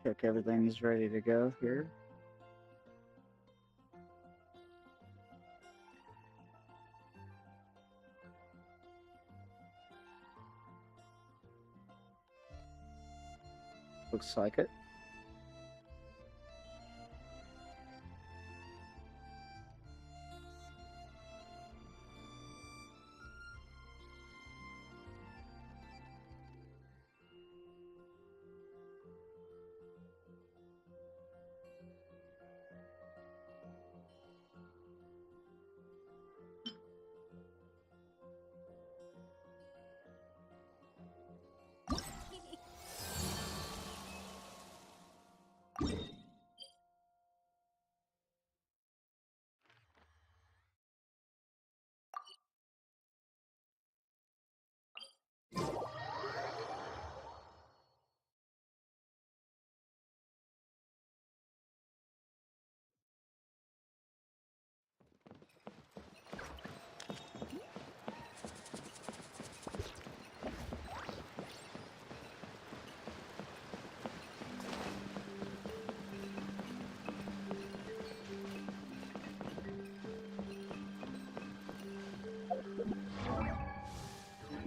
Check everything's ready to go here. Looks like it.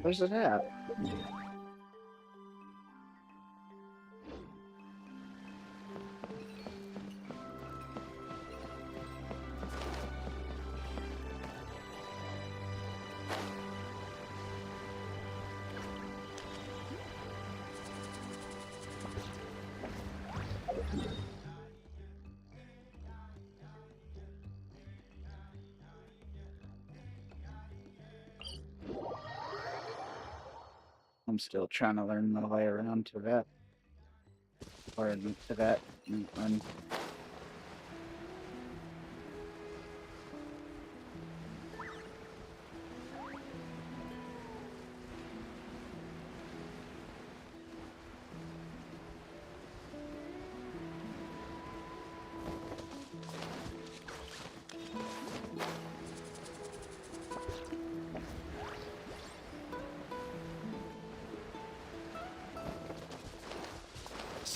Where's it at? I'm still trying to learn my way around to that. Or to that. And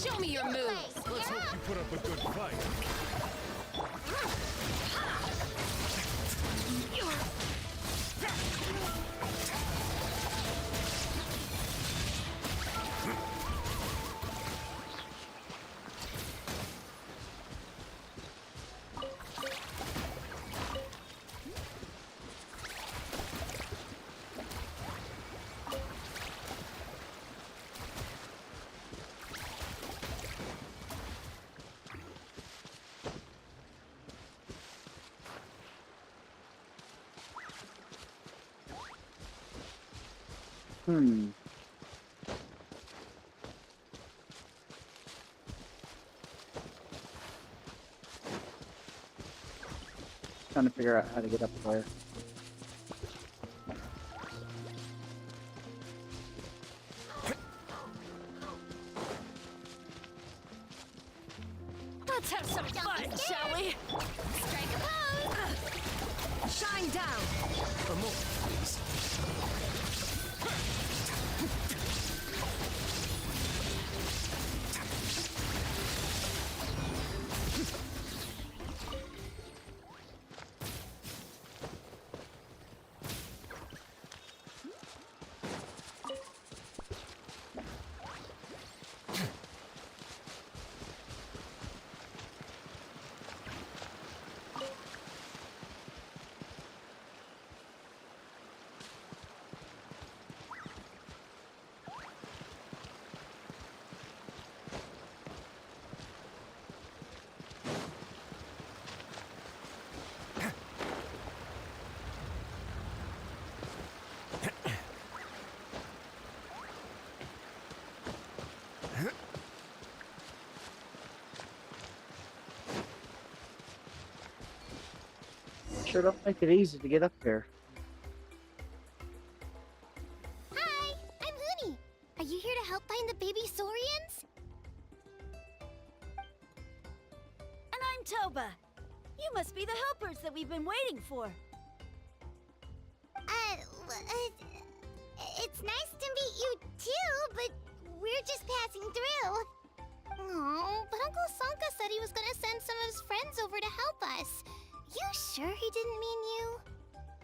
Show me your moves! Let's hope you put up a good fight. trying to figure out how to get up there. Let's have some fun, shall we? Strike a pose! Shine down! A moment, please. Sure don't make it easy to get up there. Hi, I'm Uni. Are you here to help find the baby Saurians? And I'm Toba. You must be the helpers that we've been waiting for. It's nice to meet you too, but we're just passing through. Oh.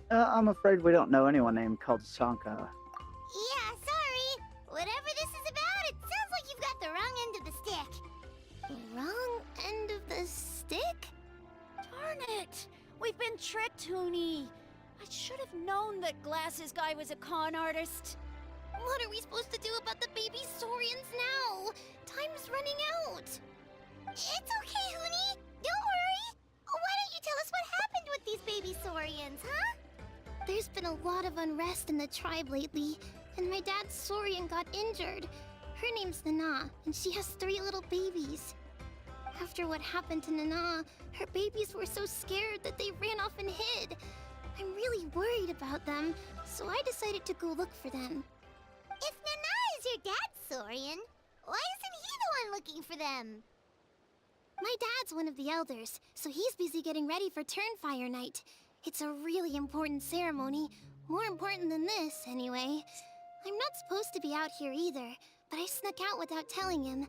I'm afraid we don't know anyone named called Sanka. Yeah, sorry. Whatever this is about, it sounds like you've got the wrong end of the stick. Wrong end of the stick? Darn it! We've been tricked, Hoonie. I should have known that Glasses Guy was a con artist. What are we supposed to do about the baby Saurians now? Time's running out. It's okay, Hoonie. Don't worry. Why don't you tell us what happened with these baby Saurians, huh? There's been a lot of unrest in the tribe lately, and my dad's Saurian got injured. Her name's Nana, and she has 3 little babies. After what happened to Nana, her babies were so scared that they ran off and hid. I'm really worried about them, so I decided to go look for them. If Nana is your dad's Saurian, why isn't he the one looking for them? My dad's one of the elders, so he's busy getting ready for Turnfire night. It's a really important ceremony, more important than this, anyway. I'm not supposed to be out here either, but I snuck out without telling him.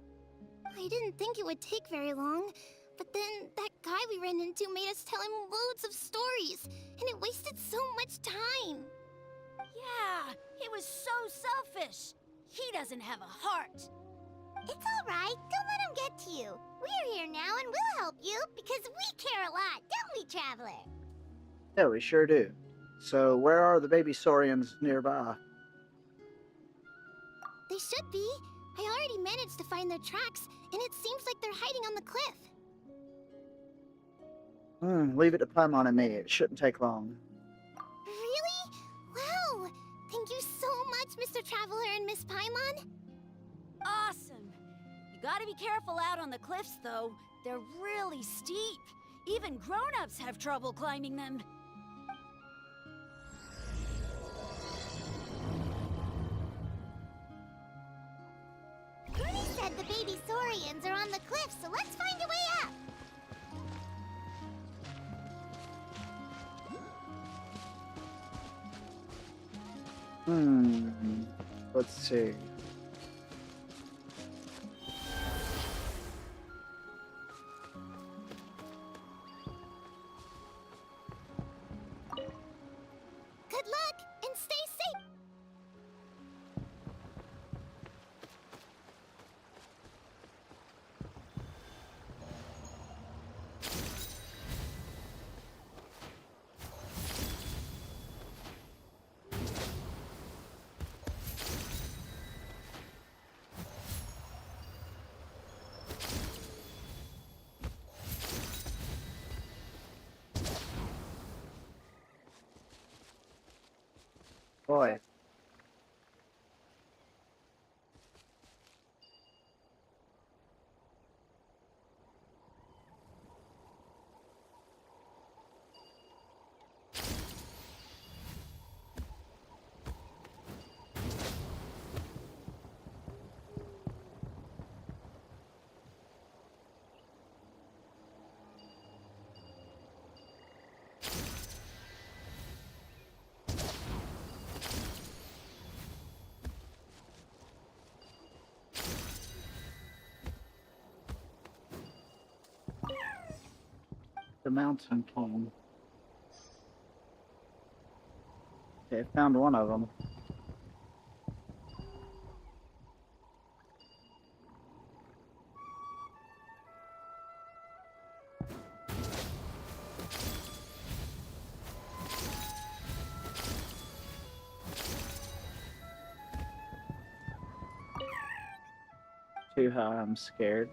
I didn't think it would take very long, but then that guy we ran into made us tell him loads of stories, and it wasted so much time. Yeah, he was so selfish. He doesn't have a heart. It's all right. Don't let him get to you. We're here now and we'll help you because we care a lot, don't we, Traveler? Yeah, we sure do. So, where are the baby Saurians nearby? They should be. I already managed to find their tracks, and it seems like they're hiding on the cliff. Leave it to Paimon and me. It shouldn't take long. Really? Wow! Thank you so much, Mr. Traveler and Miss Paimon. Awesome. You gotta be careful out on the cliffs, though. They're really steep. Even grown-ups have trouble climbing them. Rudy said the baby Saurians are on the cliff, so let's find a way up. Let's see. Good luck, and stay safe. Boy. The Mountain King. Okay, found one of them. Too high, I'm scared.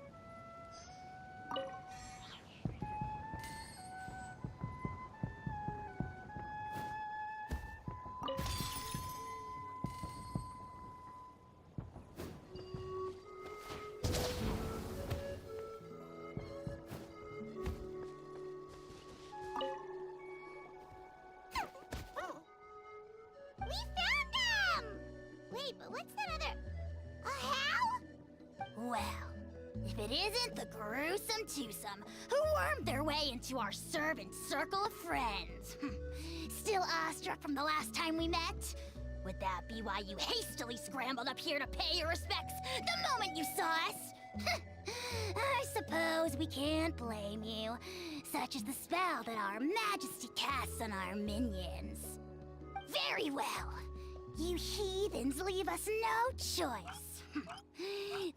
We found them! Wait, but what's that other... A how? Well, if it isn't the gruesome twosome who wormed their way into our servant circle of friends. Still awestruck from the last time we met? Would that be why you hastily scrambled up here to pay your respects the moment you saw us? I suppose we can't blame you. Such is the spell that our Majesty casts on our minions. Very well. You heathens leave us no choice.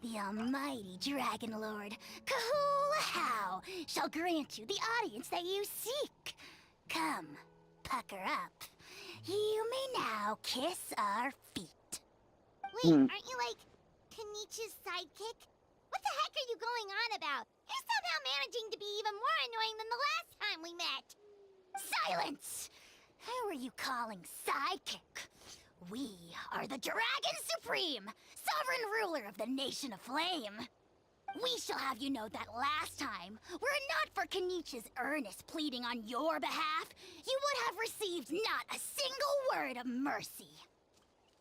The almighty Dragon Lord, Kahula shall grant you the audience that you seek. Come, pucker up. You may now kiss our feet. Wait, Hmm. aren't you like Kenichi's sidekick? What the heck are you going on about? You're somehow managing to be even more annoying than the last time we met. Silence! Who are you calling sidekick? We are the Dragon Supreme, sovereign ruler of the Nation of Flame. We shall have you know that last time, were it not for Kenichi's earnest pleading on your behalf, you would have received not a single word of mercy.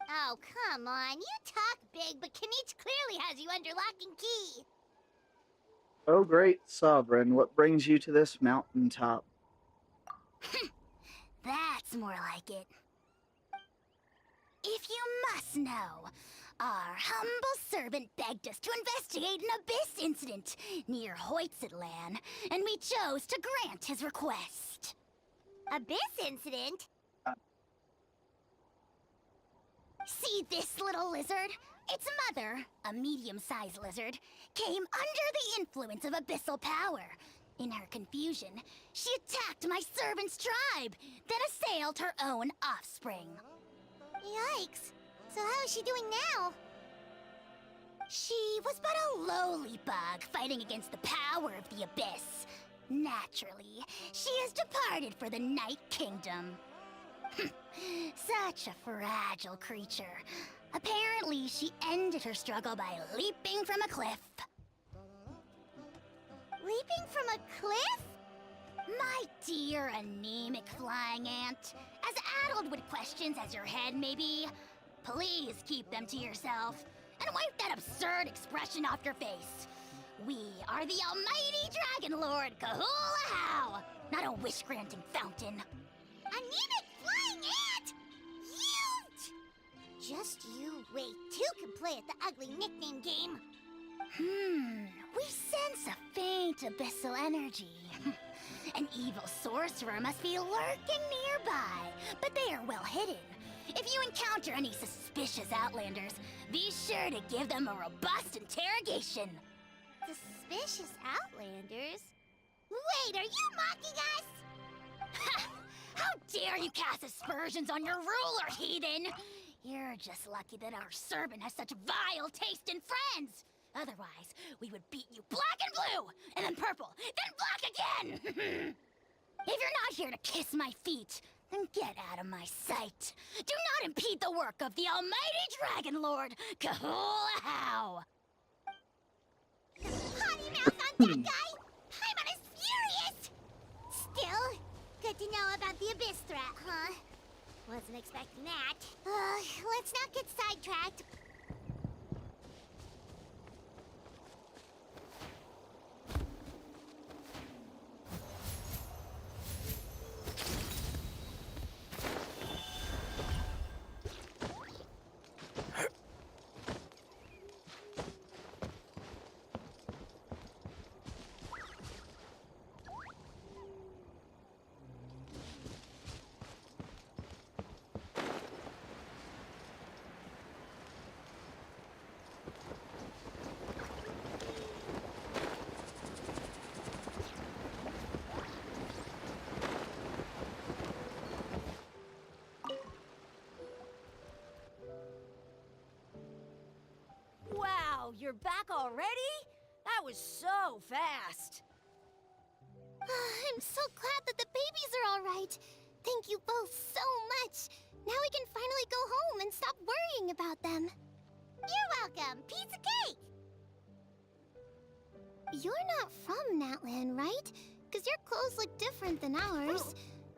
Oh, come on. You talk big, but Kenichi clearly has you under lock and key. Oh, great sovereign, what brings you to this mountaintop? That's more like it. If you must know, our humble servant begged us to investigate an abyss incident near Hoytzetland, and we chose to grant his request. Abyss incident? See this little lizard? Its mother, a medium-sized lizard, came under the influence of abyssal power. In her confusion, she attacked my servant's tribe, then assailed her own offspring. Yikes. So how is she doing now? She was but a lowly bug fighting against the power of the abyss. Naturally, she has departed for the Night Kingdom. Such a fragile creature. Apparently, she ended her struggle by leaping from a cliff. Leaping from a cliff? My dear anemic flying ant, as addled with questions as your head may be, please keep them to yourself and wipe that absurd expression off your face. We are the almighty Dragon Lord Kahula, not a wish-granting fountain. Anemic flying ant! Huge! Just you wait. Two can play at the ugly nickname game. We sense a faint abyssal energy. An evil sorcerer must be lurking nearby, but they are well hidden. If you encounter any suspicious outlanders, be sure to give them a robust interrogation. Suspicious outlanders? Wait, are you mocking us? How dare you cast aspersions on your ruler, heathen! You're just lucky that our servant has such vile taste in friends! Otherwise, we would beat you black and blue, and then purple, then black again! If you're not here to kiss my feet, then get out of my sight. Do not impede the work of the almighty Dragon Lord, Kahula. Potty mouth on that guy! Paimon is furious! Still, good to know about the abyss threat, huh? Wasn't expecting that. Let's not get sidetracked. Wow, you're back already? That was so fast. I'm so glad that the babies are all right. Thank you both so much. Now we can finally go home and stop worrying about them. You're welcome. Piece of cake. You're not from Natlan, right? Because your clothes look different than ours.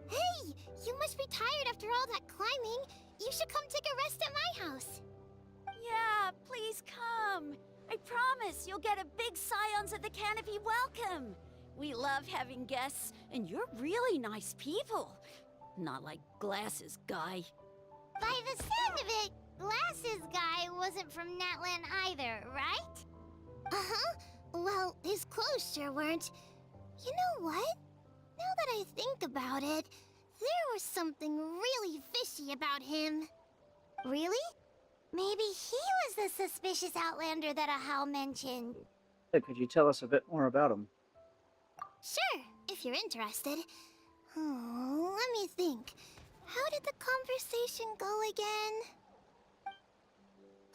Hey, you must be tired after all that climbing. You should come take a rest at my house. Yeah, please come. I promise you'll get a big Scions of the Canopy welcome. We love having guests, and you're really nice people. Not like Glasses Guy. By the sound of it, Glasses Guy wasn't from Natlan either, right? Uh-huh. Well, his clothes sure weren't. You know what? Now that I think about it, there was something really fishy about him. Really? Maybe he was the suspicious outlander that Ahau mentioned. Hey, could you tell us a bit more about him? Sure, if you're interested. Oh, let me think. How did the conversation go again?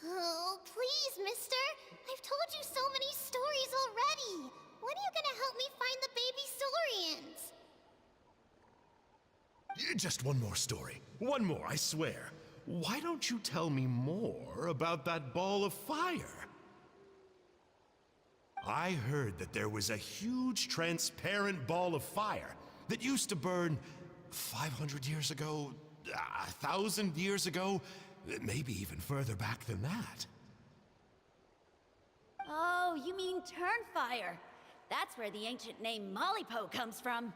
Oh, please, mister. I've told you so many stories already. When are you gonna help me find the baby Saurians? Just one more story. One more, I swear. Why don't you tell me more about that ball of fire? I heard that there was a huge transparent ball of fire that used to burn 500 years ago, 1,000 years ago, maybe even further back than that. Oh, you mean Turnfire. That's where the ancient name Mollypo comes from.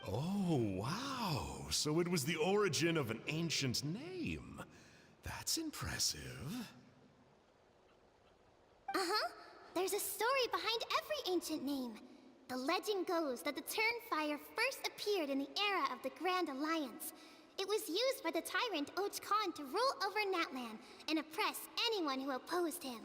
Oh, wow. So it was the origin of an ancient name. That's impressive. Uh-huh. There's a story behind every ancient name. The legend goes that the Turnfire first appeared in the era of the Grand Alliance. It was used by the tyrant Och Khan to rule over Natlan and oppress anyone who opposed him.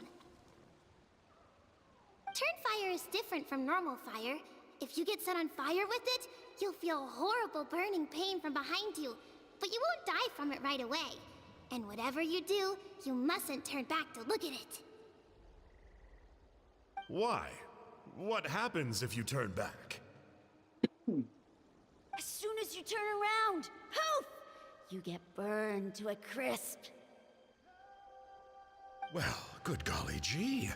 Turnfire is different from normal fire. If you get set on fire with it, you'll feel horrible burning pain from behind you, but you won't die from it right away. And whatever you do, you mustn't turn back to look at it. Why? What happens if you turn back? As soon as you turn around, poof! You get burned to a crisp. Well, good golly gee.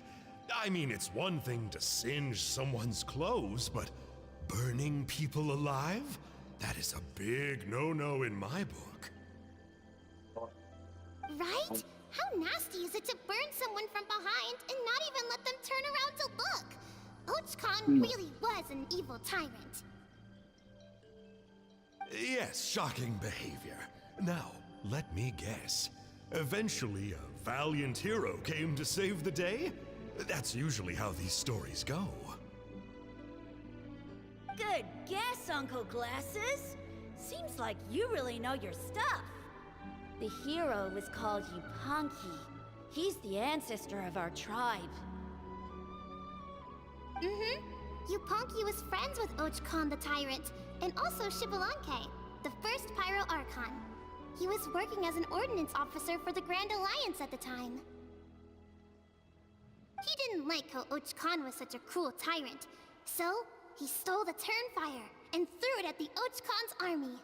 I mean, it's one thing to singe someone's clothes, but burning people alive? That is a big no-no in my book. Right? How nasty is it to burn someone from behind and not even let them turn around to look? Och Khan really was an evil tyrant. Yes, shocking behavior. Now, let me guess. Eventually, a valiant hero came to save the day? That's usually how these stories go. Good guess, Uncle Glasses. Seems like you really know your stuff. The hero was called Yupanqui. He's the ancestor of our tribe. Mm-hmm. Yupanqui was friends with Och Khan the Tyrant, and also Yupanqui, the first Pyro Archon. He was working as an ordnance officer for the Grand Alliance at the time. He didn't like how Och Khan was such a cruel tyrant, so he stole the Turnfire and threw it at the Och Khan's army.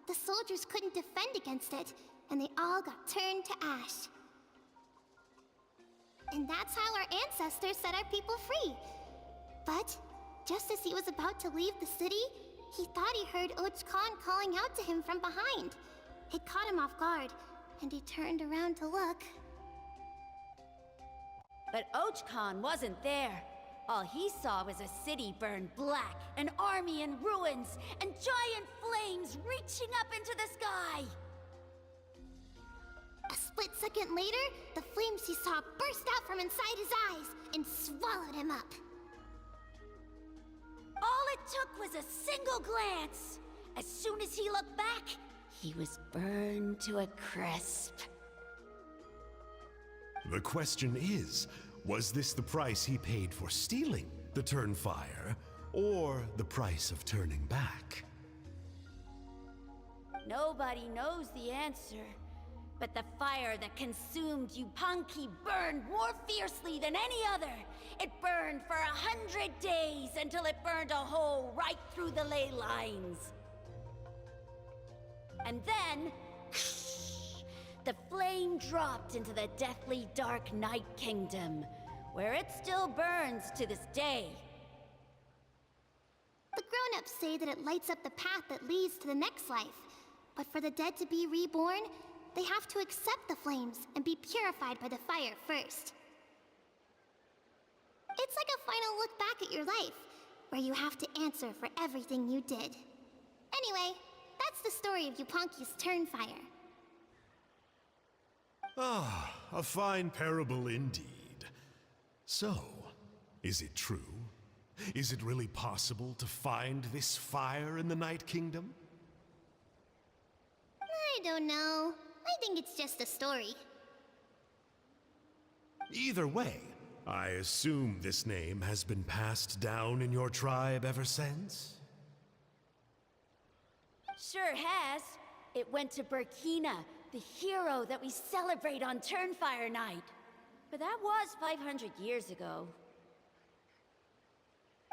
The soldiers couldn't defend against it, and they all got turned to ash. And that's how our ancestors set our people free. But just as he was about to leave the city, he thought he heard Och Khan calling out to him from behind. It caught him off guard, and he turned around to look. But Och Khan wasn't there. All he saw was a city burned black, an army in ruins, and giant flames reaching up into the sky. A split second later, the flames he saw burst out from inside his eyes and swallowed him up. All it took was a single glance. As soon as he looked back, he was burned to a crisp. The question is, was this the price he paid for stealing the Turnfire, or the price of turning back? Nobody knows the answer. But the fire that consumed Yupanqui burned more fiercely than any other. It burned for 100 days until it burned a hole right through the ley lines. And then, the flame dropped into the deathly dark Night Kingdom, where it still burns to this day. The grown-ups say that it lights up the path that leads to the next life. But for the dead to be reborn, they have to accept the flames and be purified by the fire first. It's like a final look back at your life, where you have to answer for everything you did. Anyway, that's the story of Yupanqui's Turnfire. Ah, a fine parable indeed. So, is it true? Is it really possible to find this fire in the Night Kingdom? I don't know. I think it's just a story. Either way, I assume this name has been passed down in your tribe ever since? Sure has. It went to Burkina, the hero that we celebrate on Turnfire night. But that was 500 years ago.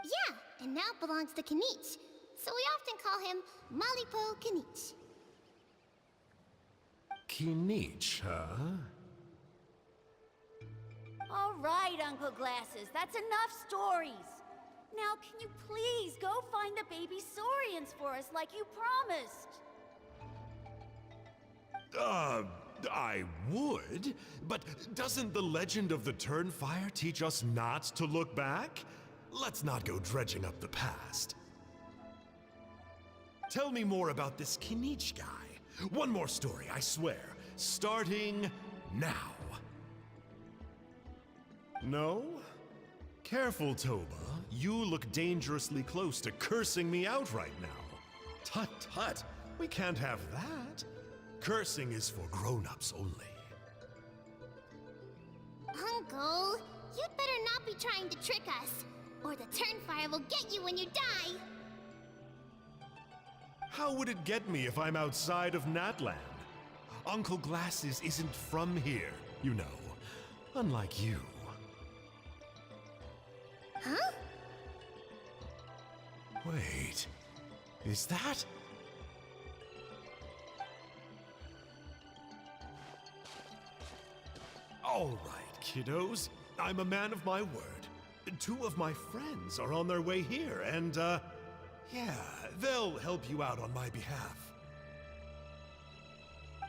Yeah, and now it belongs to Kanich. So we often call him Malipo Kanich. Kinich, huh? All right, Uncle Glasses, that's enough stories. Now, can you please go find the baby Saurians for us like you promised? I would, but doesn't the legend of the Turnfire teach us not to look back? Let's not go dredging up the past. Tell me more about this Kinich guy. One more story, I swear. Starting now. No? Careful, Toba. You look dangerously close to cursing me out right now. Tut tut, we can't have that. Cursing is for grown-ups only. Uncle, you'd better not be trying to trick us, or the Turnfire will get you when you die. How would it get me if I'm outside of Natland? Uncle Glasses isn't from here, you know. Unlike you. Huh? Wait, is that? All right, kiddos. I'm a man of my word. 2 of my friends are on their way here, and, yeah, they'll help you out on my behalf.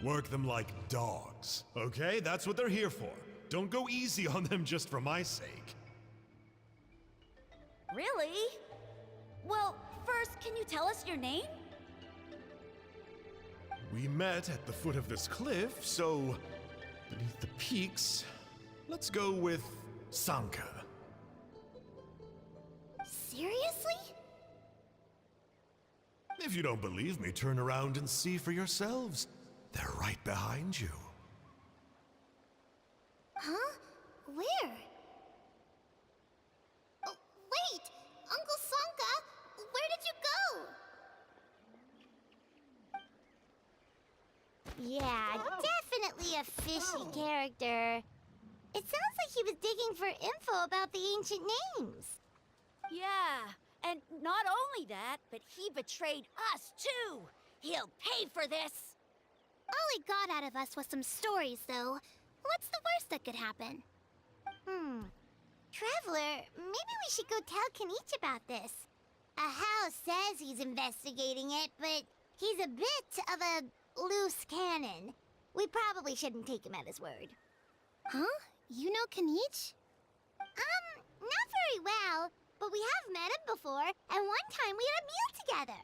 Work them like dogs, okay? That's what they're here for. Don't go easy on them just for my sake. Really? Well, first, can you tell us your name? We met at the foot of this cliff, so beneath the peaks, let's go with Sanka. Seriously? If you don't believe me, turn around and see for yourselves. They're right behind you. Huh? Where? Oh, wait! Uncle Sanka, where did you go? Yeah, definitely a fishy character. It sounds like he was digging for info about the ancient names. Yeah, and not only that, but he betrayed us too. He'll pay for this. All he got out of us was some stories, though. What's the worst that could happen? Traveler, maybe we should go tell Kanich about this. Ahau says he's investigating it, but he's a bit of a loose cannon. We probably shouldn't take him at his word. Huh? You know Kanich? Not very well, but we have met him before, and one time we had a meal together.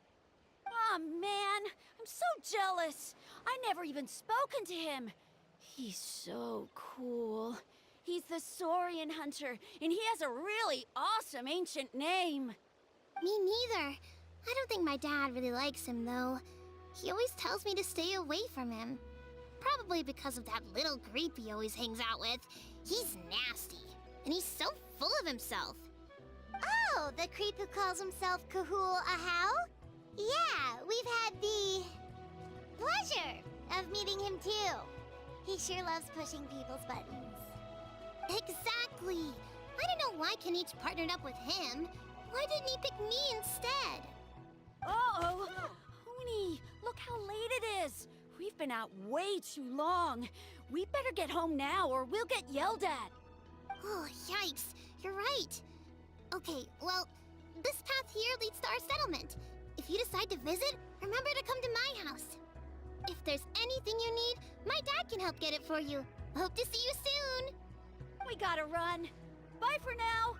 Aw, man, I'm so jealous. I never even spoken to him. He's so cool. He's the Saurian hunter, and he has a really awesome ancient name. Me neither. I don't think my dad really likes him, though. He always tells me to stay away from him. Probably because of that little creep he always hangs out with. He's nasty, and he's so full of himself. Oh, the creep who calls himself Kahul Ahau? Yeah, we've had the pleasure of meeting him too. He sure loves pushing people's buttons. Exactly. I don't know why Kanich partnered up with him. Why didn't he pick me instead? Uh-oh! Honey, look how late it is. We've been out way too long. We better get home now or we'll get yelled at. Oh, yikes. You're right. Okay, well, this path here leads to our settlement. If you decide to visit, remember to come to my house. If there's anything you need, my dad can help get it for you. Hope to see you soon. We gotta run. Bye for now.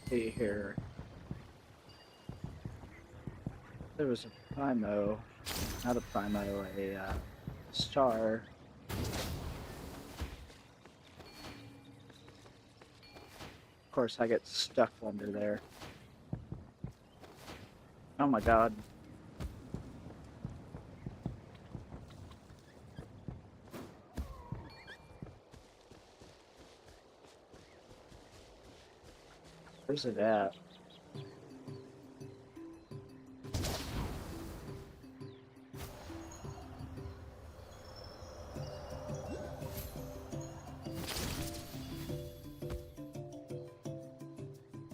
see here. There was a Primo, not a Primo, a star. Of course, I get stuck under there. Oh my god. Where's it at?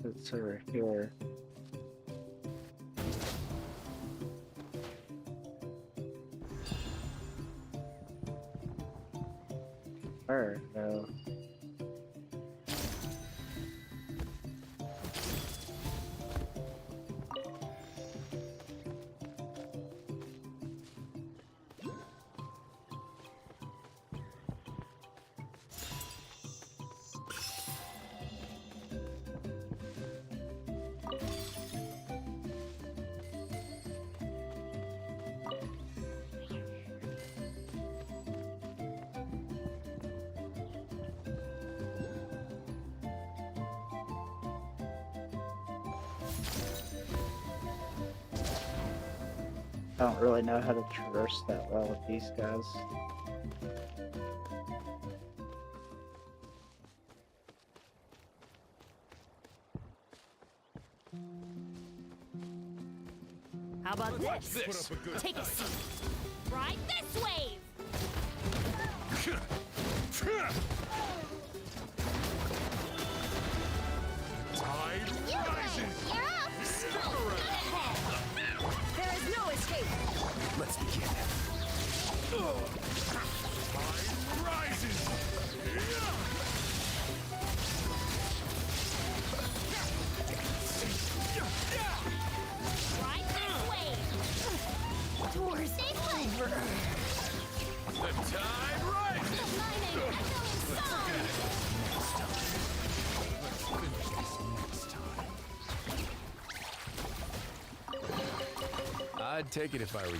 It's over here. Where though? I don't really know how to traverse that well with these guys. How about this? Put up a good Take a seat. Ride this wave! Tide rises! There is no escape! Let's begin. Tide rises! Ride this wave! Doors over! The tide rises! I'd take it if I were you.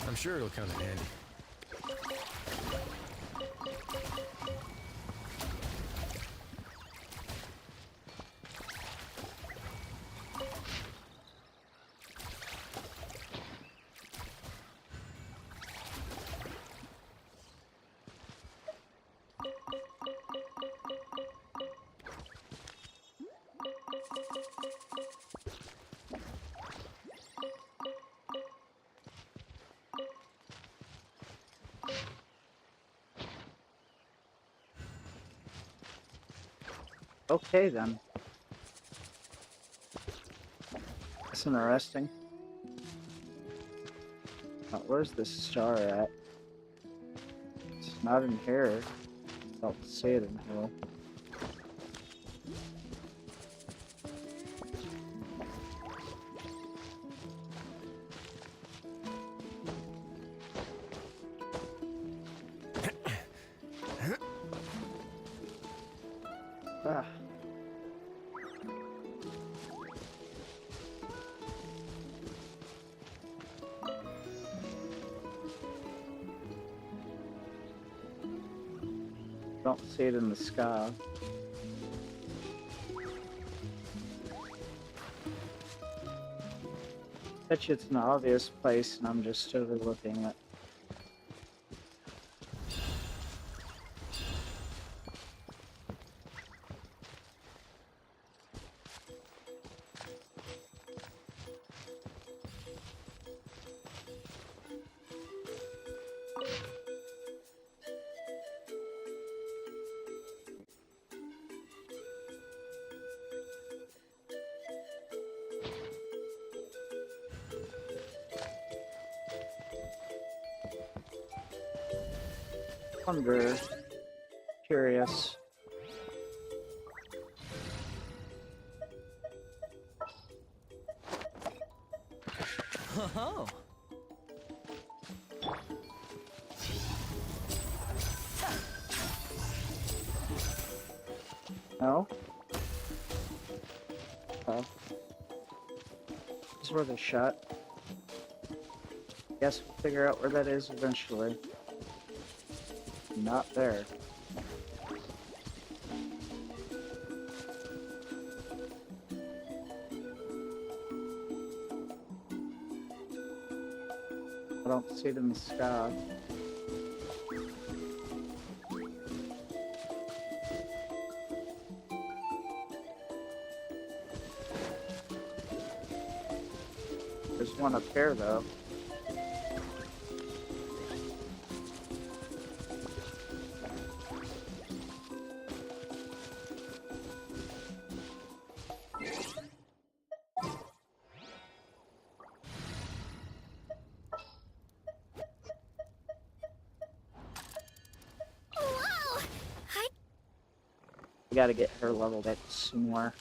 I'm sure it'll come in handy. Okay then. That's interesting. Where's the star at? It's not in here. Don't see it in here. Ah. Don't see it in the sky. Bet you it's an obvious place and I'm just overlooking it. Wonder, curious. Oh. No? stuff. This is worth a shot. Guess we'll figure out where that is eventually. Not there. I don't see it in the sky. There's one up there, though. Whoa! We gotta get her leveled up some more.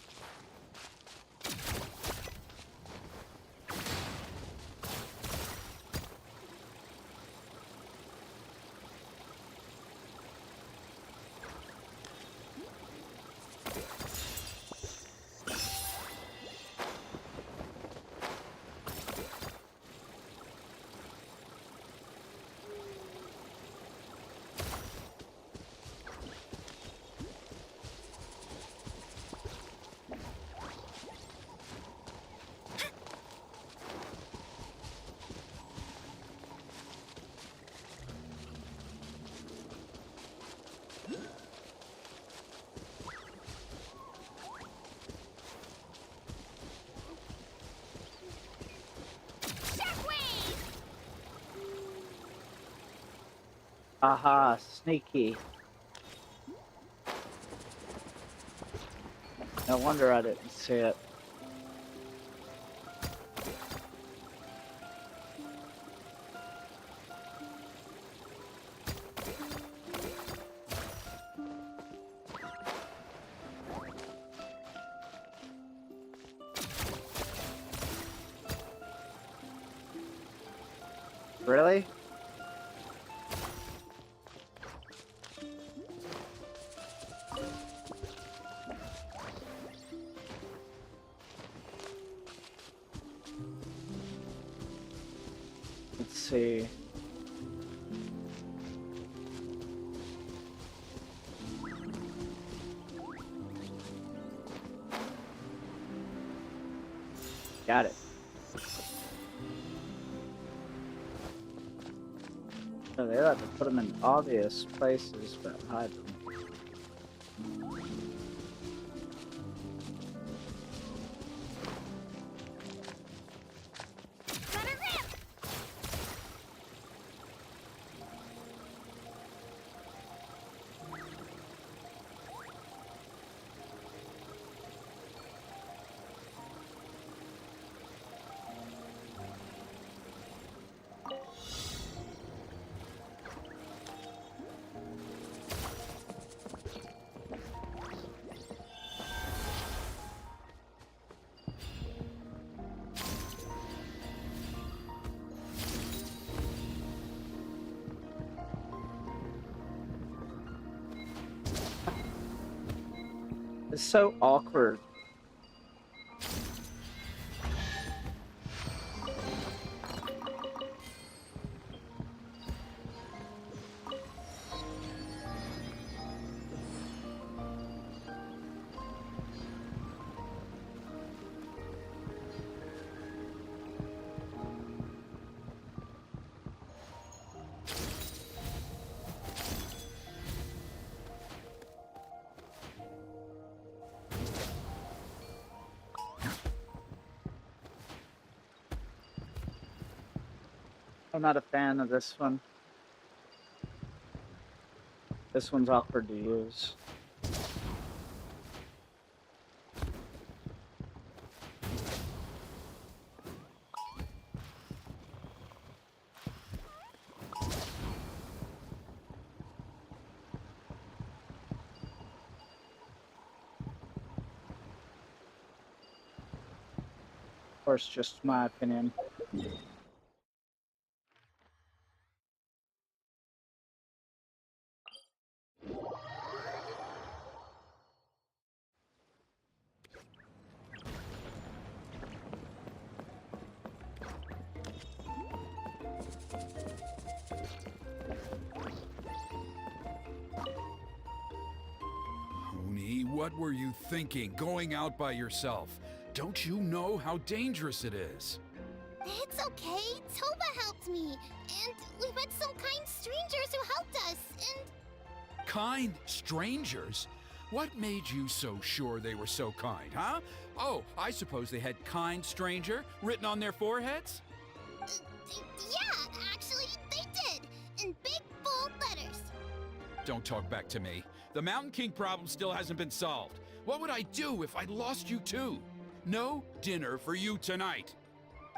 Aha, sneaky. No wonder I didn't see it. Really? Let's see. Got it. So they like to put them in obvious places, but hide them. It's so awkward. I'm not a fan of this one. This one's awkward to use. Of course, just my opinion. what were you thinking, going out by yourself? Don't you know how dangerous it is? It's okay. Toba helped me. And we met some kind strangers who helped us. And Kind strangers? What made you so sure they were so kind, huh? Oh, I suppose they had kind stranger written on their foreheads? yeah, actually, they did. In big, bold letters. Don't talk back to me. The Mountain King problem still hasn't been solved. What would I do if I lost you too? No dinner for you tonight.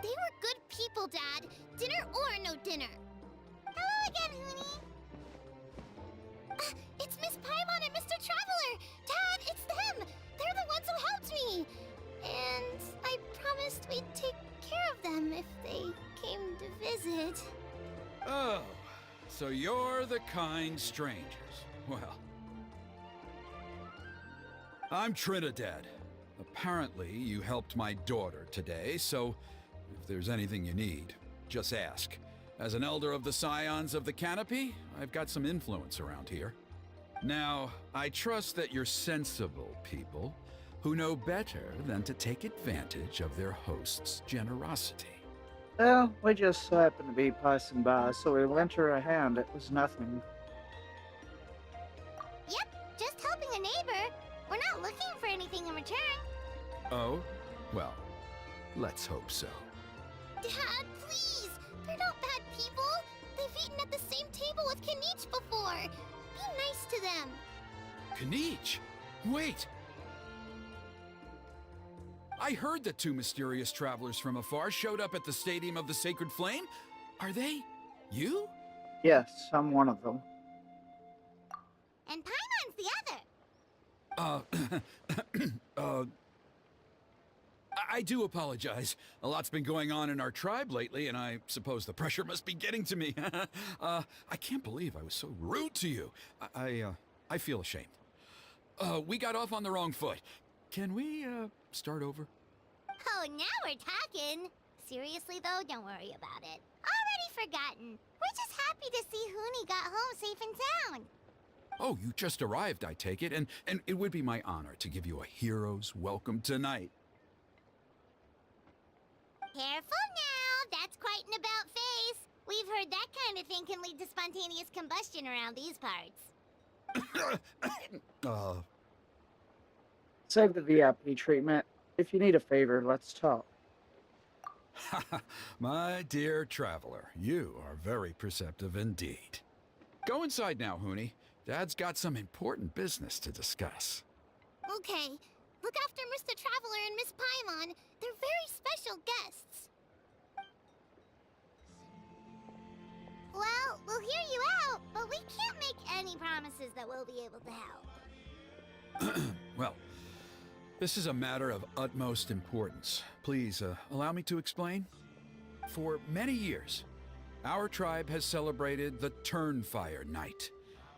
They were good people, Dad. Dinner or no dinner. Hello again, Hoonie. It's Miss Paimon and Mr. Traveler! Dad, it's them! They're the ones who helped me! And I promised we'd take care of them if they came to visit. Oh, so you're the kind strangers. Well, I'm Trinidad. Apparently, you helped my daughter today, so if there's anything you need, just ask. As an elder of the Scions of the Canopy, I've got some influence around here. Now, I trust that you're sensible people who know better than to take advantage of their host's generosity. Well, we just so happened to be passing by, so we lent her a hand. It was nothing. Yep, just helping a neighbor. We're not looking for anything in return. Oh? Well, let's hope so. Dad, please! They're not bad people! They've eaten at the same table with Kanich before! Be nice to them! Kanich! Wait! I heard that two mysterious travelers from afar showed up at the Stadium of the Sacred Flame. Are they you? Yes, I'm one of them. And Paimon's the other! I do apologize. A lot's been going on in our tribe lately, and I suppose the pressure must be getting to me. I can't believe I was so rude to you. I feel ashamed. We got off on the wrong foot. Can we, start over? Oh, now we're talking! Seriously though, don't worry about it. Already forgotten. We're just happy to see Hoonie got home safe and sound. Oh, you just arrived, I take it, and it would be my honor to give you a hero's welcome tonight. Careful now, that's quite an about face. We've heard that kind of thing can lead to spontaneous combustion around these parts. Save the VIP treatment. If you need a favor, let's talk. My dear traveler, you are very perceptive indeed. Go inside now, Hoonie. Dad's got some important business to discuss. Okay, look after Mr. Traveler and Miss Paimon. They're very special guests. Well, we'll hear you out, but we can't make any promises that we'll be able to help. Well, this is a matter of utmost importance. Please, allow me to explain. For many years, our tribe has celebrated the Turnfire Night.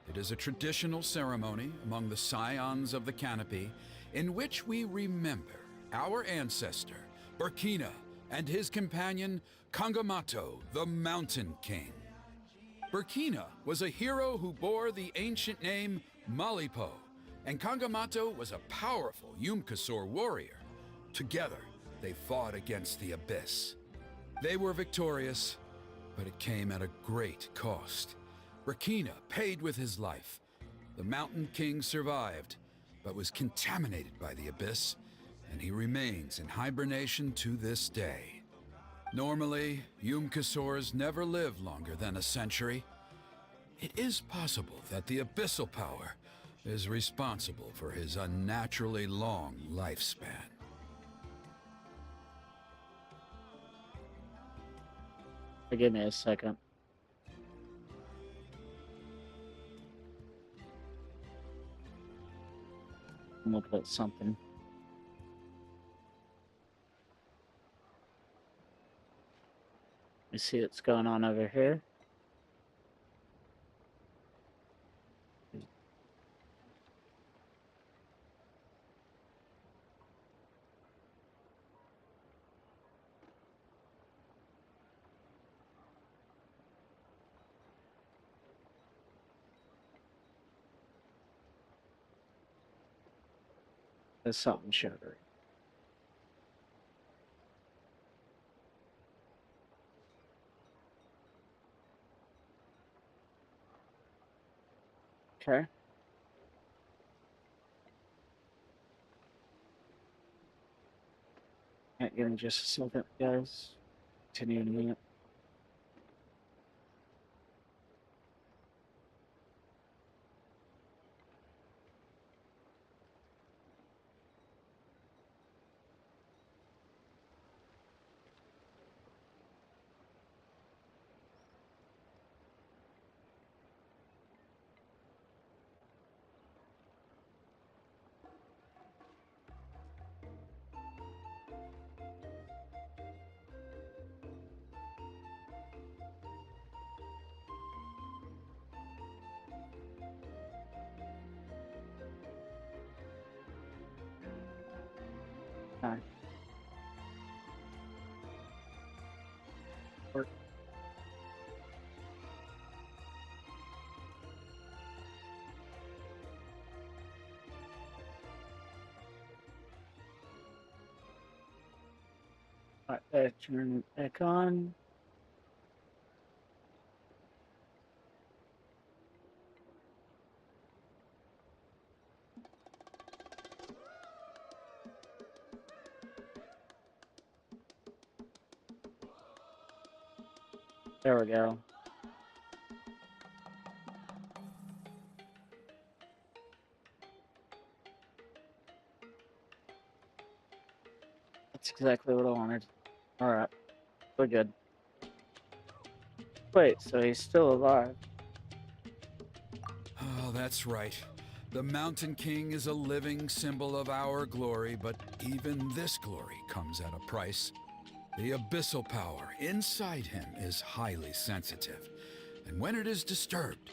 It is a traditional ceremony among the Scions of the Canopy in which we remember our ancestor, Burkina, and his companion, Kangamato, the Mountain King. Burkina was a hero who bore the ancient name Malipo, and Kangamato was a powerful Yumkasor warrior. Together, they fought against the Abyss. They were victorious, but it came at a great cost. Burkina paid with his life. The Mountain King survived, but was contaminated by the Abyss, and he remains in hibernation to this day. Normally, Yumkasors never live longer than a century. It is possible that the Abyssal power is responsible for his unnaturally long lifespan. Give me a second. I'm gonna put something. You see what's going on over here? There's something shuddering. Okay. Give me just a second, guys. Continuing it. Hi. Work. Alright, turn it back on. There we go. That's exactly what I wanted. Alright, we're good. Wait, so he's still alive? Oh, that's right. The Mountain King is a living symbol of our glory, but even this glory comes at a price. The abyssal power inside him is highly sensitive, and when it is disturbed,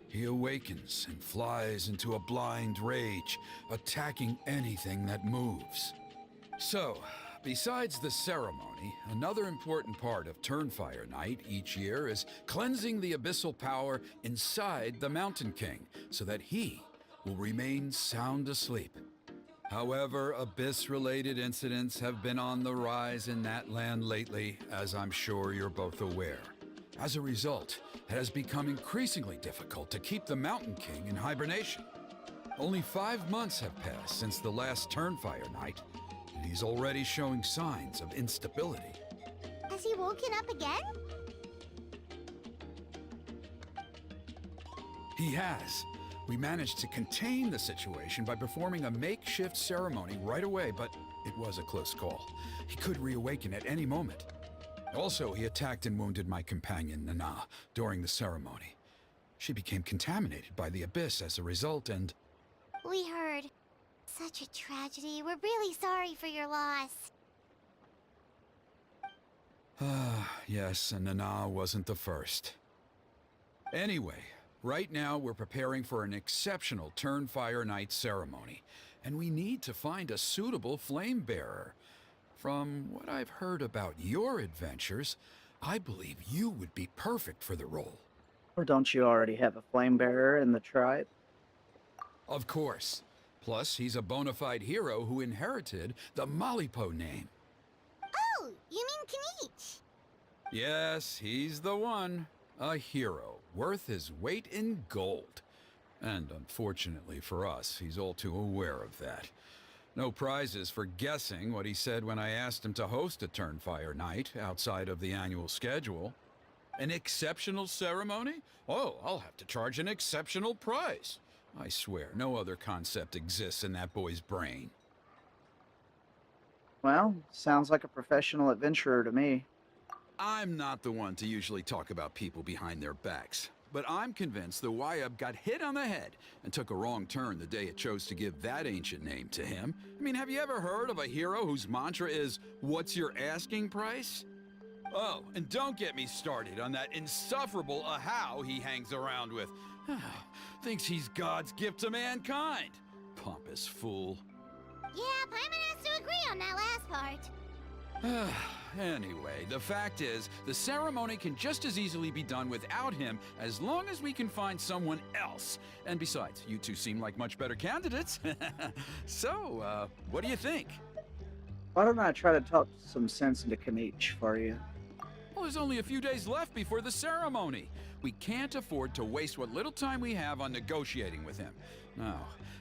he awakens and flies into a blind rage, attacking anything that moves. So, besides the ceremony, another important part of Turnfire Night each year is cleansing the abyssal power inside the Mountain King so that he will remain sound asleep. However, abyss-related incidents have been on the rise in that land lately, as I'm sure you're both aware. As a result, it has become increasingly difficult to keep the Mountain King in hibernation. Only 5 months have passed since the last Turnfire Night, and he's already showing signs of instability. Has he woken up again? He has. We managed to contain the situation by performing a makeshift ceremony right away, but it was a close call. He could reawaken at any moment. Also, he attacked and wounded my companion, Nana, during the ceremony. She became contaminated by the abyss as a result, and... We heard. Such a tragedy. We're really sorry for your loss. Yes, and Nana wasn't the first. Anyway, right now we're preparing for an exceptional Turnfire Night ceremony, and we need to find a suitable flame bearer. From what I've heard about your adventures, I believe you would be perfect for the role. Or don't you already have a flame bearer in the tribe? Of course. Plus, he's a bona fide hero who inherited the Malipo name. Oh, you mean Kanich? Yes, he's the one. A hero, worth his weight in gold. And unfortunately for us, he's all too aware of that. No prizes for guessing what he said when I asked him to host a Turnfire Night outside of the annual schedule. An exceptional ceremony? Oh, I'll have to charge an exceptional price. I swear, no other concept exists in that boy's brain. Well, sounds like a professional adventurer to me. I'm not the one to usually talk about people behind their backs, but I'm convinced the Wayab got hit on the head and took a wrong turn the day it chose to give that ancient name to him. I mean, have you ever heard of a hero whose mantra is, "What's your asking price?" Oh, and don't get me started on that insufferable Ahau he hangs around with. Thinks he's God's gift to mankind. Pompous fool. Yeah, Paimon has to agree on that last part. Anyway, the fact is, the ceremony can just as easily be done without him as long as we can find someone else. And besides, you two seem like much better candidates. So, what do you think? Why don't I try to talk some sense into Kanichi for you? Well, there's only a few days left before the ceremony. We can't afford to waste what little time we have on negotiating with him. No,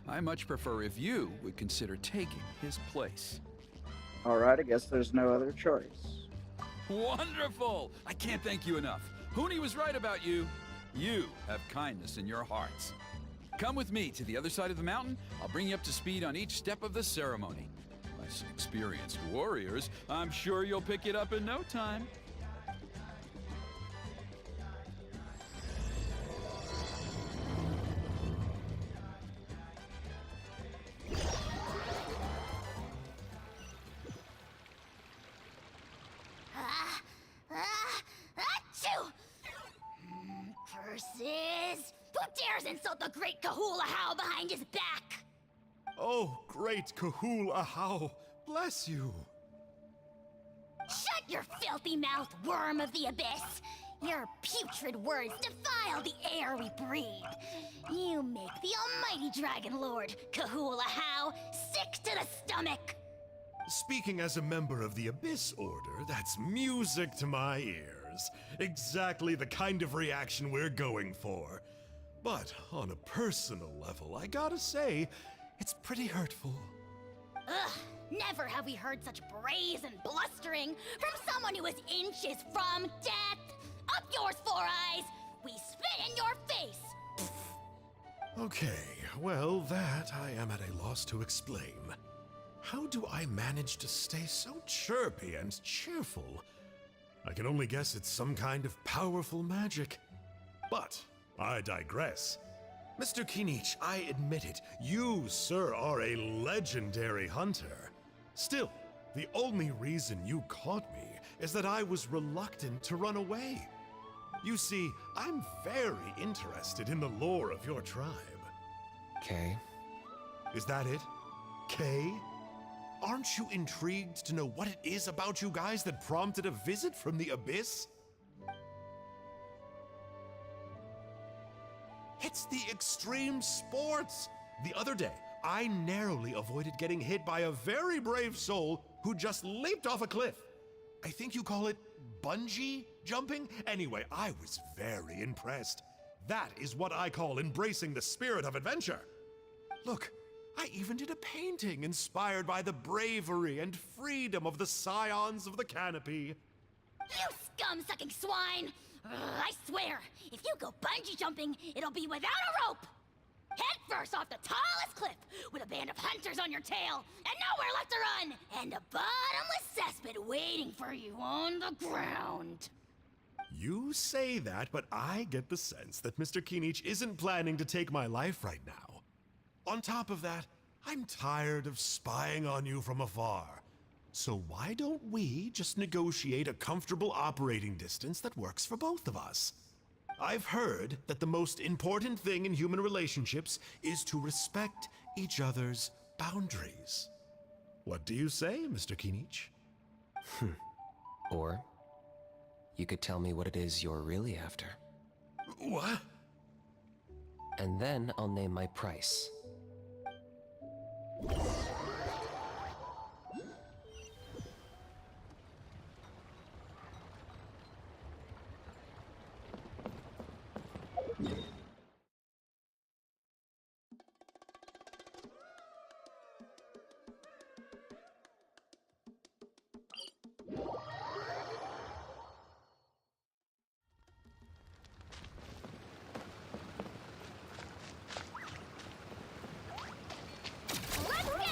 I much prefer if you would consider taking his place. Alright, I guess there's no other choice. Wonderful! I can't thank you enough. Huni was right about you. You have kindness in your hearts. Come with me to the other side of the mountain. I'll bring you up to speed on each step of the ceremony. As experienced warriors, I'm sure you'll pick it up in no time. Achoo! Curses! Who dares insult the great Kahula How behind his back? Oh, great Kahul Ahau, bless you. Shut your filthy mouth, worm of the abyss! Your putrid words defile the air we breathe. You make the almighty Dragon Lord, Kahula How, sick to the stomach. Speaking as a member of the Abyss Order, that's music to my ears. Exactly the kind of reaction we're going for. But on a personal level, I gotta say, it's pretty hurtful. Ugh, never have we heard such brazen blustering from someone who is inches from death. Up yours, Four Eyes! We spit in your face! Okay, well, that I am at a loss to explain. How do I manage to stay so chirpy and cheerful? I can only guess it's some kind of powerful magic. But I digress. Mr. Kinichi, I admit it, you, sir, are a legendary hunter. Still, the only reason you caught me is that I was reluctant to run away. You see, I'm very interested in the lore of your tribe. Kay? Is that it? Kay? Aren't you intrigued to know what it is about you guys that prompted a visit from the Abyss? It's the extreme sports! The other day, I narrowly avoided getting hit by a very brave soul who just leaped off a cliff. I think you call it bungee jumping? Anyway, I was very impressed. That is what I call embracing the spirit of adventure. Look, I even did a painting inspired by the bravery and freedom of the scions of the canopy. You scum-sucking swine! I swear, if you go bungee jumping, it'll be without a rope! Head first off the tallest cliff, with a band of hunters on your tail, and nowhere left to run, and a bottomless cesspit waiting for you on the ground. You say that, but I get the sense that Mr. Kinichi isn't planning to take my life right now. On top of that, I'm tired of spying on you from afar. So why don't we just negotiate a comfortable operating distance that works for both of us? I've heard that the most important thing in human relationships is to respect each other's boundaries. What do you say, Mr. Kinichi? Or you could tell me what it is you're really after. What? And then I'll name my price. Let's get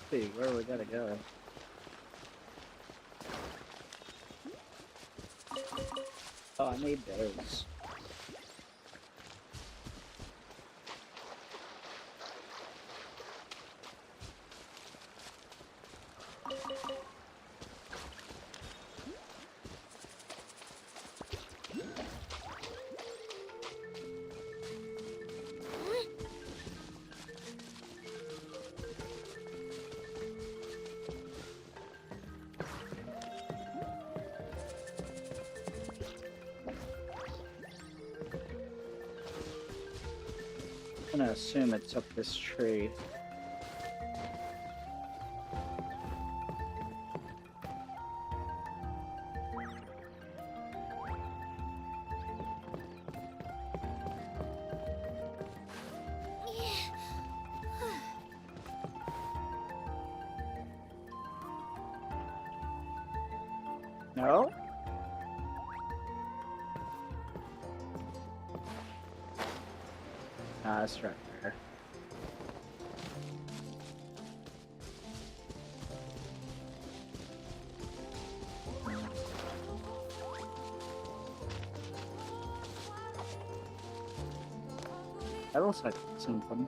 see where we gotta go. Oh, I need those. I'm gonna assume it's up this tree. No? Ah, that's right there. That looks like something.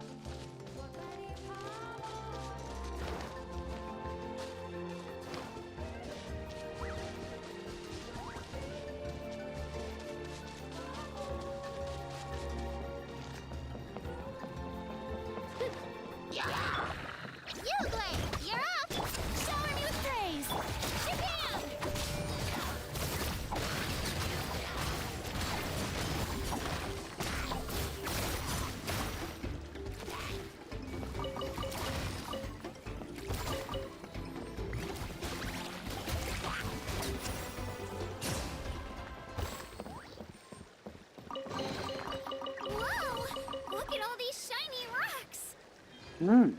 Uglay, you're up! Show her new praise! Japan! Whoa! Look at all these shiny rocks! Hmm.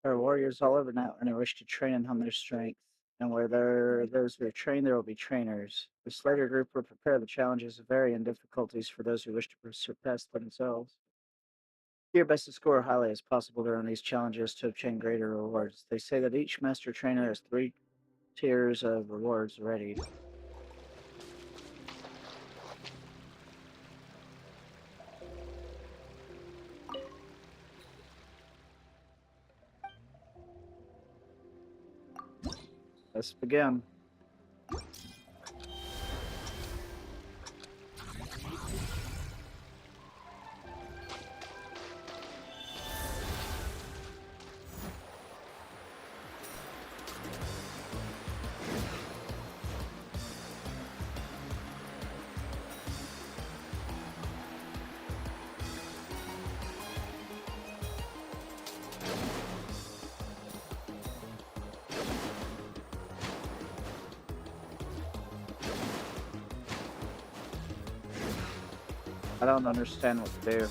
There are warriors all over now, and I wish to train and hone their strength. And where there are those who are trained, there will be trainers. The Slater group will prepare the challenges of varying difficulties for those who wish to surpass themselves. Do your best to score highly as possible during these challenges to obtain greater rewards. They say that each master trainer has 3 tiers of rewards ready. Let's begin. I don't understand what to do.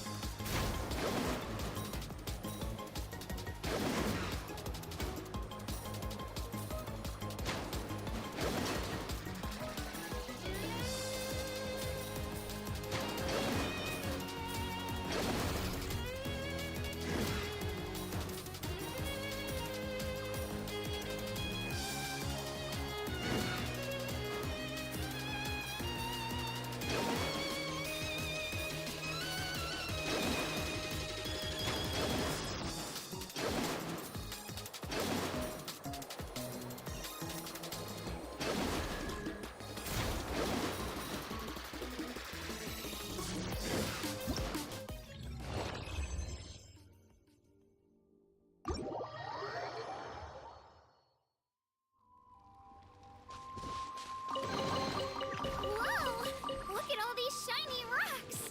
Whoa! Look at all these shiny rocks!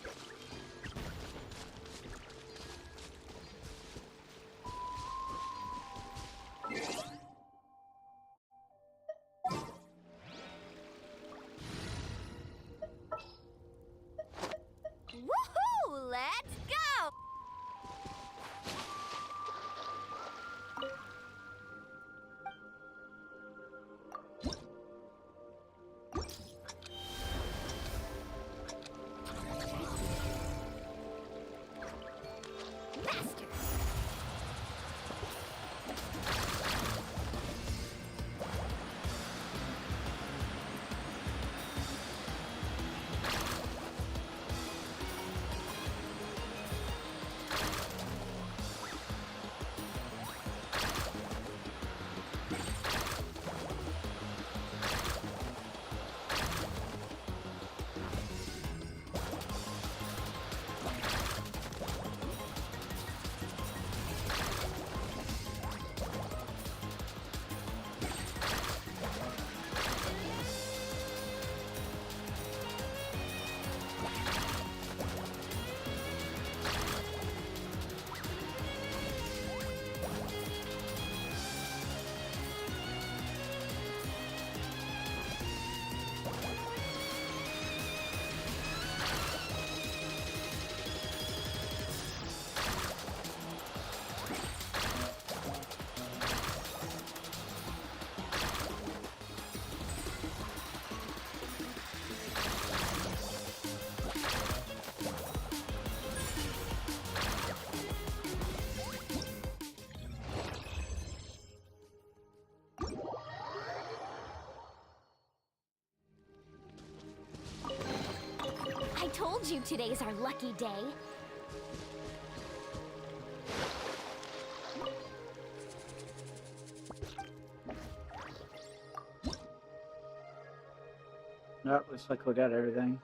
told you today's our lucky day. Nope, looks like we got everything.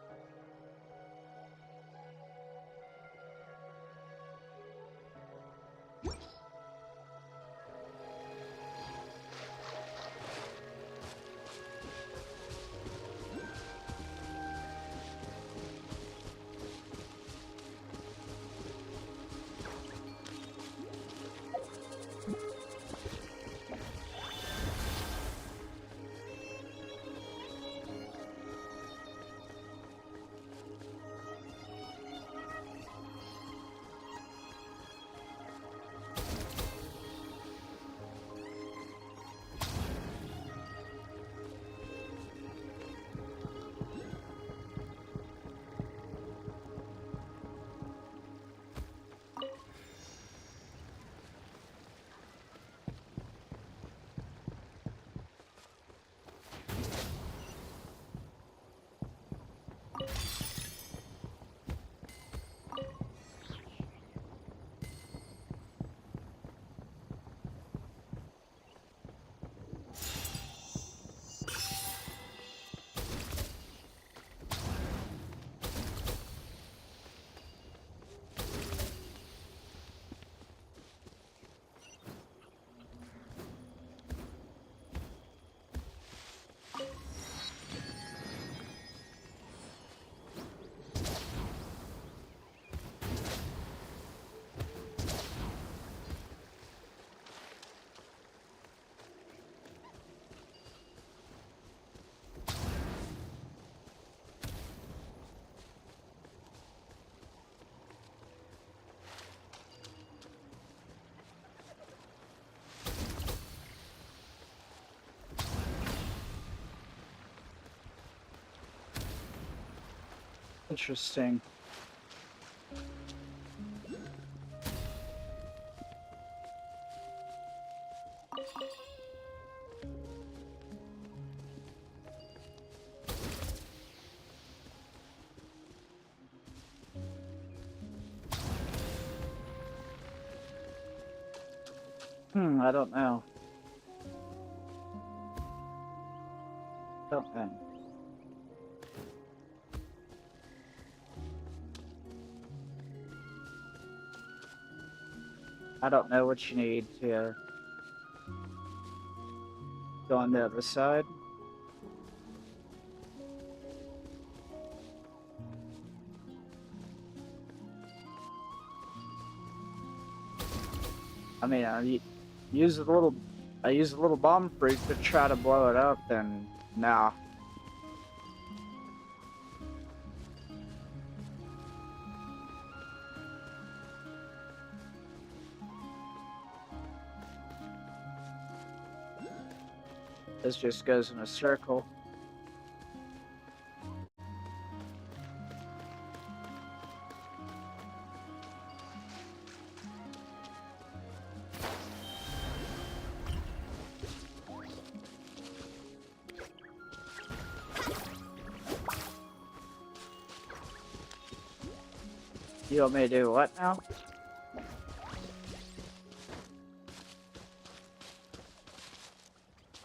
Interesting. I don't know. Don't know. I don't know what you need to go on the other side. I mean, I use a little bomb fruit to try to blow it up, and nah. This just goes in a circle. You want me to do what now?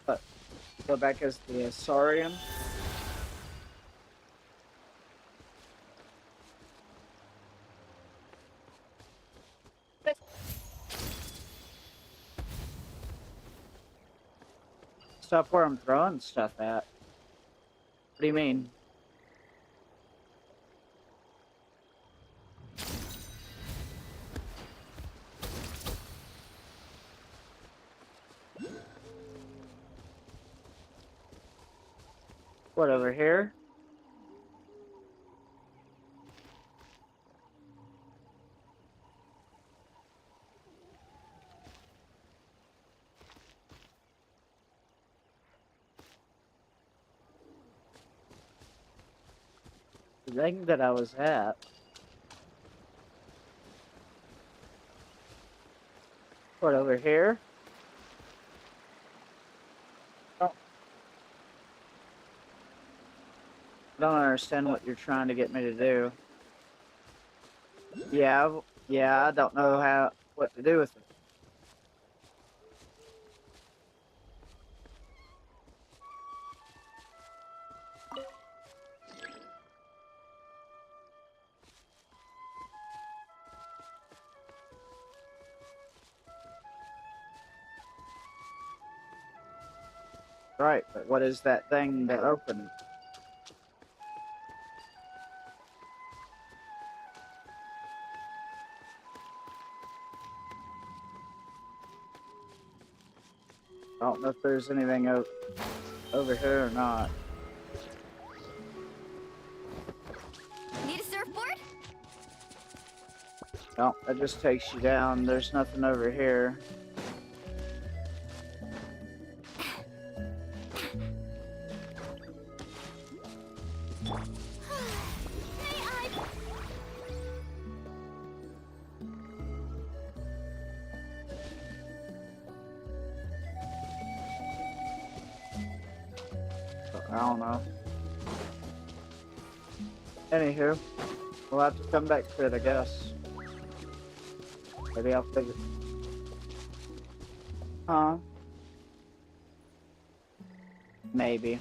What? Go back as the Saurian? Stop where I'm throwing stuff at. What do you mean? What, over here? The thing that I was at. What, over here? Oh. I don't understand what you're trying to get me to do. Yeah, I don't know what to do with it. Right, but what is that thing that opened it? I don't know if there's anything over here or not. Need a surfboard? No, that just takes you down. There's nothing over here. May I? I don't know. Anywho, we'll have to come back to it, I guess. Maybe I'll figure. Huh? Maybe.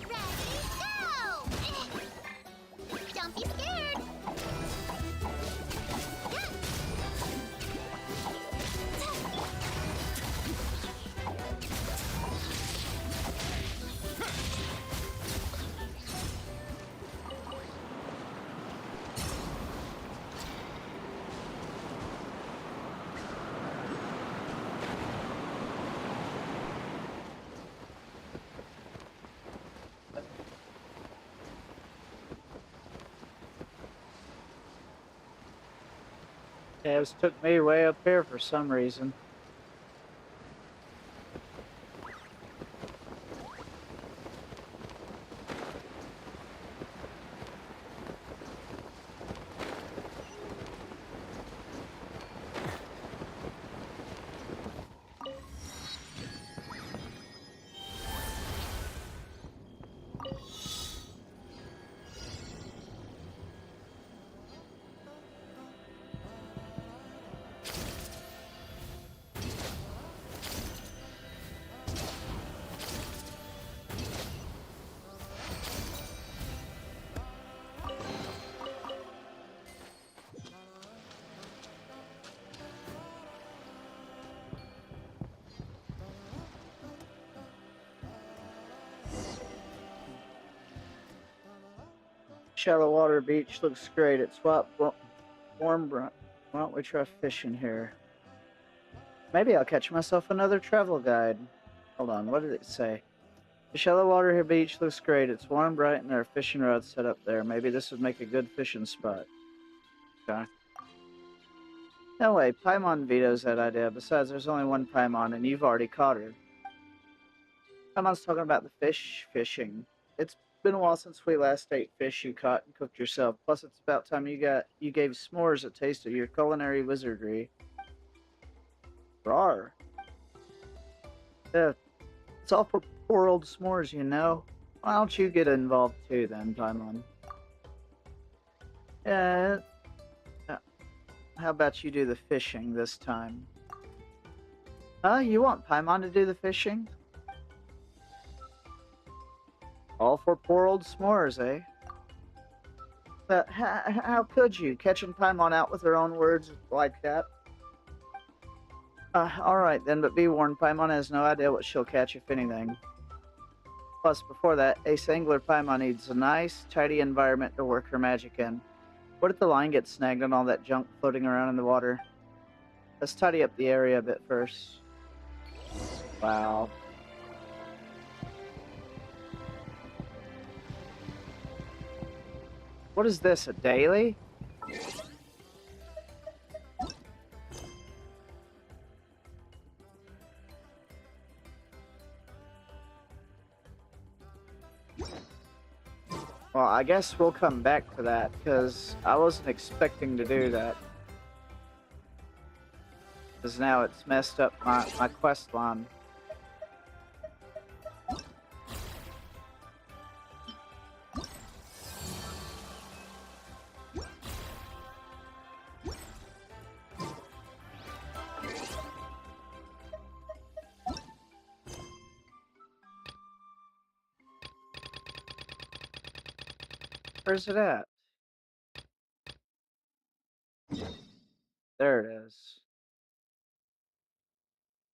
Ready, go! Don't be scared. Yeah, it took me way up here for some reason. Shallow water beach looks great. It's warm. Why don't we try fishing here? Maybe I'll catch myself another travel guide. Hold on, what did it say? The shallow water beach looks great. It's warm, bright, and there are fishing rods set up there. Maybe this would make a good fishing spot. Okay. No way, Paimon vetoes that idea. Besides, there's only one Paimon, and you've already caught her. Paimon's talking about the fishing. It's been a while since we last ate fish you caught and cooked yourself. Plus, it's about time you gave s'mores a taste of your culinary wizardry. Rawr. Yeah, it's all for poor old s'mores, you know. Why don't you get involved too, then, Paimon? Yeah. How about you do the fishing this time? Huh? You want Paimon to do the fishing? All for poor old s'mores, eh? But how could you, catching Paimon out with her own words like that? Alright then, but be warned, Paimon has no idea what she'll catch, if anything. Plus, before that, Ace Angler Paimon needs a nice, tidy environment to work her magic in. What if the line gets snagged on all that junk floating around in the water? Let's tidy up the area a bit first. Wow. What is this, a daily? Well, I guess we'll come back to that, because I wasn't expecting to do that. Because now it's messed up my quest line. Where's it at? There it is.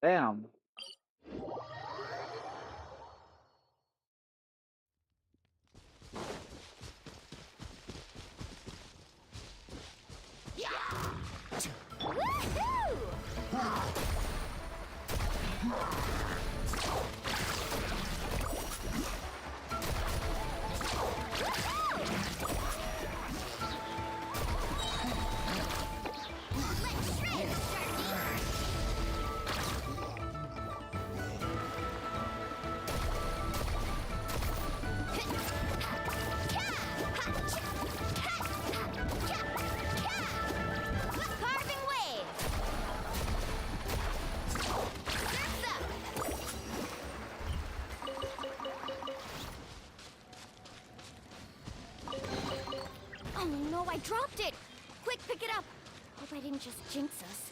Damn. I dropped it! Quick, pick it up! Hope I didn't just jinx us.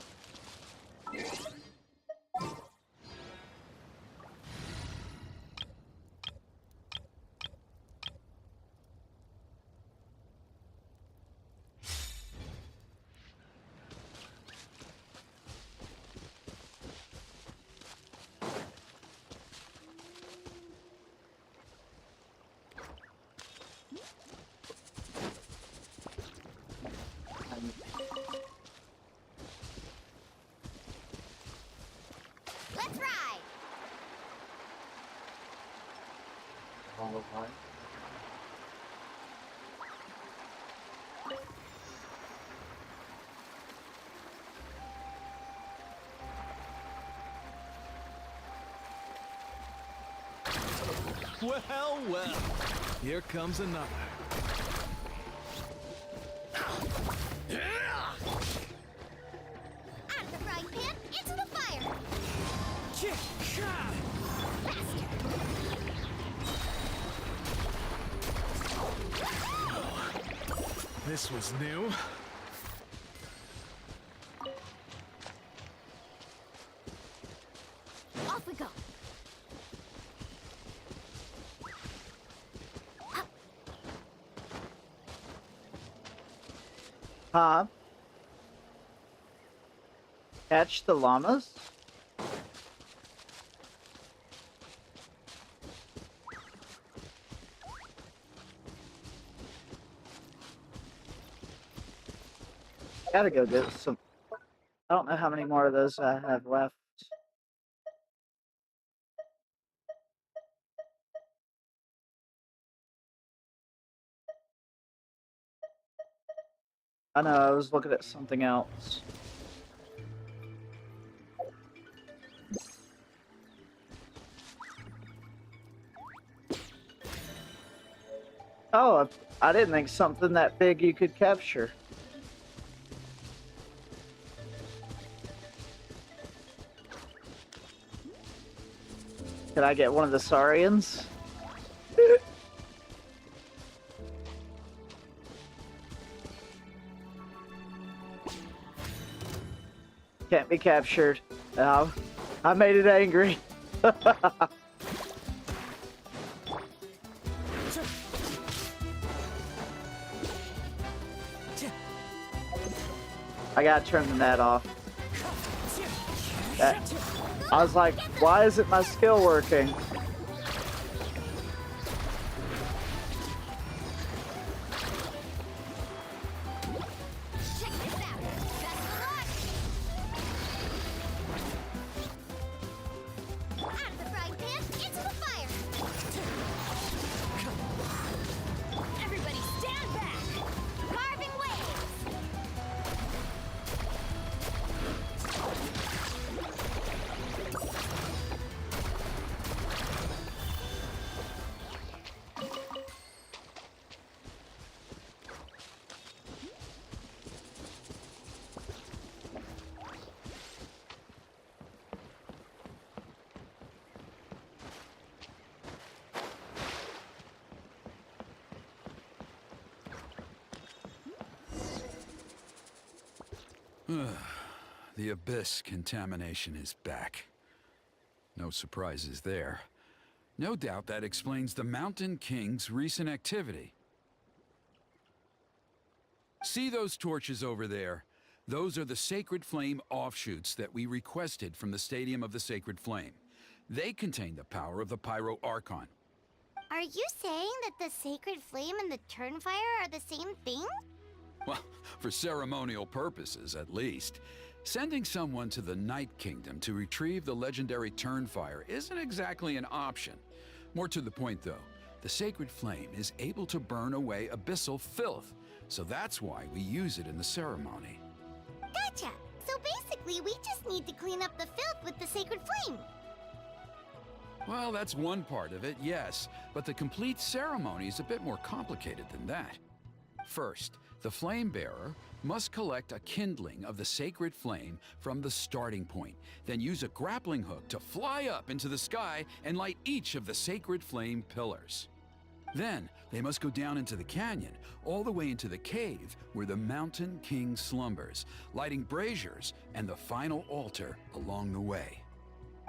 Let's ride! Well, well. Here comes another. Out of the frying pan, into the fire! This was new. Off we go! Huh? Catch the llamas? Gotta go get some. I don't know how many more of those I have left. I know, I was looking at something else. Oh, I didn't think something that big you could capture. Can I get one of the Saurians? Can't be captured. No, I made it angry. I gotta turn the net off. I was like, why isn't my skill working? Check this out. Best of luck. Out of the frying pan, into the fire. Everybody stand back. Carving waves. The abyss contamination is back. No surprises there. No doubt that explains the Mountain King's recent activity. See those torches over there? Those are the Sacred Flame offshoots that we requested from the Stadium of the Sacred Flame. They contain the power of the Pyro Archon. Are you saying that the Sacred Flame and the Turnfire are the same thing? Well, for ceremonial purposes, at least. Sending someone to the Night Kingdom to retrieve the legendary Turnfire isn't exactly an option. More to the point, though, the Sacred Flame is able to burn away abyssal filth, so that's why we use it in the ceremony. Gotcha! So basically, we just need to clean up the filth with the Sacred Flame. Well, that's one part of it, yes, but the complete ceremony is a bit more complicated than that. First, the flame bearer must collect a kindling of the sacred flame from the starting point, then use a grappling hook to fly up into the sky and light each of the sacred flame pillars. Then, they must go down into the canyon, all the way into the cave where the Mountain King slumbers, lighting braziers and the final altar along the way.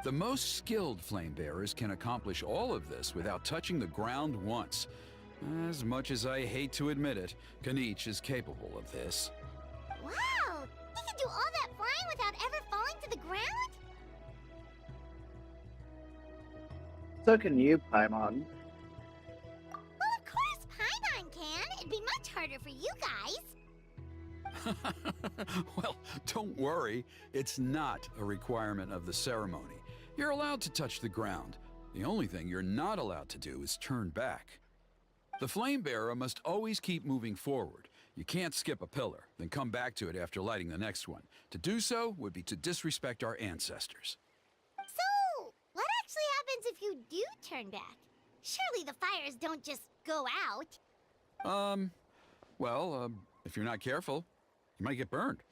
The most skilled flame bearers can accomplish all of this without touching the ground once. As much as I hate to admit it, Kanich is capable of this. Wow! He can do all that flying without ever falling to the ground? So can you, Paimon. Well, of course Paimon can. It'd be much harder for you guys. Well, don't worry. It's not a requirement of the ceremony. You're allowed to touch the ground. The only thing you're not allowed to do is turn back. The flame bearer must always keep moving forward. You can't skip a pillar, then come back to it after lighting the next one. To do so would be to disrespect our ancestors. So, what actually happens if you do turn back? Surely the fires don't just go out. If you're not careful, you might get burned.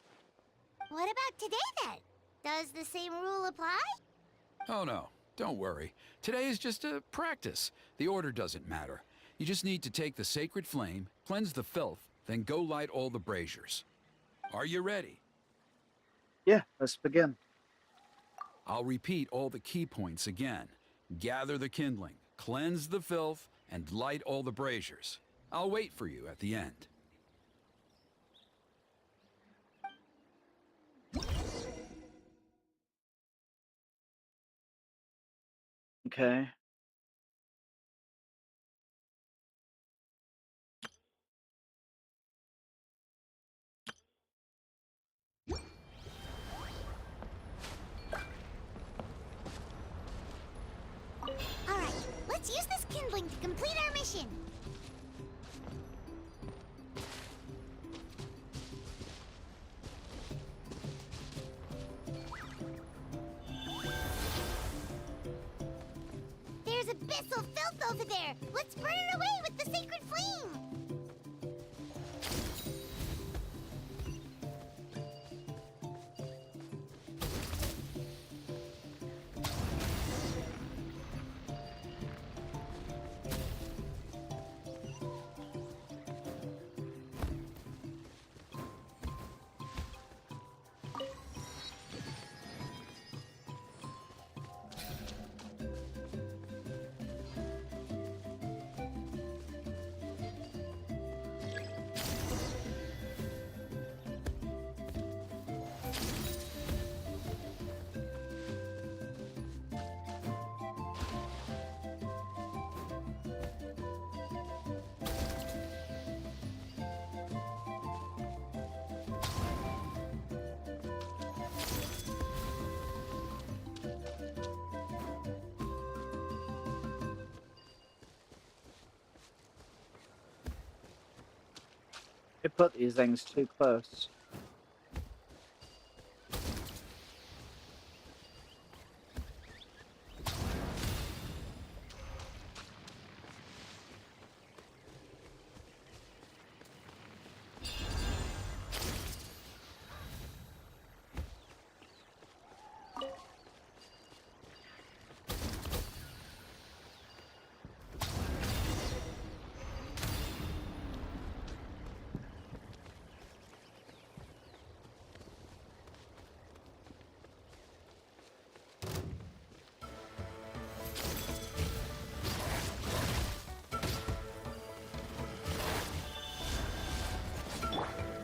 What about today then? Does the same rule apply? Oh no, don't worry. Today is just a practice. The order doesn't matter. You just need to take the sacred flame, cleanse the filth, then go light all the braziers. Are you ready? Yeah, let's begin. I'll repeat all the key points again. Gather the kindling, cleanse the filth, and light all the braziers. I'll wait for you at the end. Okay. Alright, let's use this kindling to complete our mission. There's abyssal filth over there. Let's burn it away with the sacred flame. They put these things too close.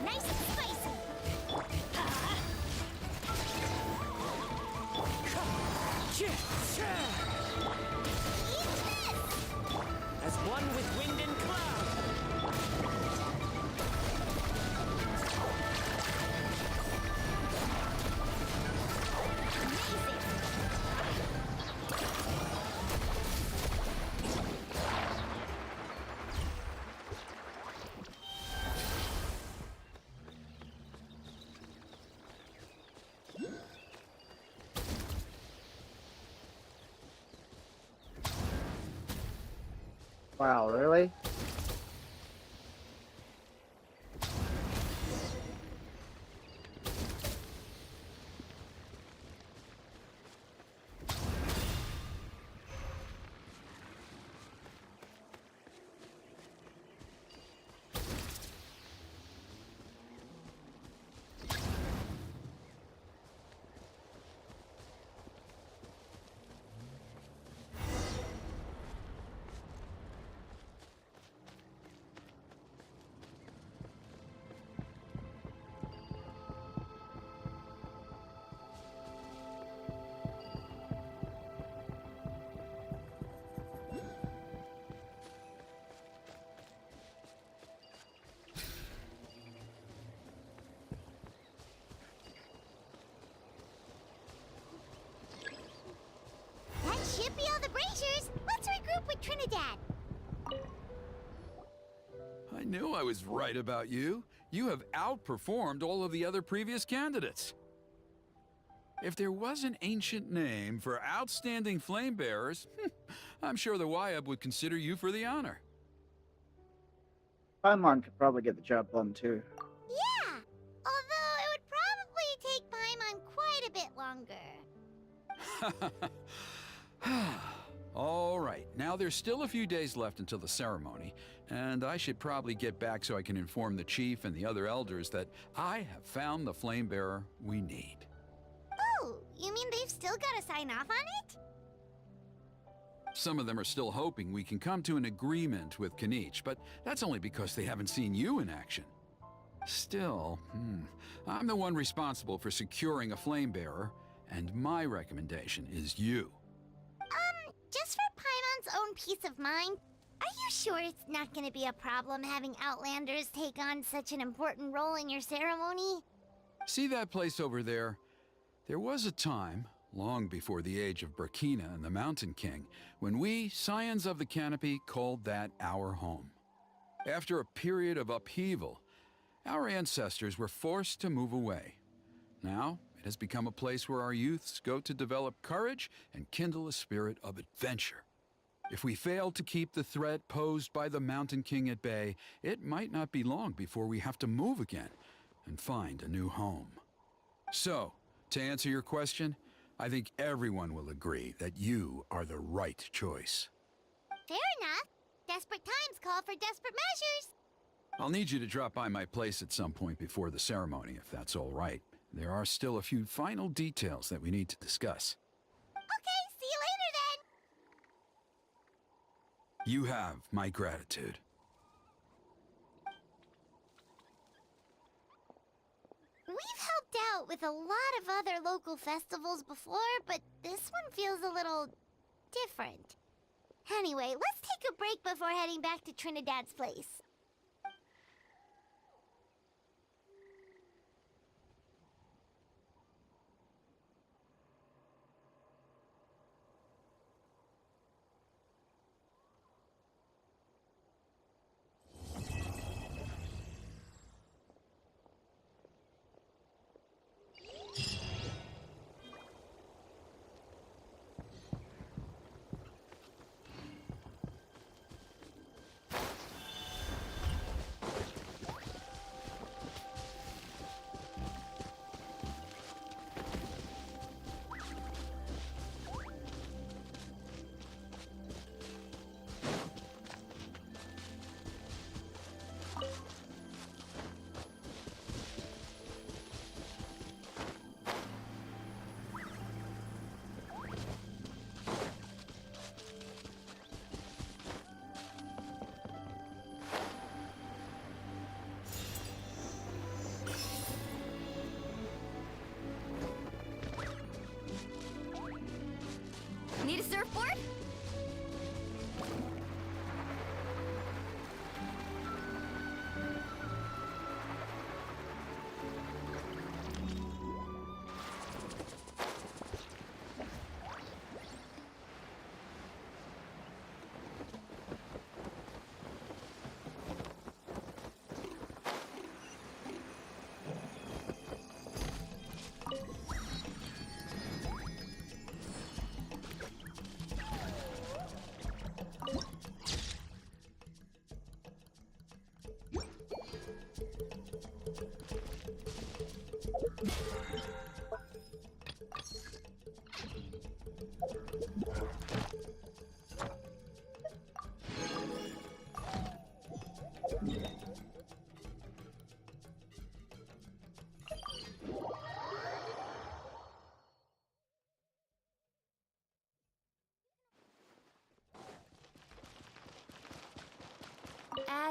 Nice and spicy. Eat this! As one with wind and cloud. Wow, really? That should be all the braziers. Let's regroup with Trinidad. I knew I was right about you. You have outperformed all of the other previous candidates. If there was an ancient name for outstanding flame bearers, I'm sure the Wyab would consider you for the honor. Paimon could probably get the job done too. Yeah, although it would probably take Paimon quite a bit longer. All right, now there's still a few days left until the ceremony, and I should probably get back so I can inform the chief and the other elders that I have found the flame bearer we need. Oh, you mean they've still got to sign off on it? Some of them are still hoping we can come to an agreement with Kinich, but that's only because they haven't seen you in action. Still, I'm the one responsible for securing a flame bearer, and my recommendation is you. Just for Paimon's own peace of mind, are you sure it's not going to be a problem having Outlanders take on such an important role in your ceremony? See that place over there? There was a time, long before the age of Burkina and the Mountain King, when we, Scions of the Canopy, called that our home. After a period of upheaval, our ancestors were forced to move away. Now, it has become a place where our youths go to develop courage and kindle a spirit of adventure. If we fail to keep the threat posed by the Mountain King at bay, it might not be long before we have to move again and find a new home. So, to answer your question, I think everyone will agree that you are the right choice. Fair enough. Desperate times call for desperate measures. I'll need you to drop by my place at some point before the ceremony, if that's all right. There are still a few final details that we need to discuss. Okay, see you later then. You have my gratitude. We've helped out with a lot of other local festivals before, but this one feels a little different. Anyway, let's take a break before heading back to Trinidad's place.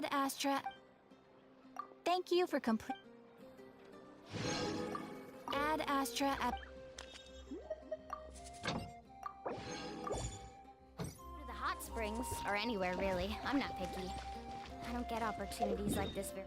Ad Astra. Thank you for complete. Ad Astra. To the hot springs, or anywhere really. I'm not picky. I don't get opportunities like this very.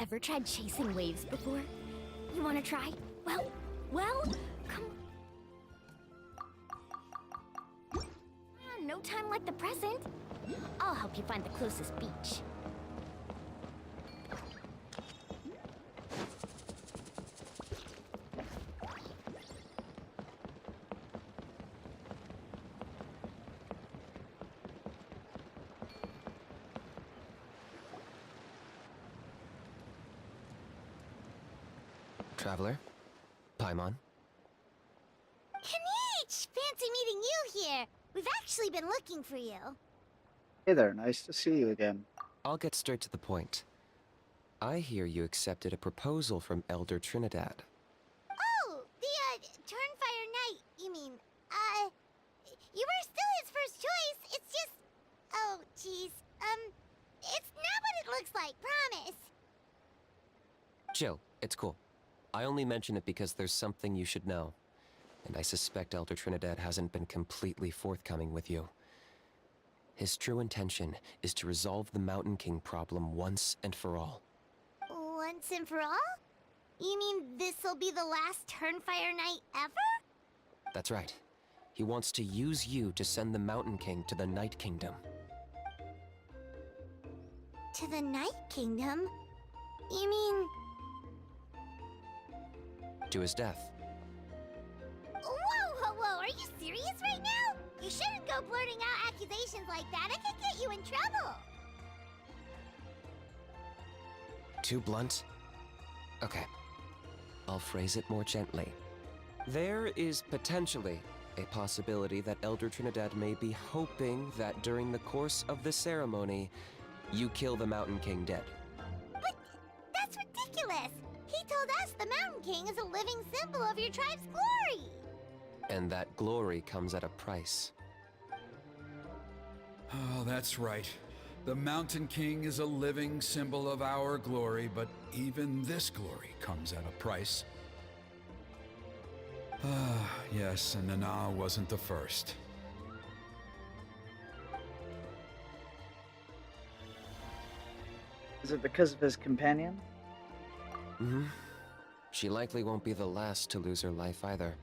Ever tried chasing waves before? You wanna try? Well, come on, no time like the present. I'll help you find the closest beach. Traveler? Paimon? Kanich! Fancy meeting you here. We've actually been looking for you. Hey there, nice to see you again. I'll get straight to the point. I hear you accepted a proposal from Elder Trinidad. Oh, the, Turnfire Knight, you mean. You were still his first choice. It's just... Oh, jeez. It's not what it looks like, promise. Chill, it's cool. I only mention it because there's something you should know. And I suspect Elder Trinidad hasn't been completely forthcoming with you. His true intention is to resolve the Mountain King problem once and for all. Once and for all? You mean this'll be the last Turnfire night ever? That's right. He wants to use you to send the Mountain King to the Night Kingdom. To the Night Kingdom? You mean... To his death. Whoa, are you serious right now? You shouldn't go blurting out accusations like that. It could get you in trouble. Too blunt? Okay. I'll phrase it more gently. There is potentially a possibility that Elder Trinidad may be hoping that during the course of the ceremony, you kill the Mountain King dead. But that's ridiculous. He told us the Mountain King is a living symbol of your tribe's glory. And that glory comes at a price. Oh, that's right. The Mountain King is a living symbol of our glory, but even this glory comes at a price. Ah, yes, and Nana wasn't the first. Is it because of his companion? Mm-hmm. She likely won't be the last to lose her life either.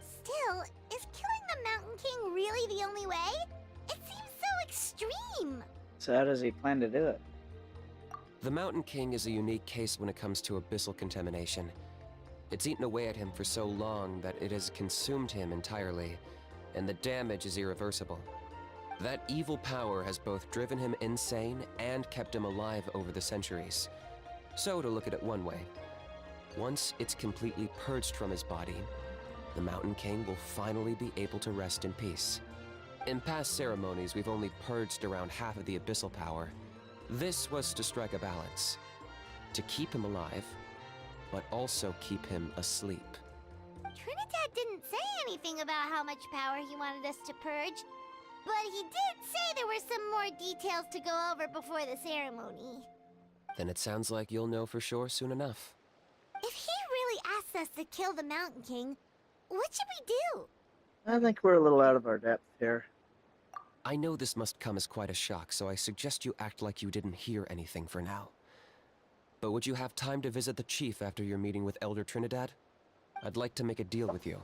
Still, is killing the Mountain King really the only way? It seems so extreme. So how does he plan to do it? The Mountain King is a unique case when it comes to abyssal contamination. It's eaten away at him for so long that it has consumed him entirely, and the damage is irreversible. That evil power has both driven him insane and kept him alive over the centuries. So, to look at it one way, once it's completely purged from his body, the Mountain King will finally be able to rest in peace. In past ceremonies, we've only purged around half of the abyssal power. This was to strike a balance, to keep him alive, but also keep him asleep. Trinidad didn't say anything about how much power he wanted us to purge, but he did say there were some more details to go over before the ceremony. Then it sounds like you'll know for sure soon enough. If he really asks us to kill the Mountain King, what should we do? I think we're a little out of our depth here. I know this must come as quite a shock, so I suggest you act like you didn't hear anything for now. But would you have time to visit the chief after your meeting with Elder Trinidad? I'd like to make a deal with you.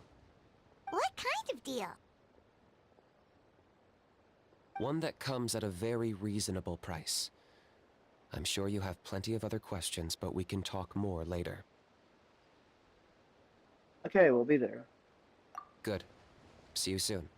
What kind of deal? One that comes at a very reasonable price. I'm sure you have plenty of other questions, but we can talk more later. Okay, we'll be there. Good. See you soon.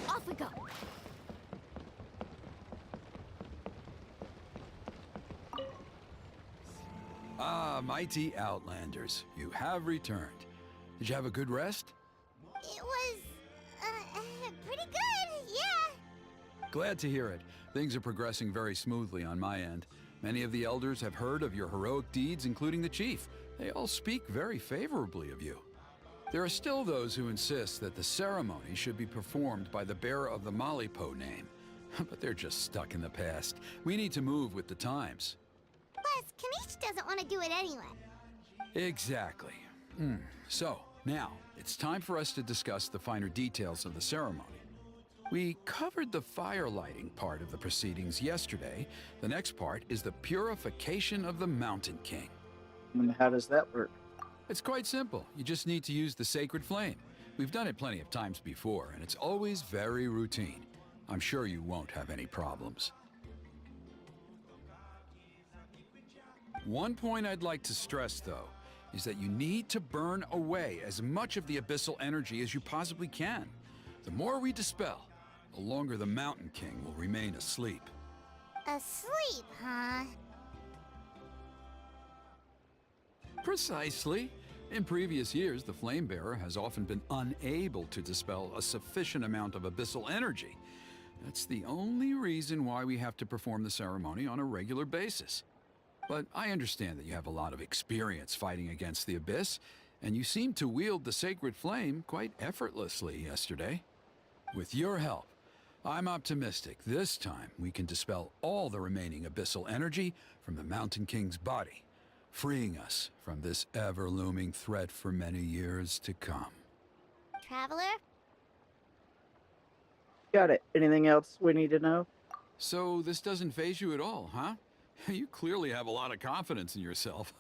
Off we go. Ah, mighty Outlanders, you have returned. Did you have a good rest? It was, pretty good, yeah. Glad to hear it. Things are progressing very smoothly on my end. Many of the elders have heard of your heroic deeds, including the chief. They all speak very favorably of you. There are still those who insist that the ceremony should be performed by the bearer of the Malipo name. But they're just stuck in the past. We need to move with the times. Plus, Kanish doesn't want to do it anyway. Exactly. So, now, it's time for us to discuss the finer details of the ceremony. We covered the fire lighting part of the proceedings yesterday. The next part is the purification of the Mountain King. And how does that work? It's quite simple. You just need to use the sacred flame. We've done it plenty of times before, and it's always very routine. I'm sure you won't have any problems. One point I'd like to stress, though, is that you need to burn away as much of the abyssal energy as you possibly can. The more we dispel, the longer the Mountain King will remain asleep. Asleep, huh? Precisely. In previous years, the Flame Bearer has often been unable to dispel a sufficient amount of abyssal energy. That's the only reason why we have to perform the ceremony on a regular basis. But I understand that you have a lot of experience fighting against the Abyss, and you seemed to wield the sacred flame quite effortlessly yesterday. With your help, I'm optimistic this time we can dispel all the remaining abyssal energy from the Mountain King's body, freeing us from this ever-looming threat for many years to come. Traveler? Got it. Anything else we need to know? So this doesn't faze you at all, huh? You clearly have a lot of confidence in yourself.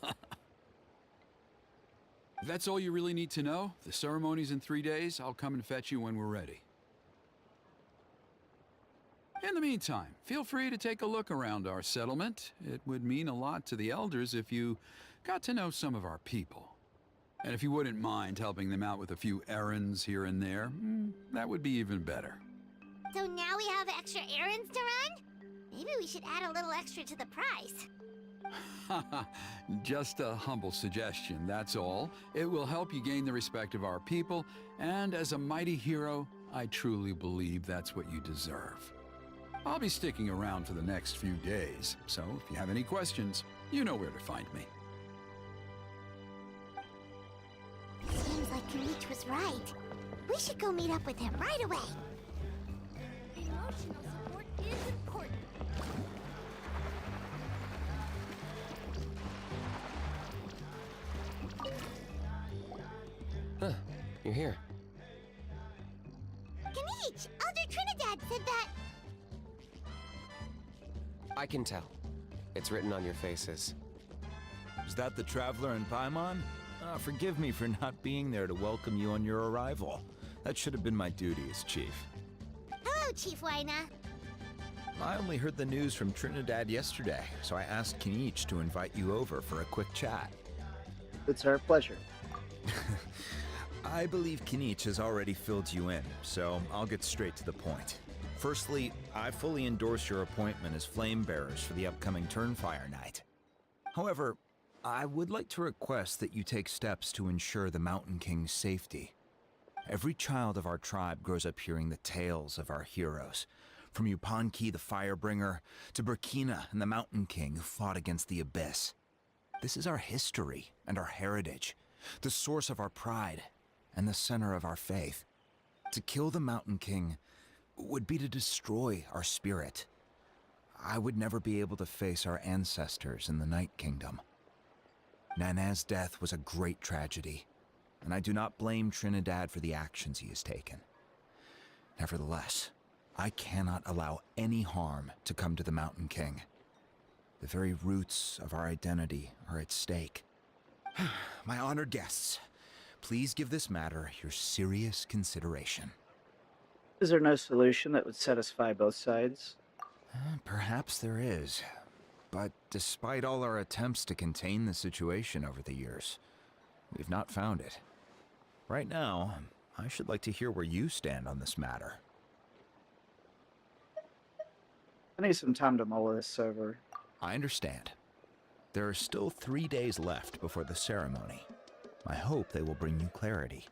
If that's all you really need to know, the ceremony's in 3 days. I'll come and fetch you when we're ready. In the meantime, feel free to take a look around our settlement. It would mean a lot to the elders if you got to know some of our people. And if you wouldn't mind helping them out with a few errands here and there, that would be even better. So now we have extra errands to run? Maybe we should add a little extra to the price. Just a humble suggestion, that's all. It will help you gain the respect of our people, and as a mighty hero, I truly believe that's what you deserve. I'll be sticking around for the next few days, so if you have any questions, you know where to find me. Seems like Kanich was right. We should go meet up with him right away. Emotional support is important. Huh, you're here. Kanich! Elder Trinidad said that... I can tell. It's written on your faces. Is that the Traveler and Paimon? Forgive me for not being there to welcome you on your arrival. That should have been my duty as chief. Hello, Chief Waina. I only heard the news from Trinidad yesterday, so I asked Kanich to invite you over for a quick chat. It's our pleasure. I believe Kanich has already filled you in, so I'll get straight to the point. Firstly, I fully endorse your appointment as flame bearers for the upcoming Turnfire night. However, I would like to request that you take steps to ensure the Mountain King's safety. Every child of our tribe grows up hearing the tales of our heroes, from Yupanqui the Firebringer to Burkina and the Mountain King who fought against the Abyss. This is our history and our heritage, the source of our pride and the center of our faith. To kill the Mountain King would be to destroy our spirit. I would never be able to face our ancestors in the Night Kingdom. Nana's death was a great tragedy, and I do not blame Trinidad for the actions he has taken. Nevertheless, I cannot allow any harm to come to the Mountain King. The very roots of our identity are at stake. My honored guests, please give this matter your serious consideration. Is there no solution that would satisfy both sides? Perhaps there is. But despite all our attempts to contain the situation over the years, we've not found it. Right now, I should like to hear where you stand on this matter. I need some time to mull this over. I understand. There are still 3 days left before the ceremony. I hope they will bring you clarity.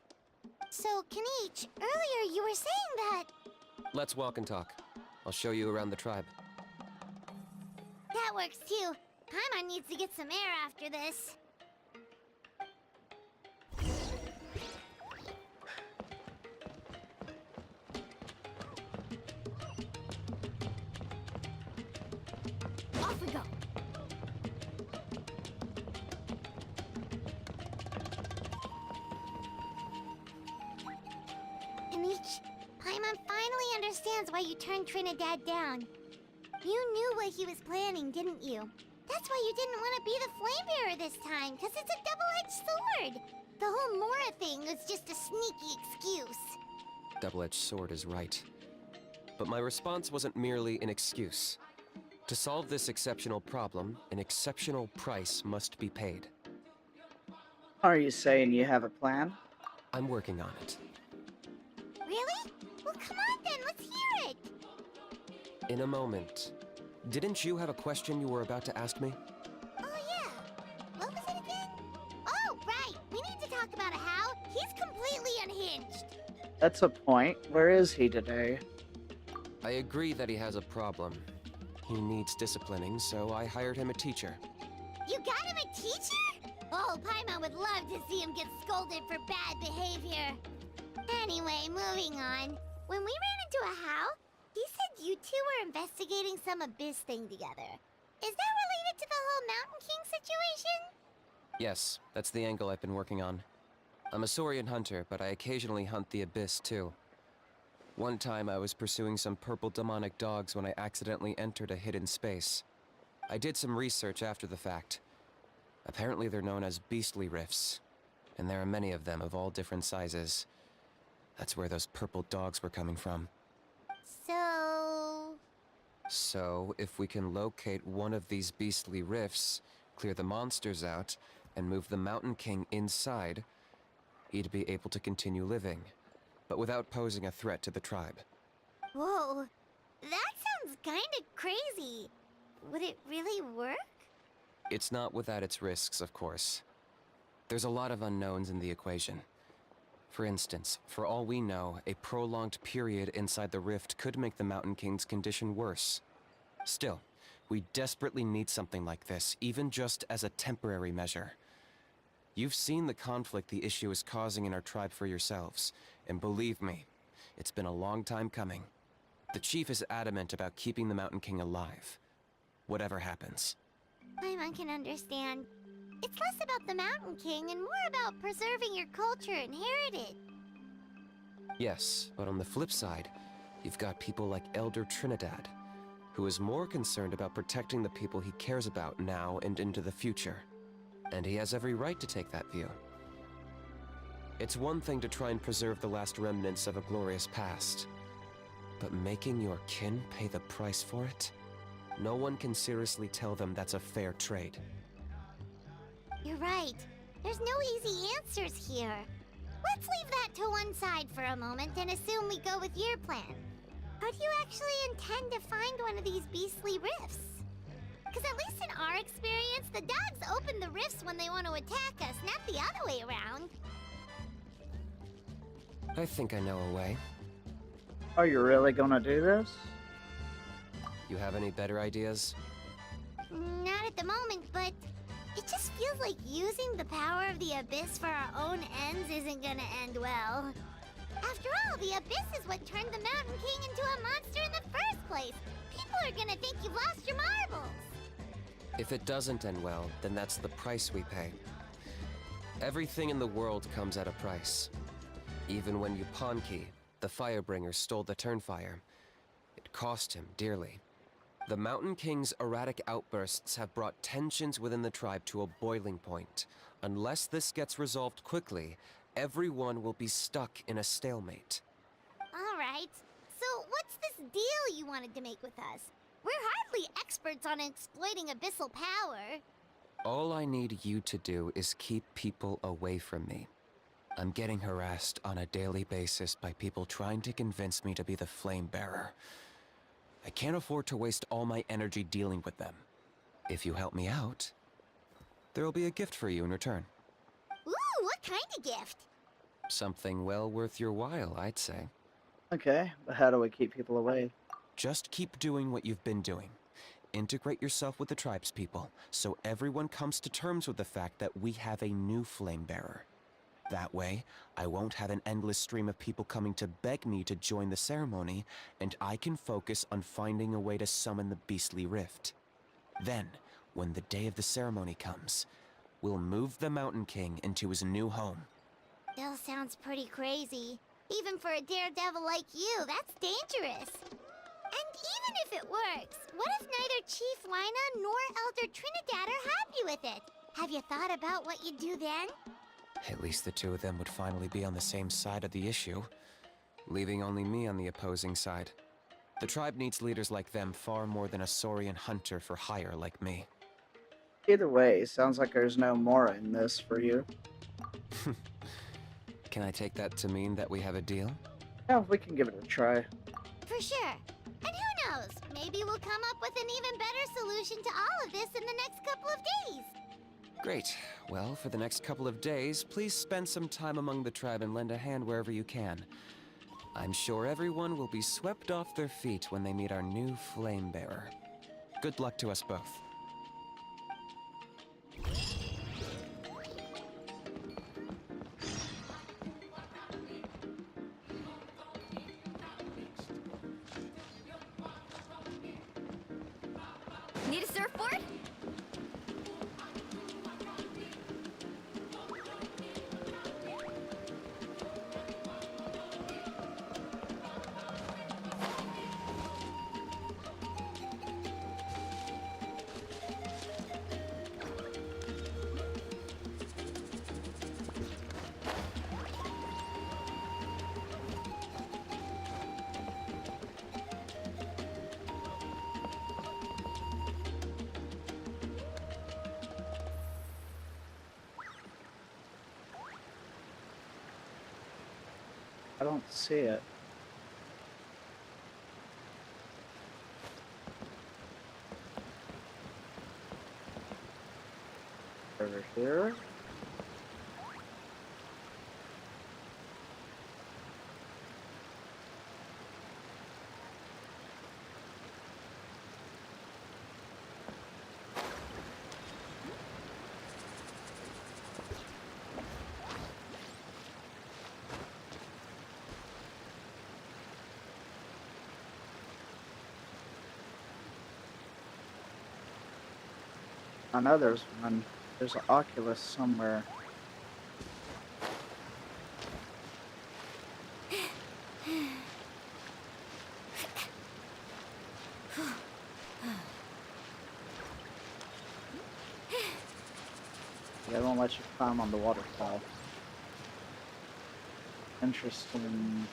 So, Kanich, earlier you were saying that... Let's walk and talk. I'll show you around the tribe. That works too. Paimon needs to get some air after this. Off we go. Kanich, Paimon finally understands why you turned Trinidad down. You knew what he was planning, didn't you? That's why you didn't want to be the flame bearer this time, because it's a double-edged sword. The whole Mora thing was just a sneaky excuse. Double-edged sword is right. But my response wasn't merely an excuse. To solve this exceptional problem, an exceptional price must be paid. Are you saying you have a plan? I'm working on it. Really? Well, come on then, let's hear it. In a moment. Didn't you have a question you were about to ask me? Oh, yeah. What was it again? Oh, right. We need to talk about Hal. He's completely unhinged. That's a point. Where is he today? I agree that he has a problem. He needs disciplining, so I hired him a teacher. You got him a teacher? Oh, Paimon would love to see him get scolded for bad behavior. Anyway, moving on. when we ran into a How, he said you two were investigating some abyss thing together. Is that related to the whole Mountain King situation? Yes, that's the angle I've been working on. I'm a Saurian hunter, but I occasionally hunt the abyss too. One time I was pursuing some purple demonic dogs when I accidentally entered a hidden space. I did some research after the fact. Apparently they're known as beastly rifts, and there are many of them of all different sizes. That's where those purple dogs were coming from. So, if we can locate one of these beastly rifts, clear the monsters out, and move the Mountain King inside, he'd be able to continue living, but without posing a threat to the tribe. whoa, that sounds kinda crazy. Would it really work? It's not without its risks, of course. There's a lot of unknowns in the equation. For instance, for all we know, a prolonged period inside the rift could make the Mountain King's condition worse. Still, we desperately need something like this, even just as a temporary measure. You've seen the conflict the issue is causing in our tribe for yourselves, and believe me, it's been a long time coming. The chief is adamant about keeping the Mountain King alive, whatever happens. Paimon can understand. It's less about the Mountain King and more about preserving your culture and heritage. Yes, but on the flip side, you've got people like Elder Trinidad, who is more concerned about protecting the people he cares about now and into the future. And he has every right to take that view. It's one thing to try and preserve the last remnants of a glorious past, but making your kin pay the price for it? No one can seriously tell them that's a fair trade. You're right. There's no easy answers here. Let's leave that to one side for a moment and assume we go with your plan. How do you actually intend to find one of these beastly rifts? Because at least in our experience, the dogs open the rifts when they want to attack us, not the other way around. I think I know a way. Are you really gonna do this? You have any better ideas? Not at the moment, but it just feels like using the power of the Abyss for our own ends isn't gonna end well. After all, the Abyss is what turned the Mountain King into a monster in the first place. People are gonna think you've lost your marbles. If it doesn't end well, then that's the price we pay. Everything in the world comes at a price. Even when Yupanqui, the Firebringer, stole the Turnfire, it cost him dearly. The Mountain King's erratic outbursts have brought tensions within the tribe to a boiling point. Unless this gets resolved quickly, everyone will be stuck in a stalemate. Alright, so what's this deal you wanted to make with us? We're hardly experts on exploiting abyssal power. All I need you to do is keep people away from me. I'm getting harassed on a daily basis by people trying to convince me to be the flame bearer. I can't afford to waste all my energy dealing with them. If you help me out, there'll be a gift for you in return. Ooh, what kind of gift? Something well worth your while, I'd say. Okay, but how do we keep people away? Just keep doing what you've been doing. Integrate yourself with the tribespeople, so everyone comes to terms with the fact that we have a new flame bearer. That way, I won't have an endless stream of people coming to beg me to join the ceremony, and I can focus on finding a way to summon the beastly rift. Then, when the day of the ceremony comes, we'll move the Mountain King into his new home. Still sounds pretty crazy. Even for a daredevil like you, that's dangerous. And even if it works, what if neither Chief Lina nor Elder Trinidad are happy with it? Have you thought about what you'd do then? At least the two of them would finally be on the same side of the issue, leaving only me on the opposing side. The tribe needs leaders like them far more than a Saurian hunter for hire like me. Either way, sounds like there's no more in this for you. Can I take that to mean that we have a deal? Yeah, we can give it a try. For sure. And who knows, maybe we'll come up with an even better solution to all of this in the next couple of days. Great. Well, for the next couple of days, please spend some time among the tribe and lend a hand wherever you can. I'm sure everyone will be swept off their feet when they meet our new flame bearer. Good luck to us both. I don't see it. Over here. I know there's one. There's an Oculus somewhere. They won't let you climb on the waterfall. Interesting.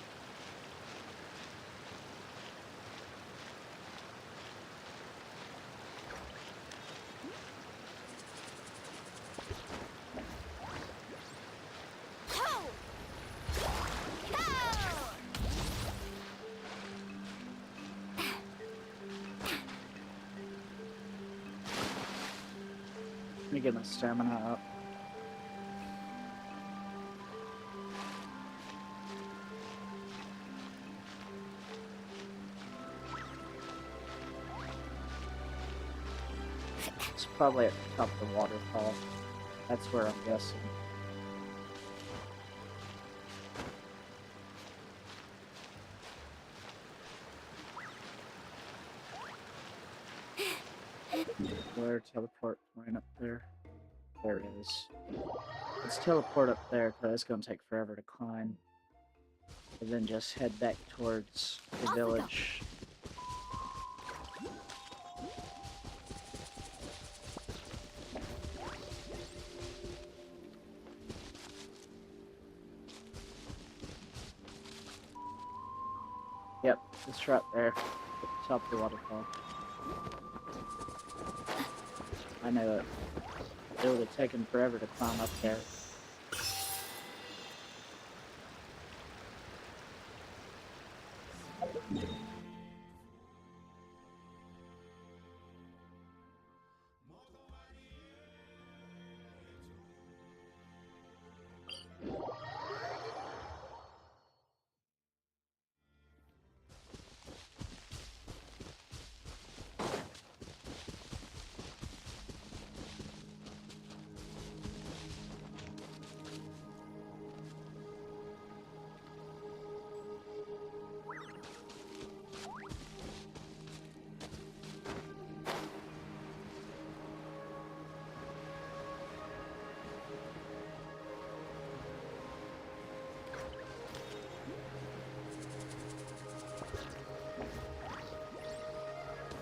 Let me get my stamina up. It's probably at the top of the waterfall. That's where I'm guessing. Where teleport point up there? There it is. Let's teleport up there because it's going to take forever to climb. And then just head back towards the village. Yep, it's right there. At the top of the waterfall. I know it. It would have taken forever to climb up there.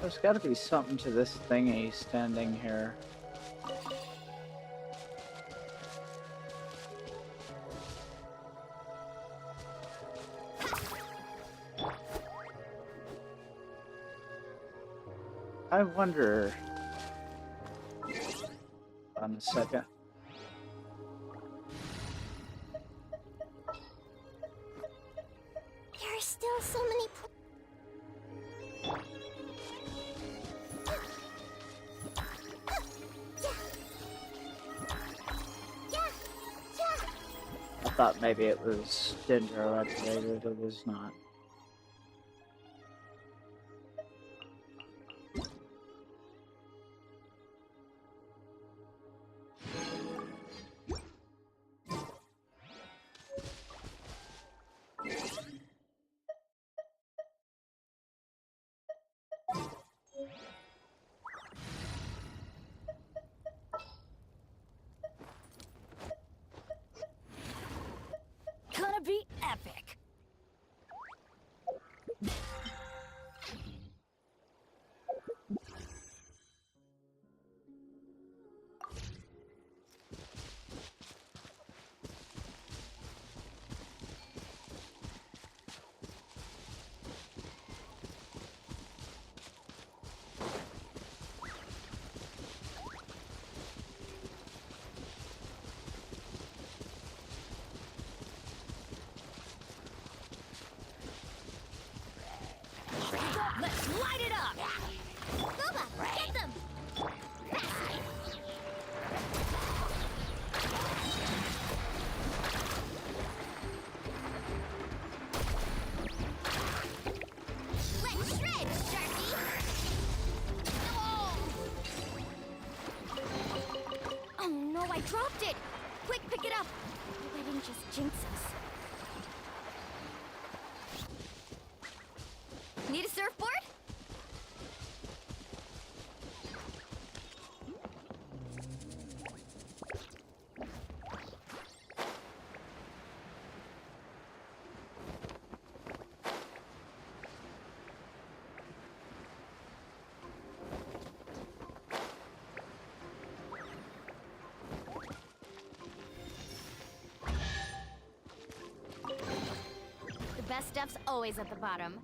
There's got to be something to this thingy standing here. I wonder. On a second. There are still so many. I thought maybe it was dendro activated. It was not. dropped it! Quick, pick it up! Hope I didn't just jinx us. Need a surfboard? The best stuff's always at the bottom.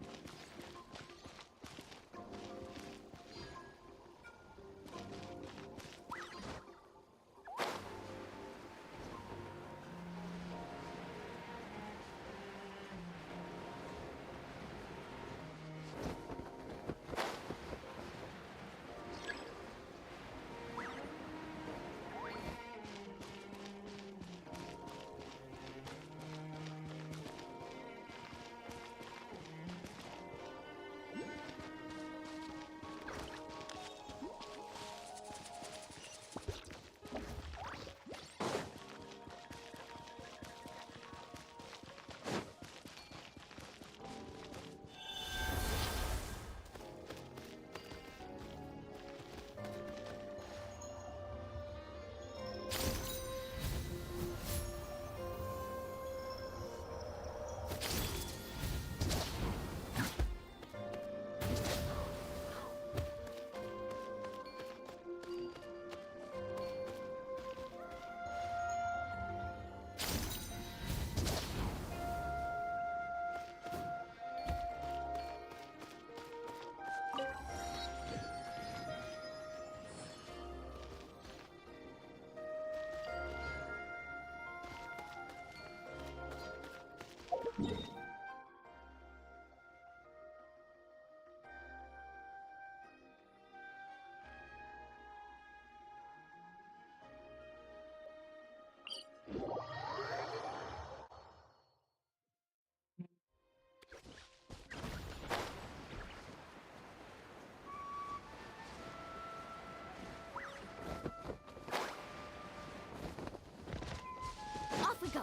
Off we go!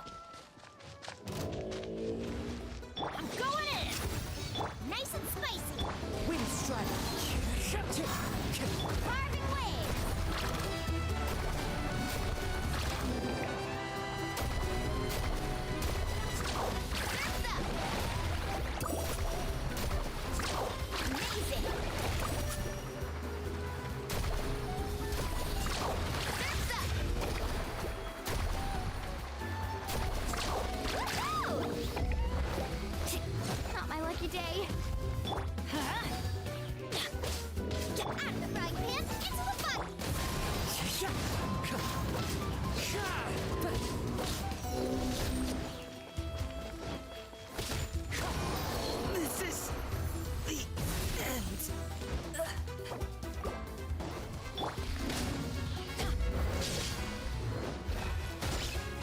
I'm going in! Nice and spicy. Wind strike. Carving waves. Amazing. Not my lucky day. Get out of the frying pan into the pot. This is the end.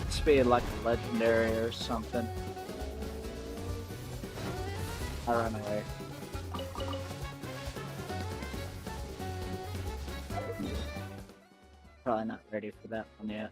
Must be like a legendary or something. I run away. Probably not ready for that one yet.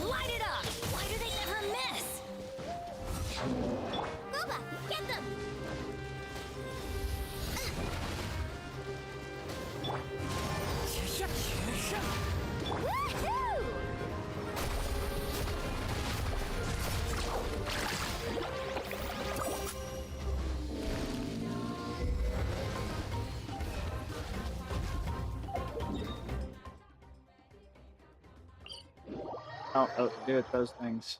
Light it up! Why do they never miss? Ruba, get them! Woohoo! I don't know what to do with those things.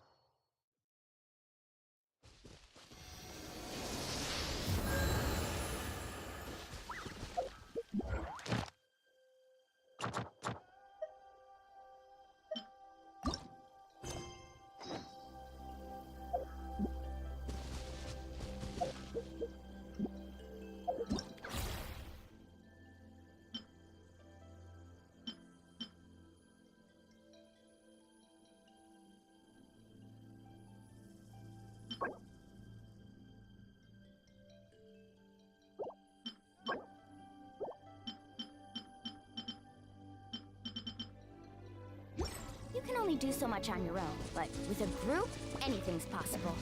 You can only do so much on your own, but with a group, anything's possible.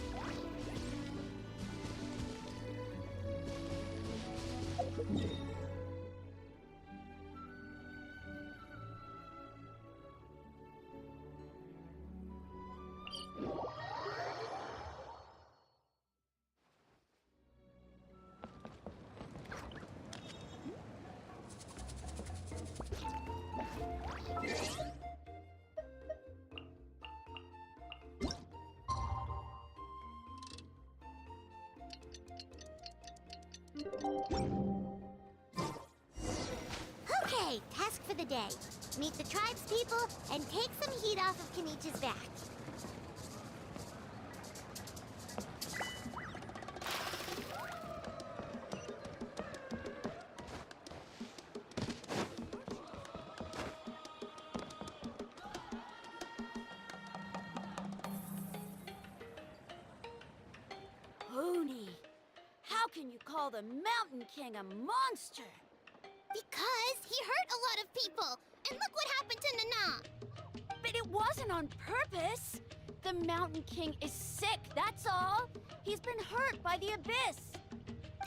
Okay, task for the day. Meet the tribespeople and take some heat off of Kenichi's back. Hoonie, how can you call the Mountain King a monster? Because he hurt a lot of people, and look what happened to Nana. But it wasn't on purpose. The Mountain King is sick, that's all. He's been hurt by the abyss.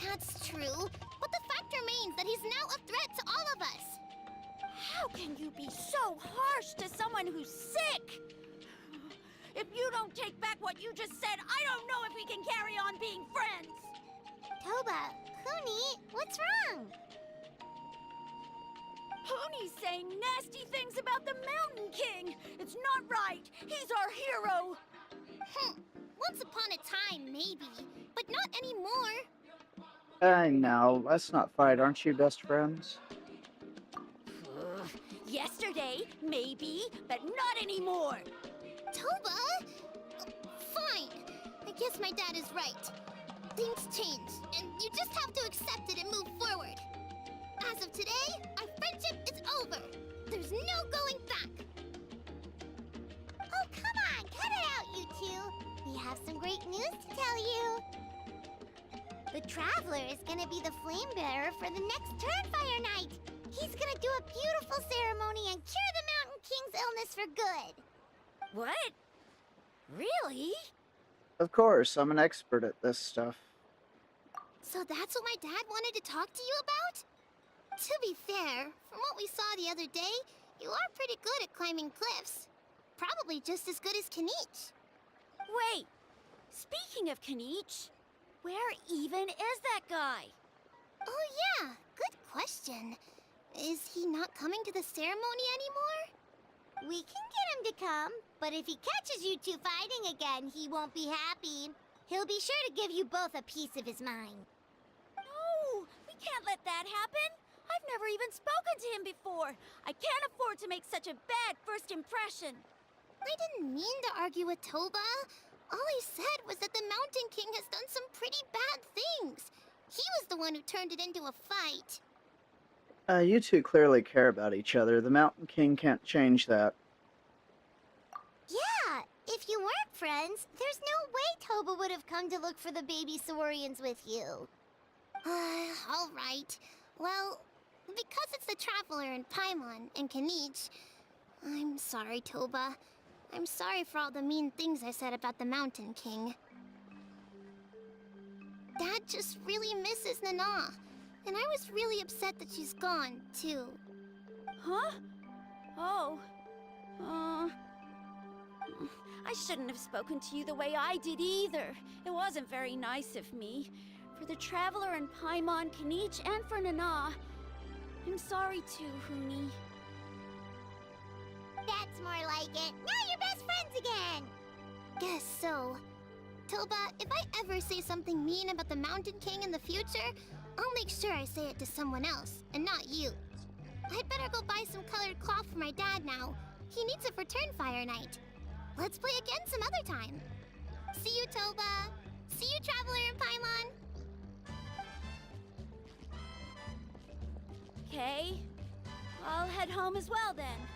That's true, but the fact remains that he's now a threat to all of us. How can you be so harsh to someone who's sick? If you don't take back what you just said, I don't know if we can carry on being friends. Toba, Huni, what's wrong? Hoonie's saying nasty things about the Mountain King. It's not right. He's our hero. Once upon a time, maybe, but not anymore. I know. Let's not fight. Aren't you best friends? Yesterday, maybe, but not anymore. Toba? Fine. I guess my dad is right. Things change, and you just have to accept it and move forward. As of today, our friendship is over. There's no going back. Oh, come on, cut it out, you two. We have some great news to tell you. The Traveler is gonna be the flame bearer for the next Turnfire night. He's gonna do a beautiful ceremony and cure the Mountain King's illness for good. What? Really? Of course, I'm an expert at this stuff. So that's what my dad wanted to talk to you about? To be fair, from what we saw the other day, you are pretty good at climbing cliffs. Probably just as good as Kanich. Wait. Speaking of Kanich, where even is that guy? Oh yeah, good question. Is he not coming to the ceremony anymore? We can get him to come, but if he catches you two fighting again, he won't be happy. He'll be sure to give you both a piece of his mind. No, we can't let that happen. I've never even spoken to him before. I can't afford to make such a bad first impression. I didn't mean to argue with Toba. All I said was that the Mountain King has done some pretty bad things. He was the one who turned it into a fight. You two clearly care about each other. The Mountain King can't change that. Yeah, if you weren't friends, there's no way Toba would have come to look for the baby Saurians with you. All right. Well, because it's the Traveler and Paimon and Kanich, I'm sorry, Toba. I'm sorry for all the mean things I said about the Mountain King. Dad just really misses Nana. And I was really upset that she's gone, too. Huh? Oh. I shouldn't have spoken to you the way I did either. It wasn't very nice of me. For the Traveler and Paimon Kanich and for Nana. I'm sorry too, Huni. That's more like it. Now you're best friends again! Guess so. Toba, if I ever say something mean about the Mountain King in the future, I'll make sure I say it to someone else, and not you. I'd better go buy some colored cloth for my dad now. He needs it for Turnfire night. Let's play again some other time. See you, Toba. See you, Traveler and Paimon. Okay. I'll head home as well then.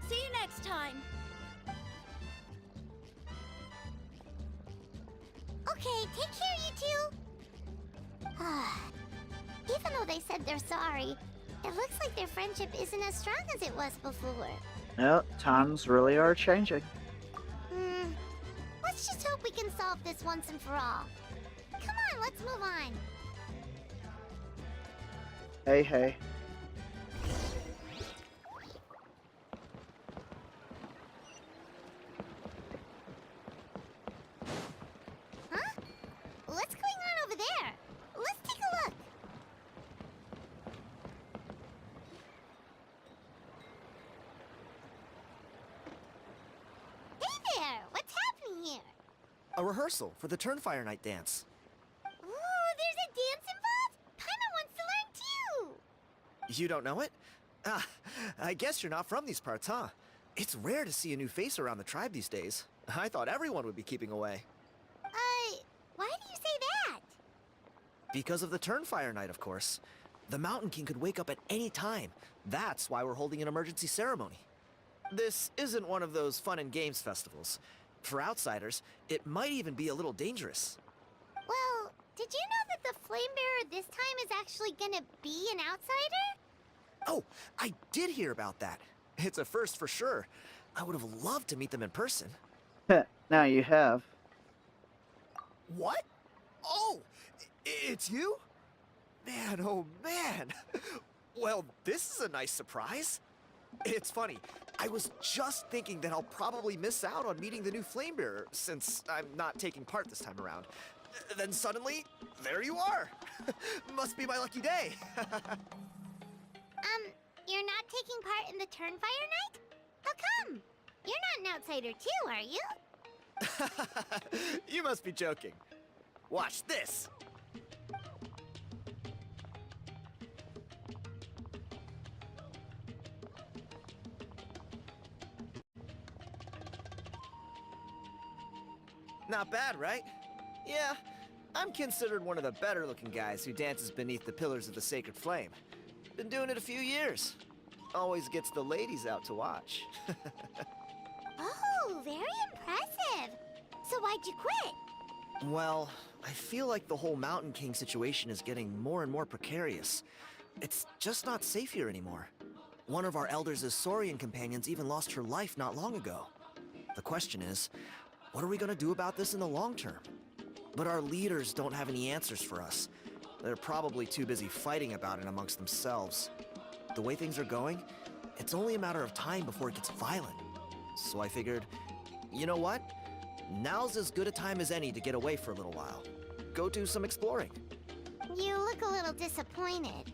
See you next time. Okay, take care, you two. Even though they said they're sorry, it looks like their friendship isn't as strong as it was before. Well, times really are changing. Let's just hope we can solve this once and for all. Come on, let's move on. Hey, hey. Huh? What's going on over there? Let's take a look. Hey there! What's happening here? A rehearsal for the Turnfire Night dance. Ooh, there's a dance involved? Paimon wants to learn too! You don't know it? Ah, I guess you're not from these parts, huh? It's rare to see a new face around the tribe these days. I thought everyone would be keeping away. Why do you say that? Because of the Turnfire Night, of course. The Mountain King could wake up at any time. That's why we're holding an emergency ceremony. This isn't one of those fun and games festivals. For outsiders, it might even be a little dangerous. Well, did you know that the Flame Bearer this time is actually gonna be an outsider? Oh, I did hear about that. It's a first for sure. I would have loved to meet them in person. Now you have. What? Oh, it's you? Man, oh man. Well, this is a nice surprise. It's funny, I was just thinking that I'll probably miss out on meeting the new Flamebearer since I'm not taking part this time around. Then suddenly, there you are. Must be my lucky day. You're not taking part in the Turnfire Night? How come? You're not an outsider too, are you? You must be joking. Watch this. Not bad, right? Yeah, I'm considered one of the better-looking guys who dances beneath the pillars of the Sacred Flame. Been doing it a few years. Always gets the ladies out to watch. Oh, very impressive. So why'd you quit? Well, I feel like the whole Mountain King situation is getting more and more precarious. It's just not safe here anymore. One of our elders' Saurian companions even lost her life not long ago. The question is, what are we gonna do about this in the long term? But our leaders don't have any answers for us. They're probably too busy fighting about it amongst themselves. The way things are going, it's only a matter of time before it gets violent. So I figured, you know what? Now's as good a time as any to get away for a little while. Go do some exploring. You look a little disappointed.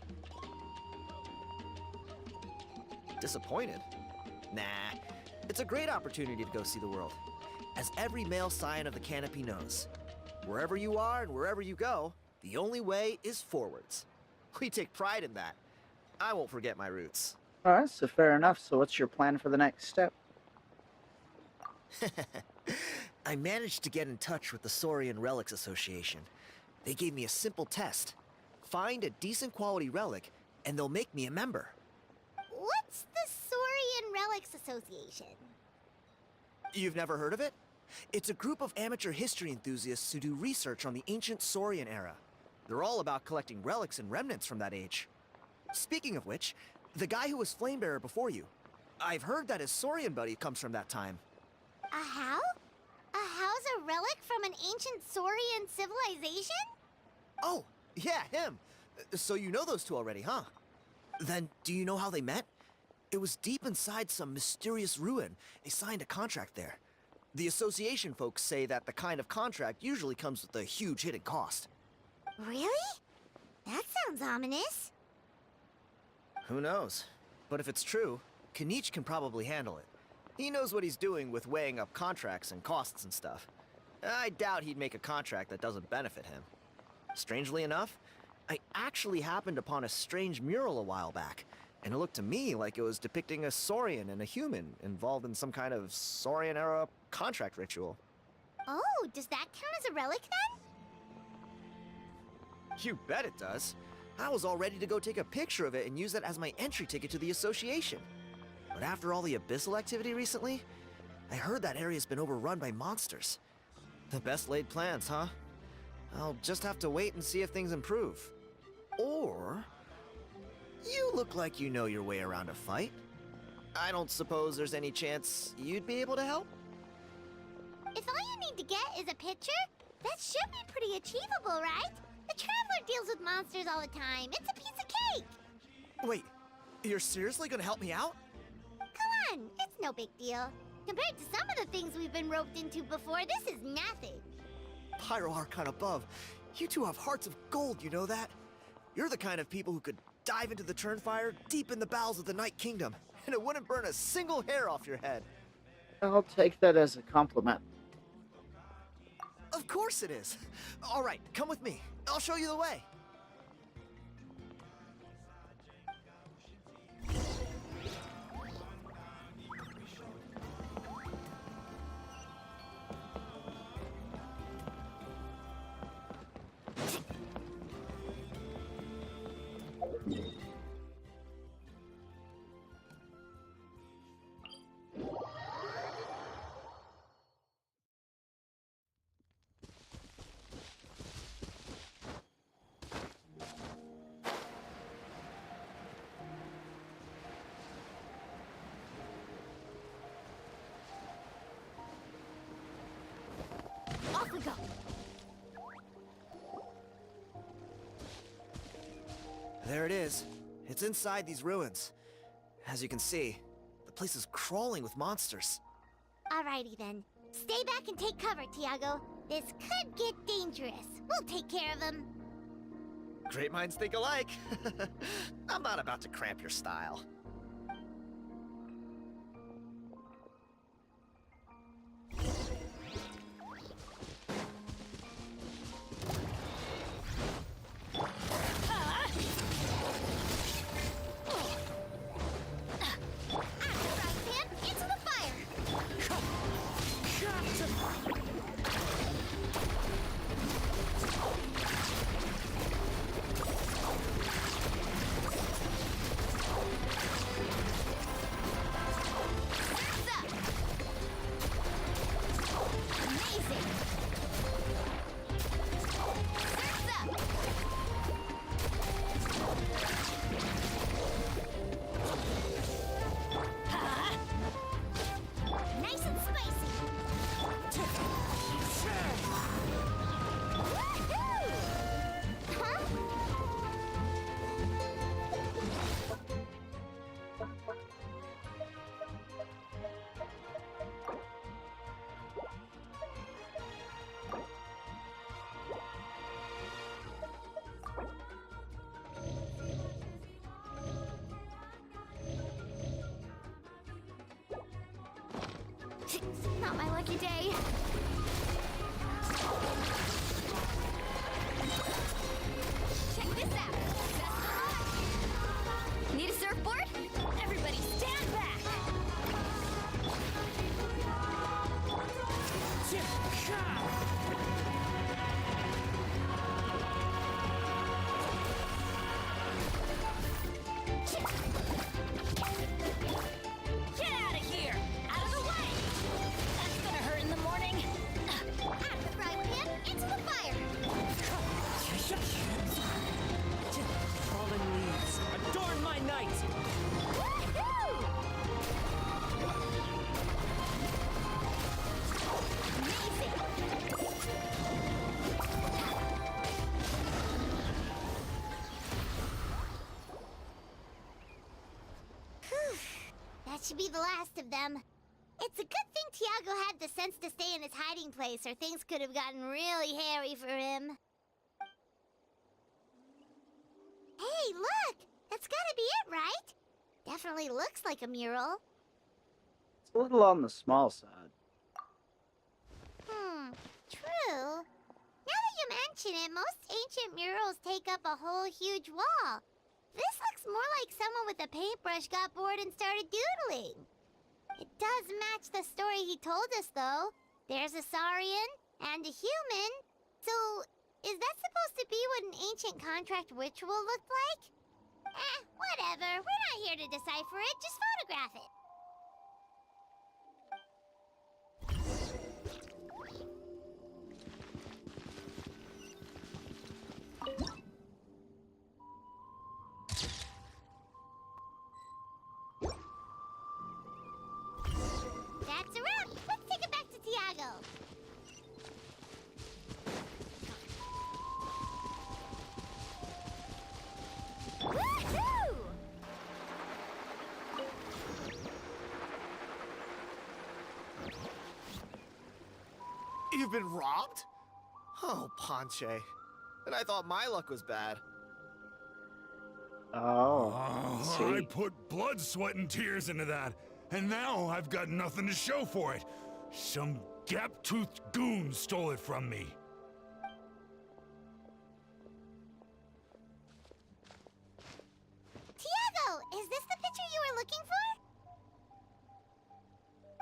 Disappointed? Nah, it's a great opportunity to go see the world. As every male scion of the canopy knows, wherever you are and wherever you go, the only way is forwards. We take pride in that. I won't forget my roots. Alright, so fair enough. So what's your plan for the next step? I managed to get in touch with the Saurian Relics Association. They gave me a simple test. Find a decent quality relic, and they'll make me a member. What's the Saurian Relics Association? You've never heard of it? It's a group of amateur history enthusiasts who do research on the ancient Saurian era. They're all about collecting relics and remnants from that age. Speaking of which, the guy who was Flamebearer before you, I've heard that his Saurian buddy comes from that time. A how? A how's a relic from an ancient Saurian civilization? Oh, yeah, him. So you know those two already, huh? Then, do you know how they met? It was deep inside some mysterious ruin. They signed a contract there. The association folks say that the kind of contract usually comes with a huge hidden cost. Really? That sounds ominous. Who knows? But if it's true, Kanich can probably handle it. He knows what he's doing with weighing up contracts and costs and stuff. I doubt he'd make a contract that doesn't benefit him. Strangely enough, I actually happened upon a strange mural a while back, and it looked to me like it was depicting a Saurian and a human involved in some kind of Saurian-era contract ritual. Oh, does that count as a relic then? You bet it does. I was all ready to go take a picture of it and use that as my entry ticket to the association. But after all the abyssal activity recently, I heard that area's been overrun by monsters. The best laid plans, huh? I'll just have to wait and see if things improve. Or... you look like you know your way around a fight. I don't suppose there's any chance you'd be able to help? If all you need to get is a picture, that should be pretty achievable, right? The Traveler deals with monsters all the time. It's a piece of cake. Wait, you're seriously gonna help me out? Come on, it's no big deal. Compared to some of the things we've been roped into before, this is nothing. Pyro Archon above, you two have hearts of gold, you know that? You're the kind of people who could dive into the Turnfire deep in the bowels of the Night Kingdom, and it wouldn't burn a single hair off your head. I'll take that as a compliment. Of course it is. All right, come with me. I'll show you the way. Off we go. There it is. It's inside these ruins. As you can see, the place is crawling with monsters. Alrighty then. Stay back and take cover, Tiago. This could get dangerous. We'll take care of him. Great minds think alike. I'm not about to cramp your style. Not my lucky day. Check this out. Need a surfboard? Everybody stand back. Get out of here! Out of the way! That's gonna hurt in the morning. Out of the frying pan, into the fire. Phew. That should be the last of them. It's a good thing Tiago had the sense to stay in his hiding place, or things could have gotten really hairy for him. Hey, look! That's gotta be it, right? Definitely looks like a mural. It's a little on the small side. True. Now that you mention it, most ancient murals take up a whole huge wall. This looks more like someone with a paintbrush got bored and started doodling. It does match the story he told us, though. There's a Saurian and a human. So, is that supposed to be what an ancient contract ritual looked like? Whatever. We're not here to decipher it. Just photograph it. That's a wrap. Let's take it back to Tiago. Woohoo! You've been robbed? Oh, Ponche. And I thought my luck was bad. Oh, I see. put blood, sweat, and tears into that, and now I've got nothing to show for it. Some gap-toothed goon stole it from me. Tiago, is this the picture you were looking for?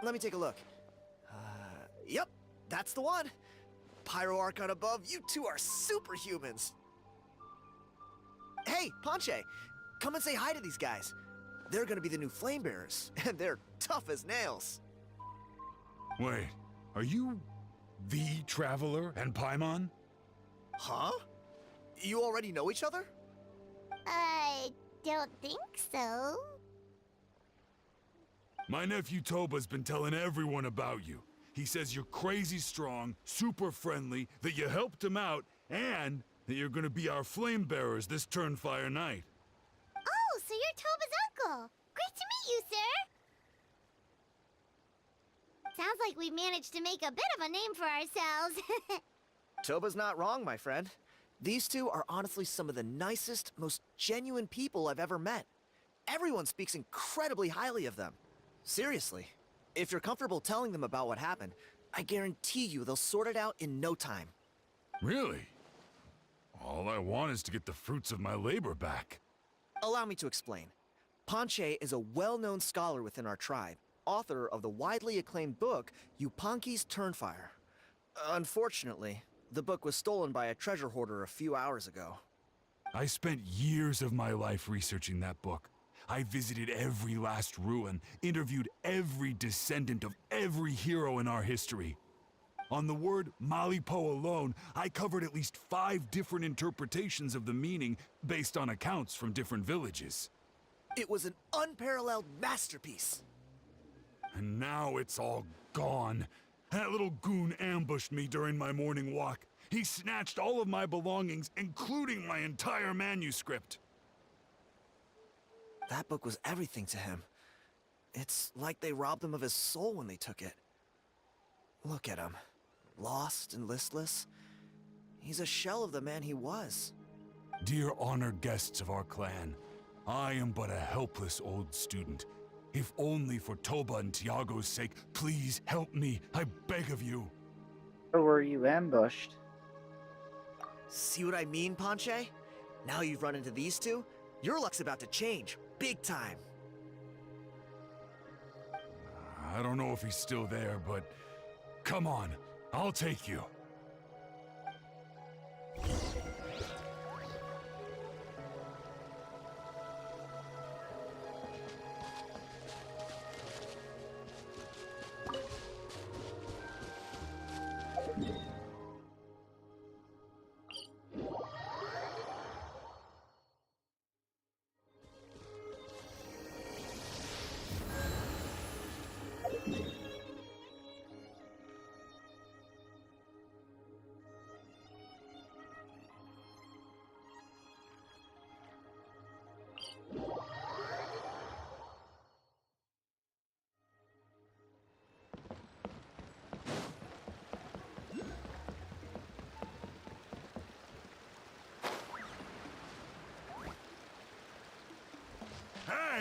Let me take a look. Yep, that's the one. Pyro Archon above, you two are superhumans. Hey, Ponche, come and say hi to these guys. They're gonna be the new flame bearers, and they're tough as nails. Wait, are you the Traveler and Paimon? Huh? You already know each other? I don't think so. My nephew Toba's been telling everyone about you. He says you're crazy strong, super friendly, that you helped him out, and that you're gonna be our flame bearers this Turnfire night. Oh, so you're Toba's uncle. Great to meet you, sir. Sounds like we managed to make a bit of a name for ourselves. Toba's not wrong, my friend. These two are honestly some of the nicest, most genuine people I've ever met. Everyone speaks incredibly highly of them. Seriously. If you're comfortable telling them about what happened, I guarantee you they'll sort it out in no time. Really? All I want is to get the fruits of my labor back. Allow me to explain. Ponche is a well-known scholar within our tribe, author of the widely acclaimed book, Yupanqui's Turnfire. Unfortunately, the book was stolen by a treasure hoarder a few hours ago. I spent years of my life researching that book. I visited every last ruin, interviewed every descendant of every hero in our history. On the word Malipo alone, I covered at least 5 different interpretations of the meaning based on accounts from different villages. It was an unparalleled masterpiece. And now it's all gone. That little goon ambushed me during my morning walk. He snatched all of my belongings, including my entire manuscript. That book was everything to him. It's like they robbed him of his soul when they took it. Look at him. Lost and listless. He's a shell of the man he was. Dear honored guests of our clan, I am but a helpless old student. If only for Toba and Tiago's sake, please help me, I beg of you. Or were you ambushed? See what I mean, Ponche? Now you've run into these two, your luck's about to change, big time. I don't know if he's still there, but come on, I'll take you.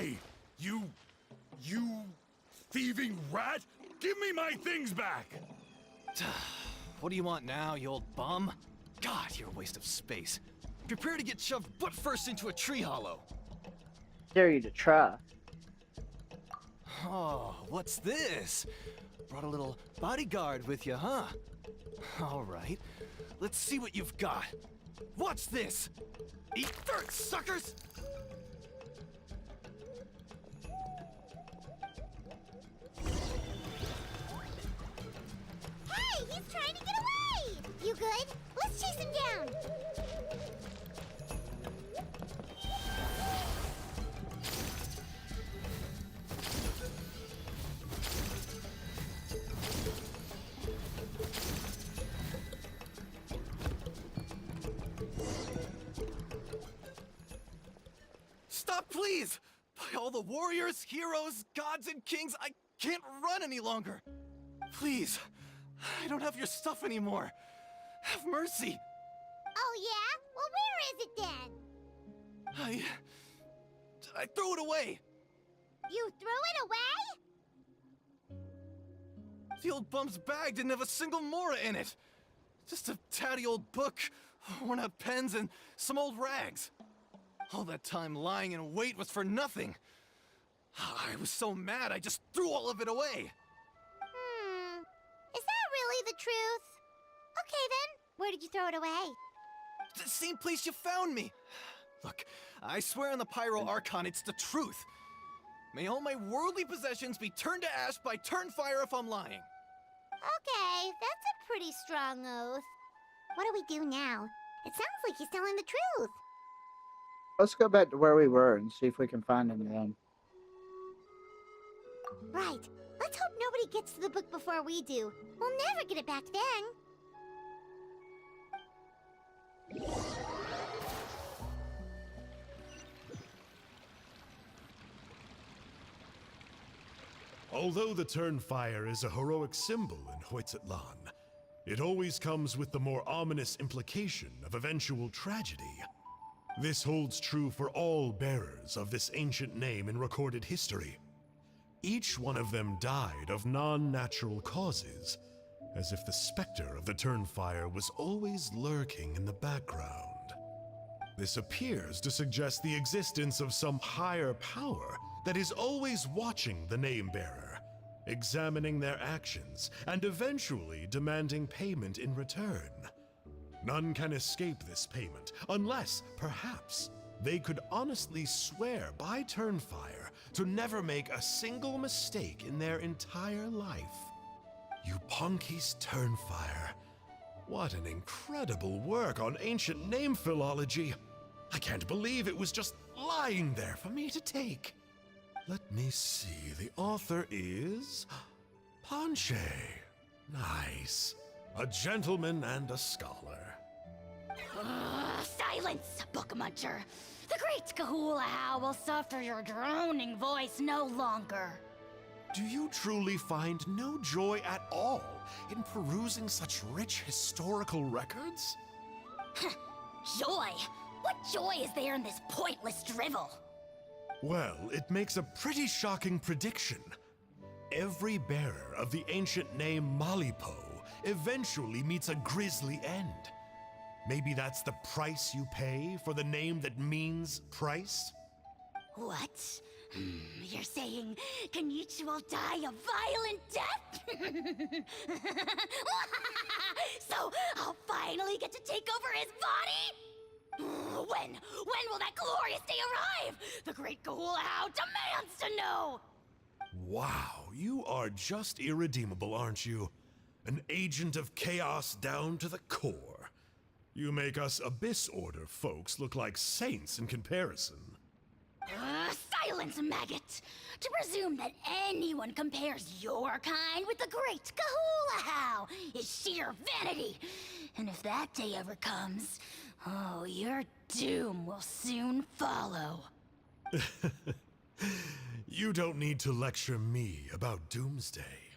Hey, you thieving rat! Give me my things back! What do you want now, you old bum? God, you're a waste of space. Prepare to get shoved butt first into a tree hollow. Dare you to try. Oh, what's this? Brought a little bodyguard with you, huh? All right, let's see what you've got. Watch this! Eat dirt, suckers! Hey, he's trying to get away! You good? Let's chase him down! Stop, please! By all the warriors, heroes, gods, and kings, I can't run any longer! Please, I don't have your stuff anymore. Have mercy. Oh yeah? Well, where is it then? I threw it away. You threw it away? The old bum's bag didn't have a single mora in it. Just a tatty old book, worn out pens, and some old rags. All that time lying in wait was for nothing. I was so mad, I just threw all of it away. Is that really the truth? Okay then, where did you throw it away? The same place you found me. Look, I swear on the Pyro Archon it's the truth. May all my worldly possessions be turned to ash by Turnfire if I'm lying. Okay, that's a pretty strong oath. What do we do now? It sounds like he's telling the truth. Let's go back to where we were and see if we can find anything. Right. Let's hope nobody gets to the book before we do. We'll never get it back then. Although the Turnfire is a heroic symbol in Hoytzatlan, it always comes with the more ominous implication of eventual tragedy. This holds true for all bearers of this ancient name in recorded history. Each one of them died of non-natural causes, as if the specter of the Turnfire was always lurking in the background. This appears to suggest the existence of some higher power that is always watching the name-bearer, examining their actions, and eventually demanding payment in return. None can escape this payment, unless, perhaps, they could honestly swear by Turnfire to never make a single mistake in their entire life. Yupanqui's Turnfire. What an incredible work on ancient name philology. I can't believe it was just lying there for me to take. Let me see, the author is... Panche. Nice. A gentleman and a scholar. Silence, book muncher. The great Kahulahow will suffer your droning voice no longer. Do you truly find no joy at all in perusing such rich historical records? Joy? What joy is there in this pointless drivel? Well, it makes a pretty shocking prediction. Every bearer of the ancient name Malipo eventually meets a grisly end. Maybe that's the price you pay for the name that means price? What? You're saying Kenichi will die a violent death? So I'll finally get to take over his body? When will that glorious day arrive? The great Kahulahow demands to know! Wow, you are just irredeemable, aren't you? An agent of chaos down to the core. You make us Abyss Order folks look like saints in comparison. Silence, maggot! To presume that anyone compares your kind with the great Kahulahow is sheer vanity. And if that day ever comes, oh, your doom will soon follow. You don't need to lecture me about Doomsday.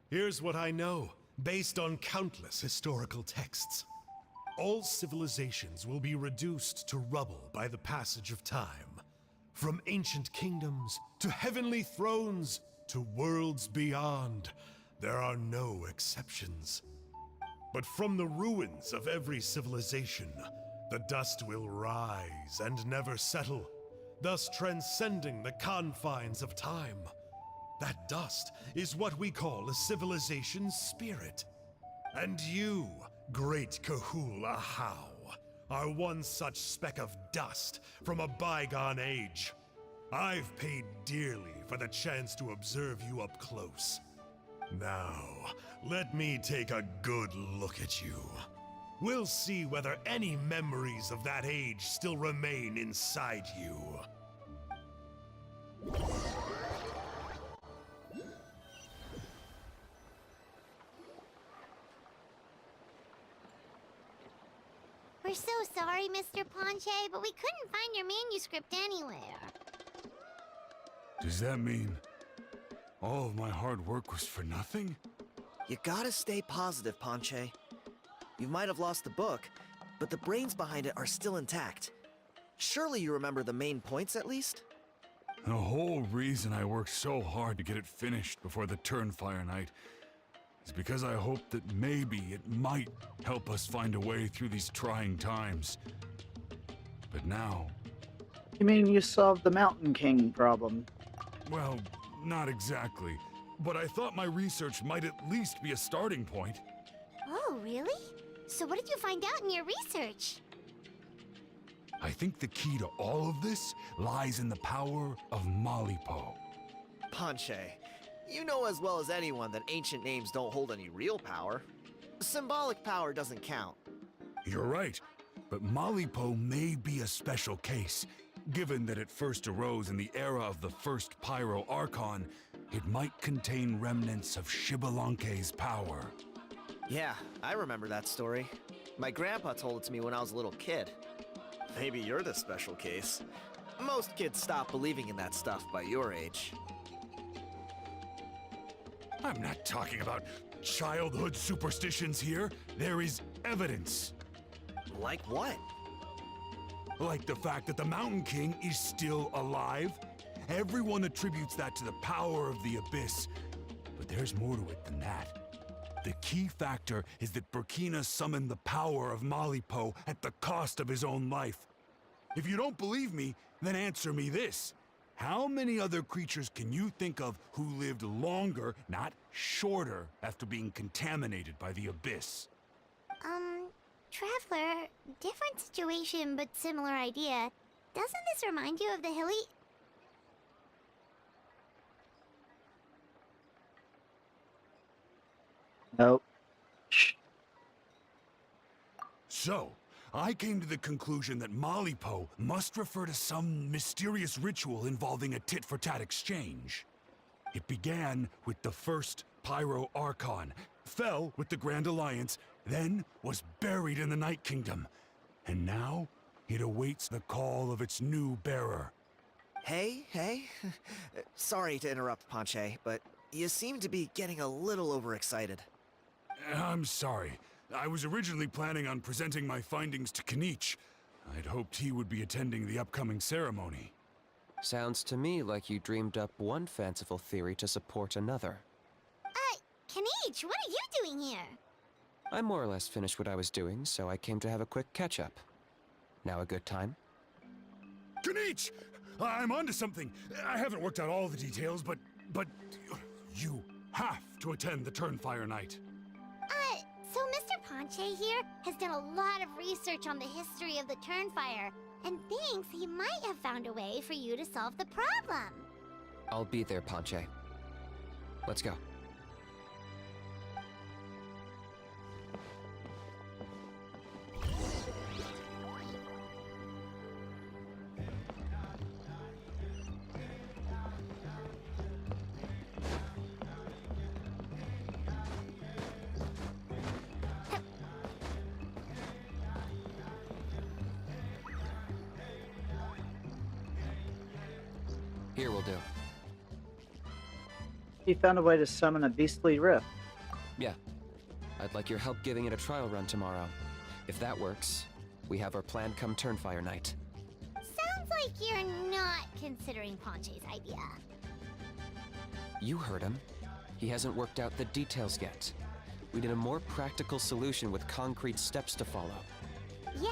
Here's what I know, based on countless historical texts. All civilizations will be reduced to rubble by the passage of time. From ancient kingdoms to heavenly thrones to worlds beyond, there are no exceptions. But from the ruins of every civilization, the dust will rise and never settle, thus transcending the confines of time. That dust is what we call a civilization's spirit. And you, great Kahul Ahau, are one such speck of dust from a bygone age. I've paid dearly for the chance to observe you up close. Now, let me take a good look at you. We'll see whether any memories of that age still remain inside you. We're so sorry, Mr. Ponche, but we couldn't find your manuscript anywhere. Does that mean all of my hard work was for nothing? You gotta stay positive, Ponche. You might have lost the book, but the brains behind it are still intact. Surely you remember the main points at least? The whole reason I worked so hard to get it finished before the Turnfire night is because I hoped that maybe it might help us find a way through these trying times. But now... You mean you solved the Mountain King problem? Well, not exactly. But I thought my research might at least be a starting point. Oh, really? So what did you find out in your research? I think the key to all of this lies in the power of Malipo. Ponche, you know as well as anyone that ancient names don't hold any real power. Symbolic power doesn't count. You're right, but Malipo may be a special case. Given that it first arose in the era of the first Pyro Archon, it might contain remnants of Xbalanque's power. Yeah, I remember that story. My grandpa told it to me when I was a little kid. Maybe you're the special case. Most kids stop believing in that stuff by your age. I'm not talking about childhood superstitions here. There is evidence. Like what? Like the fact that the Mountain King is still alive. Everyone attributes that to the power of the Abyss. But there's more to it than that. The key factor is that Burkina summoned the power of Malipo at the cost of his own life. If you don't believe me, then answer me this. How many other creatures can you think of who lived longer, not shorter, after being contaminated by the Abyss? Traveler, different situation but similar idea. Doesn't this remind you of the hilly... Nope. Shh. So, I came to the conclusion that Malipo must refer to some mysterious ritual involving a tit-for-tat exchange. It began with the first Pyro Archon, fell with the Grand Alliance, then was buried in the Night Kingdom. And now, it awaits the call of its new bearer. Hey. Sorry to interrupt, Ponche, but you seem to be getting a little overexcited. I'm sorry. I was originally planning on presenting my findings to Kinich. I'd hoped he would be attending the upcoming ceremony. Sounds to me like you dreamed up one fanciful theory to support another. Kinich, what are you doing here? I more or less finished what I was doing, so I came to have a quick catch-up. Now a good time? Kinich! I'm onto something. I haven't worked out all the details, but you have to attend the Turnfire night. So Mr. Ponche here has done a lot of research on the history of the Turnfire, and thinks he might have found a way for you to solve the problem. I'll be there, Ponche. Let's go. Here will do. He found a way to summon a beastly rift. Yeah. I'd like your help giving it a trial run tomorrow. If that works, we have our plan come Turnfire night. Sounds like you're not considering Ponche's idea. You heard him. He hasn't worked out the details yet. We need a more practical solution with concrete steps to follow. Yet?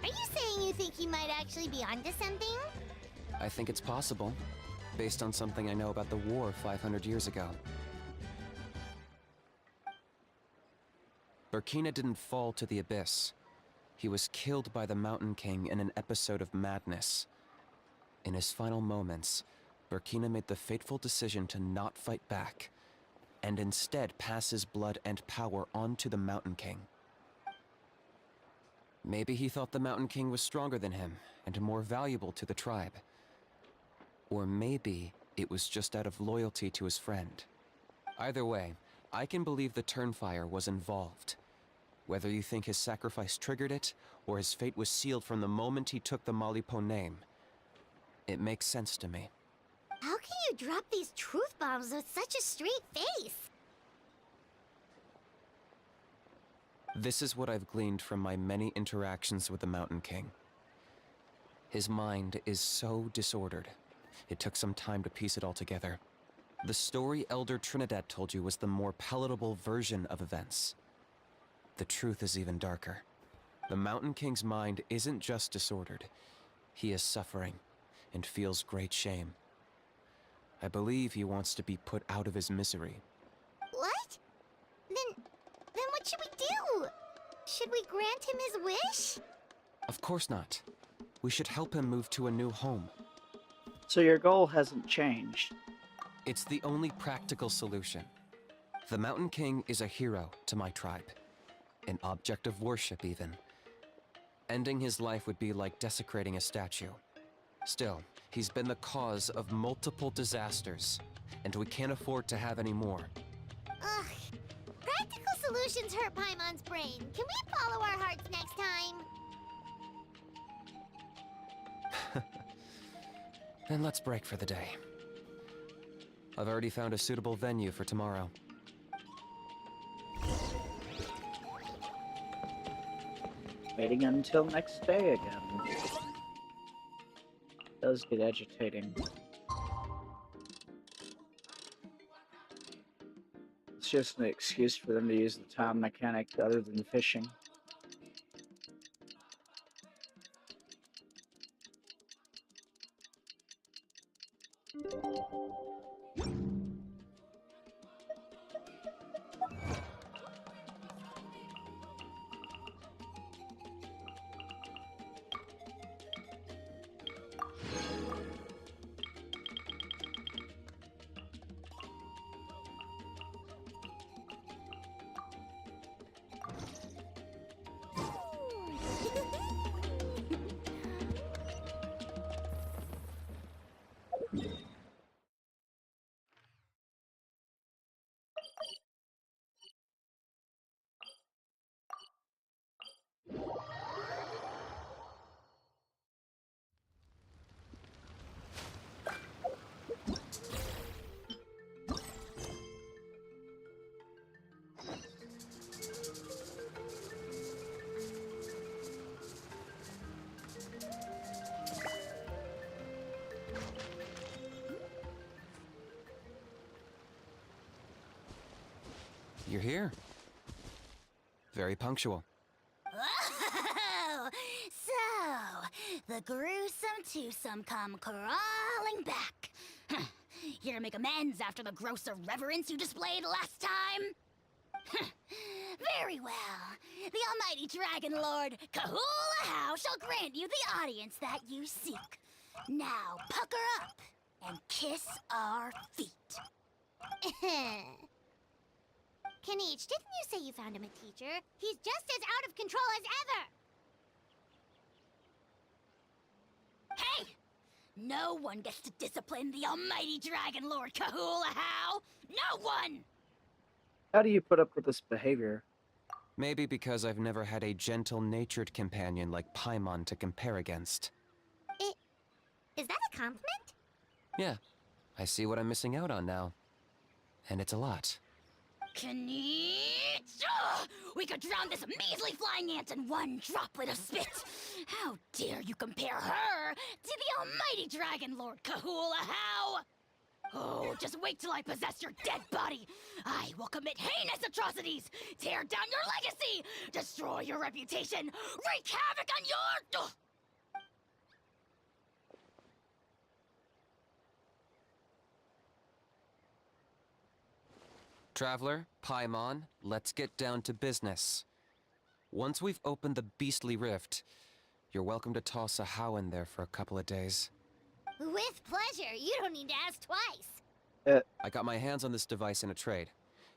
Are you saying you think he might actually be onto something? I think it's possible, based on something I know about the war 500 years ago. Burkina didn't fall to the abyss. He was killed by the Mountain King in an episode of madness. In his final moments, Burkina made the fateful decision to not fight back, and instead pass his blood and power on to the Mountain King. Maybe he thought the Mountain King was stronger than him, and more valuable to the tribe. Or maybe it was just out of loyalty to his friend. Either way, I can believe the Turnfire was involved. Whether you think his sacrifice triggered it, or his fate was sealed from the moment he took the Malipo name, it makes sense to me. How can you drop these truth bombs with such a straight face? This is what I've gleaned from my many interactions with the Mountain King. His mind is so disordered. It took some time to piece it all together. The story Elder Trinidad told you was the more palatable version of events. The truth is even darker. The Mountain King's mind isn't just disordered. He is suffering and feels great shame. I believe he wants to be put out of his misery. What? Then what should we do? Should we grant him his wish? Of course not. We should help him move to a new home. So your goal hasn't changed. It's the only practical solution. The Mountain King is a hero to my tribe. An object of worship, even. Ending his life would be like desecrating a statue. Still, he's been the cause of multiple disasters, and we can't afford to have any more. Ugh. Practical solutions hurt Paimon's brain. Can we follow our hearts next time? Then let's break for the day. I've already found a suitable venue for tomorrow. Waiting until next day again. Does get agitating. It's just an excuse for them to use the time mechanic other than fishing. You're here. Very punctual. Oh, so the gruesome twosome come crawling back. Here to make amends after the gross irreverence you displayed last time? Very well. The almighty Dragon Lord, Kahula shall grant you the audience that you seek. Now pucker up and kiss our feet. Kenichi, didn't you say you found him a teacher? He's just as out of control as ever! Hey! No one gets to discipline the almighty Dragon Lord Kahula. No one! How do you put up with this behavior? Maybe because I've never had a gentle-natured companion like Paimon to compare against. Is that a compliment? Yeah, I see what I'm missing out on now. And it's a lot. Knitch! We could drown this measly flying ant in one droplet of spit! How dare you compare her to the almighty Dragon Lord Kahula How! Oh, just wait till I possess your dead body! I will commit heinous atrocities! Tear down your legacy! Destroy your reputation! Wreak havoc on your... Traveler, Paimon, let's get down to business. Once we've opened the beastly rift, you're welcome to toss a how in there for a couple of days. With pleasure. You don't need to ask twice. I got my hands on this device in a trade.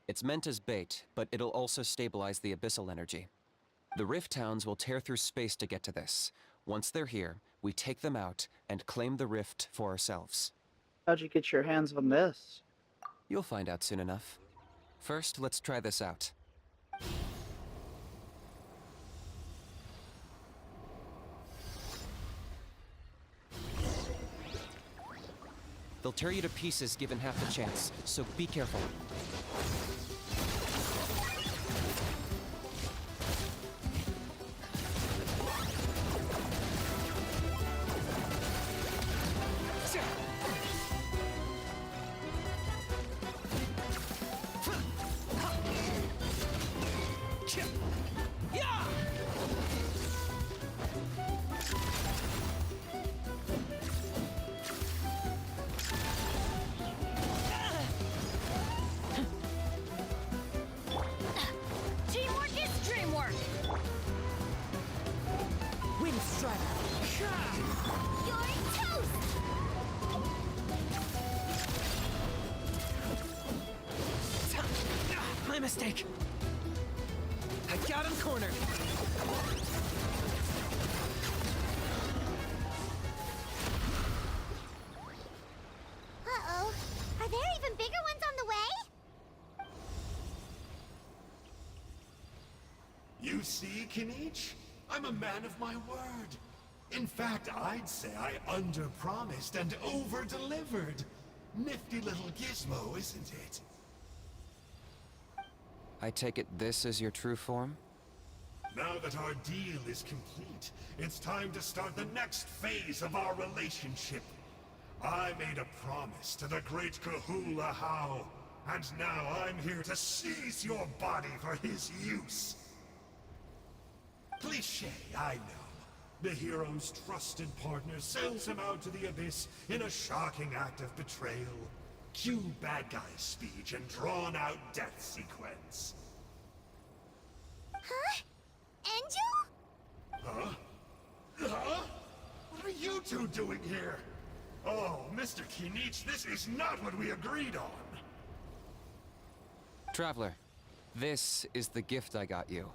It's meant as bait, but it'll also stabilize the abyssal energy. The rift towns will tear through space to get to this. Once they're here, we take them out and claim the rift for ourselves. How'd you get your hands on this? You'll find out soon enough. First, let's try this out. They'll tear you to pieces given half the chance, so be careful. Teamwork is dreamwork! Wind strike! You're toast! My mistake. I got him cornered. Uh-oh. Are there even bigger ones on the way? You see, Kinich? I'm a man of my word. In fact, I'd say I under-promised and over-delivered. Nifty little gizmo, isn't it? I take it this is your true form? Now that our deal is complete, it's time to start the next phase of our relationship. I made a promise to the great Kahula How, and now I'm here to seize your body for his use. Cliché, I know. The hero's trusted partner sells him out to the abyss in a shocking act of betrayal. Cue bad guy speech and drawn-out death sequence. Huh? Angel? Huh? Huh? What are you two doing here? Oh, Mr. Kinich, this is not what we agreed on. Traveler, this is the gift I got you.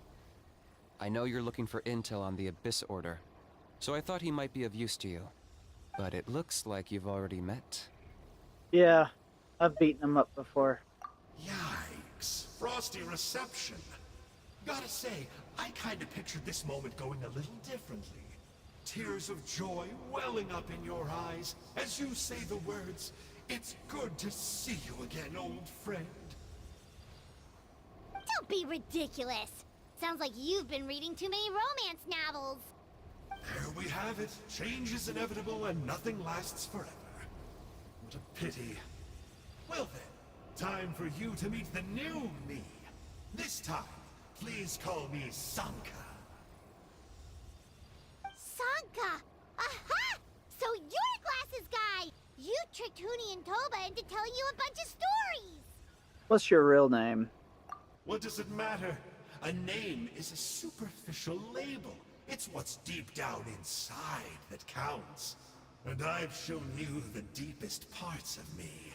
I know you're looking for intel on the Abyss Order, so I thought he might be of use to you. But it looks like you've already met. Yeah, I've beaten him up before. Yikes. Frosty reception. Gotta say, I kinda pictured this moment going a little differently. Tears of joy welling up in your eyes as you say the words, "It's good to see you again, old friend." Don't be ridiculous. Sounds like you've been reading too many romance novels. There we have it. Change is inevitable and nothing lasts forever. What a pity. Well then, time for you to meet the new me. This time, please call me Sanka. Sanka! Aha! So you're Glasses Guy! You tricked Huni and Toba into telling you a bunch of stories! What's your real name? What does it matter? A name is a superficial label. It's what's deep down inside that counts. And I've shown you the deepest parts of me.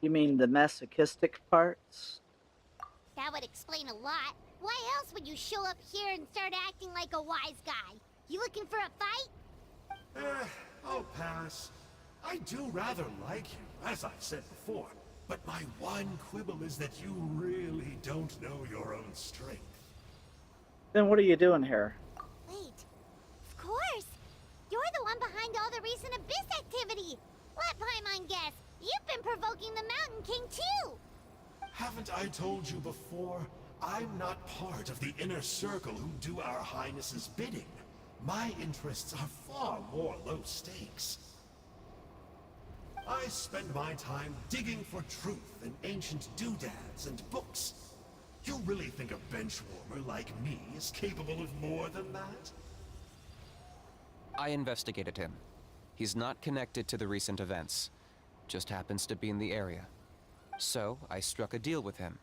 You mean the masochistic parts? That would explain a lot. Why else would you show up here and start acting like a wise guy? You looking for a fight? I'll pass. I do rather like you, as I've said before. But my one quibble is that you really don't know your own strength. Then what are you doing here? Wait. Of course. You're the one behind all the recent Abyss activity. Let Paimon guess. You've been provoking the Mountain King too. Have Haven't I told you before? I'm not part of the inner circle who do our Highness's bidding. My interests are far more low stakes. I spend my time digging for truth in ancient doodads and books. You really think a benchwarmer like me is capable of more than that? I investigated him. He's not connected to the recent events. Just happens to be in the area. So, I struck a deal with him.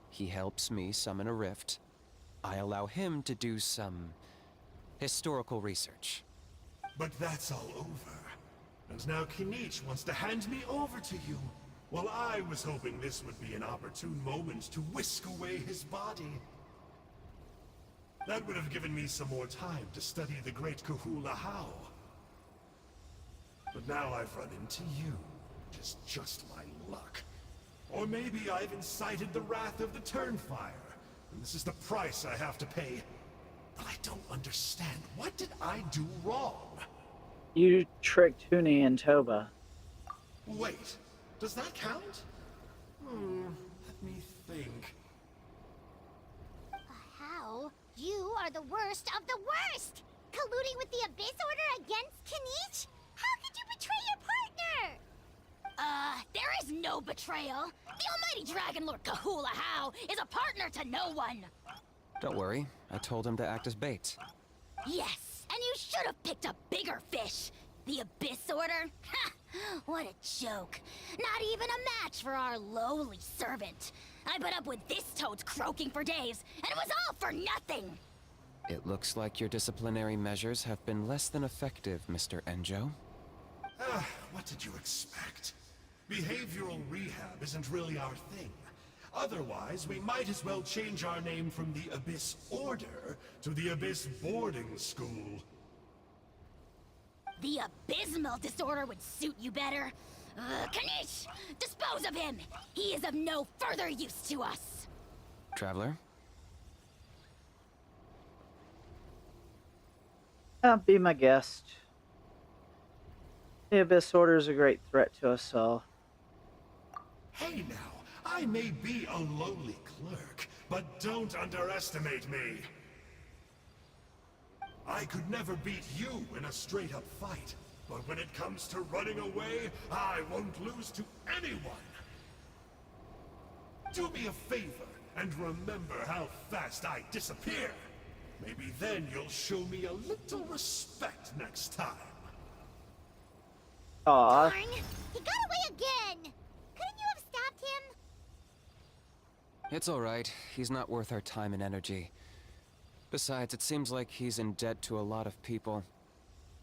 He helps me summon a rift. I allow him to do some historical research. But that's all over. And now Kinich wants to hand me over to you. Well, I was hoping this would be an opportune moment to whisk away his body. That would have given me some more time to study the great Kahula How. But now I've run into you, which is just my luck. Or maybe I've incited the wrath of the Turnfire, and this is the price I have to pay. But I don't understand. What did I do wrong? You tricked Huni and Toba. Wait, does that count? Let me think. How? You are the worst of the worst! Colluding with the Abyss Order against Kinich? How could you betray your partner? There is no betrayal. The almighty Dragon Lord Kahula How is a partner to no one. Don't worry, I told him to act as bait. Yes, and you should have picked a bigger fish. The Abyss Order? Ha! What a joke. Not even a match for our lowly servant. I put up with this toad's croaking for days, and it was all for nothing. It looks like your disciplinary measures have been less than effective, Mr. Enjo. What did you expect? Behavioral rehab isn't really our thing. Otherwise, we might as well change our name from the Abyss Order to the Abyss Boarding School. The abysmal disorder would suit you better. Kinich! Dispose of him! He is of no further use to us! Traveler? Be my guest. The Abyss Order is a great threat to us all. Hey now, I may be a lowly clerk, but don't underestimate me. I could never beat you in a straight-up fight, but when it comes to running away, I won't lose to anyone. Do me a favor, and remember how fast I disappear. Maybe then you'll show me a little respect next time. Aww. Darn! He got away again! Couldn't you have stopped him? It's alright. He's not worth our time and energy. Besides, it seems like he's in debt to a lot of people.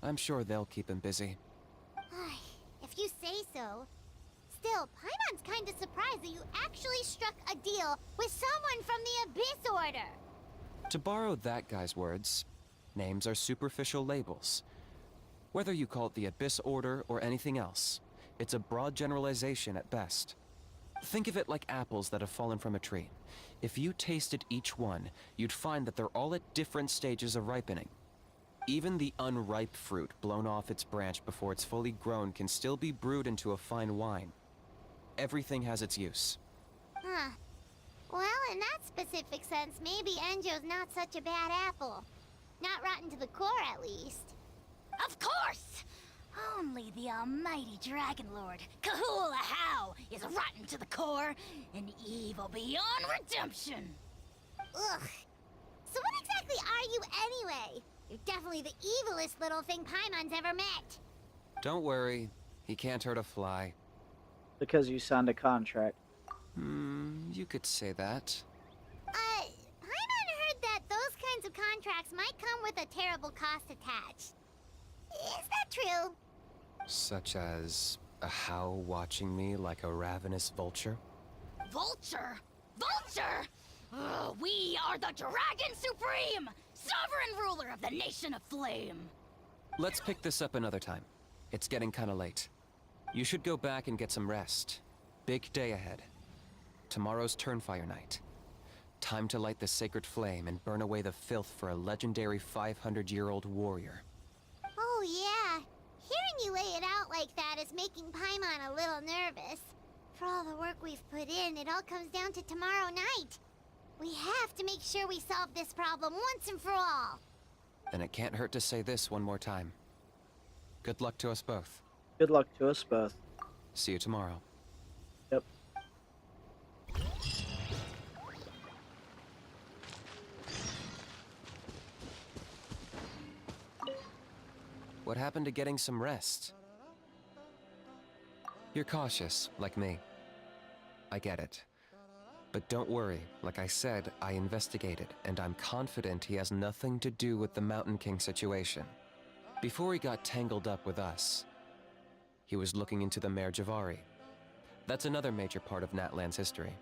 I'm sure they'll keep him busy. If you say so. Still, Paimon's kinda surprised that you actually struck a deal with someone from the Abyss Order. To borrow that guy's words, names are superficial labels. Whether you call it the Abyss Order or anything else, it's a broad generalization at best. Think of it like apples that have fallen from a tree. If you tasted each one, you'd find that they're all at different stages of ripening. Even the unripe fruit blown off its branch before it's fully grown can still be brewed into a fine wine. Everything has its use. Huh. Well, in that specific sense, maybe Enjo's not such a bad apple. Not rotten to the core, at least. Of course! Only the almighty Dragon Lord, Kahula How, is rotten to the core and evil beyond redemption. Ugh. So what exactly are you anyway? You're definitely the evilest little thing Paimon's ever met. Don't worry, he can't hurt a fly. Because you signed a contract. You could say that. Paimon heard that those kinds of contracts might come with a terrible cost attached. Is that true? Such as a How watching me like a ravenous vulture? Vulture? Vulture? We are the Dragon Supreme, sovereign ruler of the Nation of Flame. Let's pick this up another time. It's getting kinda late. You should go back and get some rest. Big day ahead. Tomorrow's Turnfire night. Time to light the sacred flame and burn away the filth for a legendary 500-year-old warrior. Oh yeah. Hearing you lay it out like that is making Paimon a little nervous. For all all the work we've put in, it all comes down to tomorrow night. We have to make sure we solve this problem once and for all. Then it can't hurt to say this one more time. Good luck to us both. Good luck to us both. See you tomorrow. Yep. What happened to getting some rest? You're cautious, like me. I get it. But don't worry, like I said, I investigated, and I'm confident he has nothing to do with the Mountain King situation. Before he got tangled up with us, he was looking into the Mare Javari. That's another major part of Natlan's history.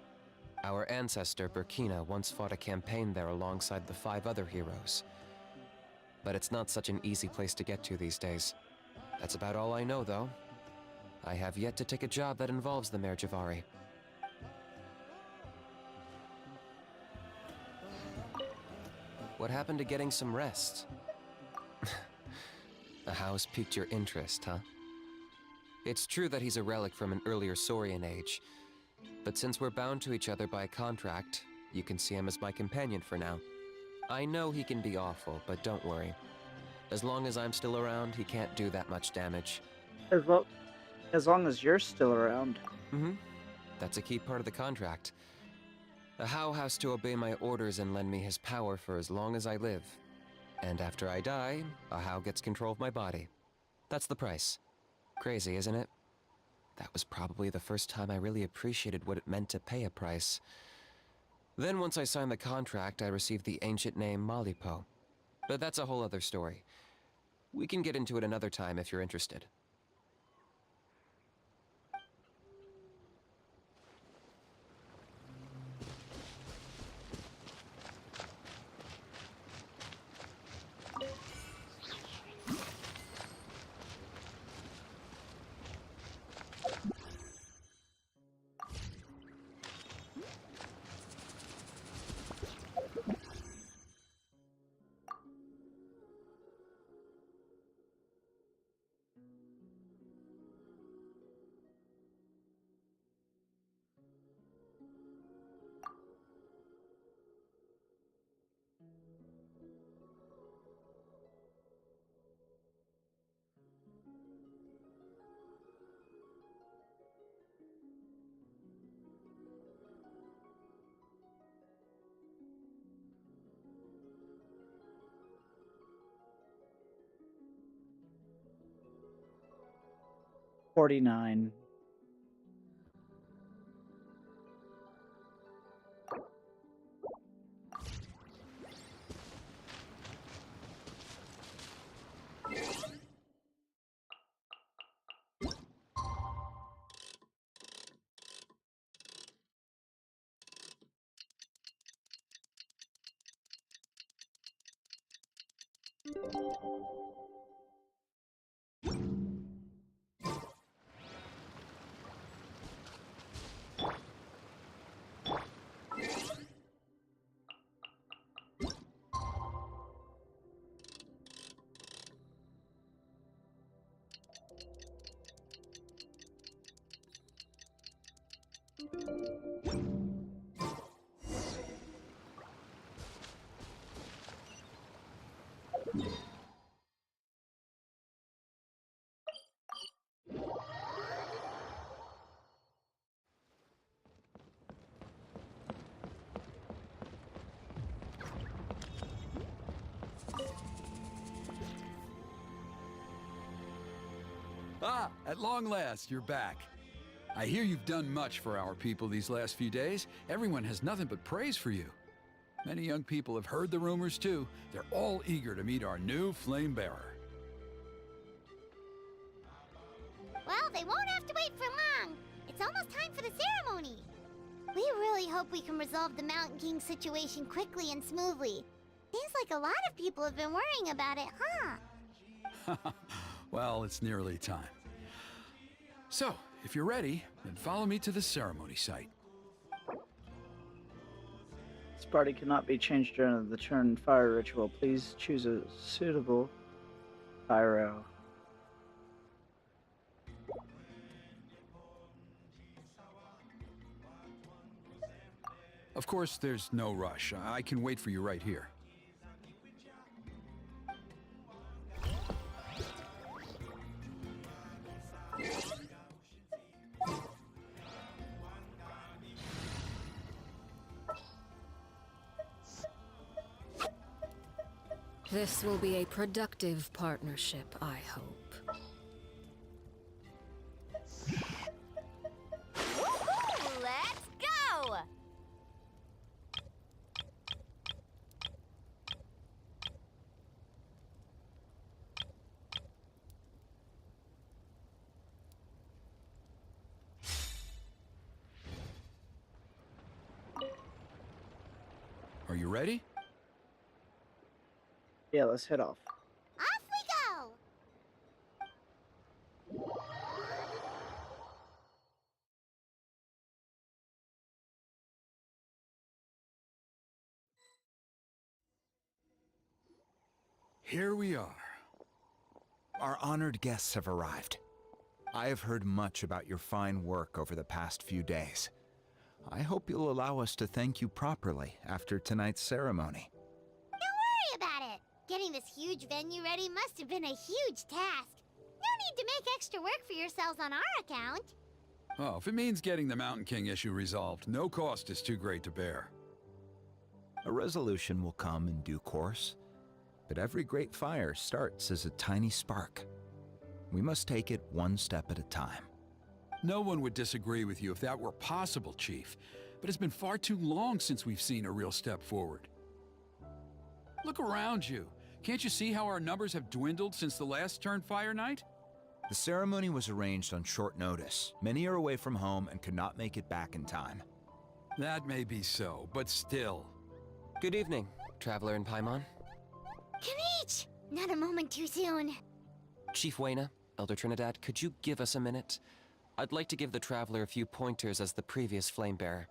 Our ancestor, Burkina, once fought a campaign there alongside the 5 other heroes. But it's not such an easy place to get to these days. That's about all I know, though. I have yet to take a job that involves the Mare Javari. What happened to getting some rest? The house piqued your interest, huh? It's true that he's a relic from an earlier Saurian age, but since we're bound to each other by a contract, you can see him as my companion for now. I know he can be awful, but don't worry. As long as I'm still around, he can't do that much damage. As long as you're still around. Mm-hmm. That's a key part of the contract. The How has to obey my orders and lend me his power for as long as I live. And after I die, a How gets control of my body. That's the price. Crazy, isn't it? That was probably the first time I really appreciated what it meant to pay a price. Then once I signed the contract, I received the ancient name Malipo. But that's a whole other story. We can get into it another time if you're interested. $49. Ah, at long last, you're back. I hear you've done much for our people these last few days. Everyone has nothing but praise for you. Many young people have heard the rumors too. They're all eager to meet our new flame bearer. Well, they won't have to wait for long. It's almost time for the ceremony. We really hope we can resolve the Mountain King situation quickly and smoothly. Seems like a lot of people have been worrying about it, huh? Well, it's nearly time. So, if you're ready, then follow me to the ceremony site. This party cannot be changed during the Turnfire ritual. Please choose a suitable pyro. Of course, there's no rush. I can wait for you right here. This will be a productive partnership, I hope. Woohoo! Let's go! Are you ready? Yeah, let's head off. Off we go! Here we are. Our honored guests have arrived. I have heard much about your fine work over the past few days. I hope you'll allow us to thank you properly after tonight's ceremony. Don't worry about it. Getting this huge venue ready must have been a huge task. No need to make extra work for yourselves on our account. Oh, if it means getting the Mountain King issue resolved, no cost is too great to bear. A resolution will come in due course, but every great fire starts as a tiny spark. We must take it one step at a time. No one would disagree with you if that were possible, Chief, but it's been far too long since we've seen a real step forward. Look around you. Can't you see how our numbers have dwindled since the last Turnfire night? The ceremony was arranged on short notice. Many are away from home and could not make it back in time. That may be so, but still. Good evening, Traveler in Paimon. Kanich! Not a moment too soon. Chief Wayna, Elder Trinidad, could you give us a minute? I'd like to give the Traveler a few pointers as the previous Flamebearer.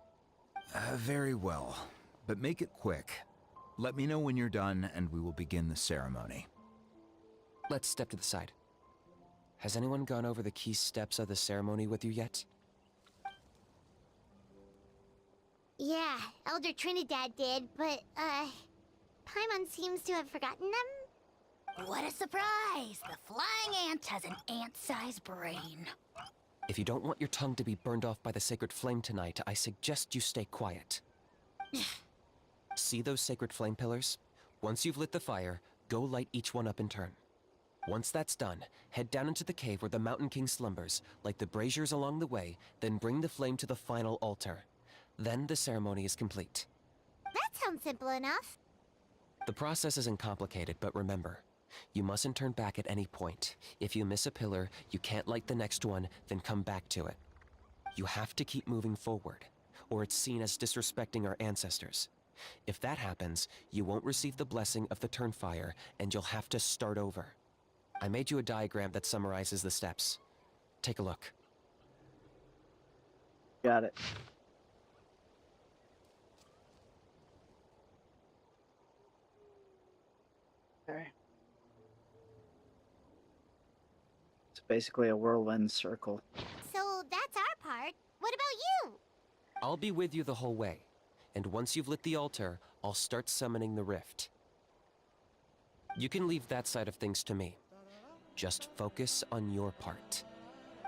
Very well, but make it quick. Let me know when you're done and we will begin the ceremony. Let's step to the side. Has anyone gone over the key steps of the ceremony with you yet? Yeah, Elder Trinidad did, but, Paimon seems to have forgotten them? What a surprise! The flying ant has an ant-sized brain. If you don't want your tongue to be burned off by the sacred flame tonight, I suggest you stay quiet. See those sacred flame pillars? Once you've lit the fire, go light each one up in turn. Once that's done, head down into the cave where the Mountain King slumbers, light the braziers along the way, then bring the flame to the final altar. Then the ceremony is complete. That sounds simple enough. The process isn't complicated, but remember, you mustn't turn back at any point. If you miss a pillar, you can't light the next one, then come back to it. You have to keep moving forward, or it's seen as disrespecting our ancestors. If that happens, you won't receive the blessing of the Turnfire, and you'll have to start over. I made you a diagram that summarizes the steps. Take a look. Got it. Okay. It's basically a whirlwind circle. So that's our part. What about you? I'll be with you the whole way, and once you've lit the altar, I'll start summoning the rift. You can leave that side of things to me. Just focus on your part.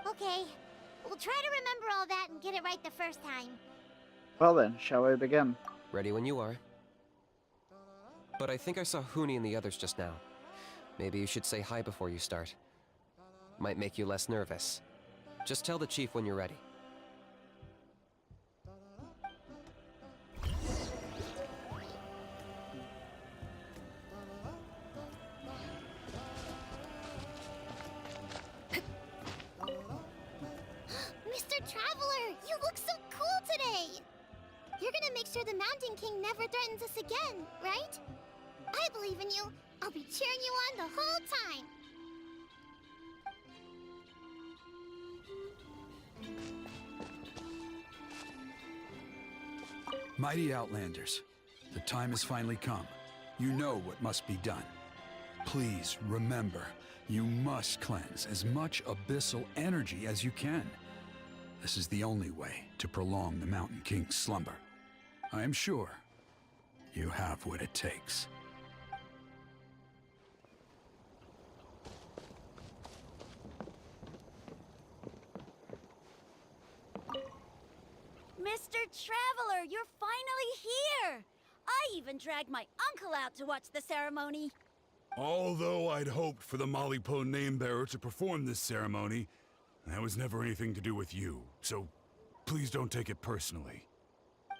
Okay. We'll try to remember all that and get it right the first time. Well then, shall we begin? Ready when you are. But I think I saw Huni and the others just now. Maybe you should say hi before you start. Might make you less nervous. Just tell the chief when you're ready. Mr. Traveler, you look so cool today! You're gonna make sure the Mountain King never threatens us again, right? I believe in you. I'll be cheering you on the whole time. Mighty Outlanders, the time has finally come. You know what must be done. Please remember, you must cleanse as much abyssal energy as you can. This is the only way to prolong the Mountain King's slumber. I am sure you have what it takes. Mr. Traveler, you're finally here! I even dragged my uncle out to watch the ceremony. Although I'd hoped for the Malipo name-bearer to perform this ceremony, that was never anything to do with you, so please don't take it personally.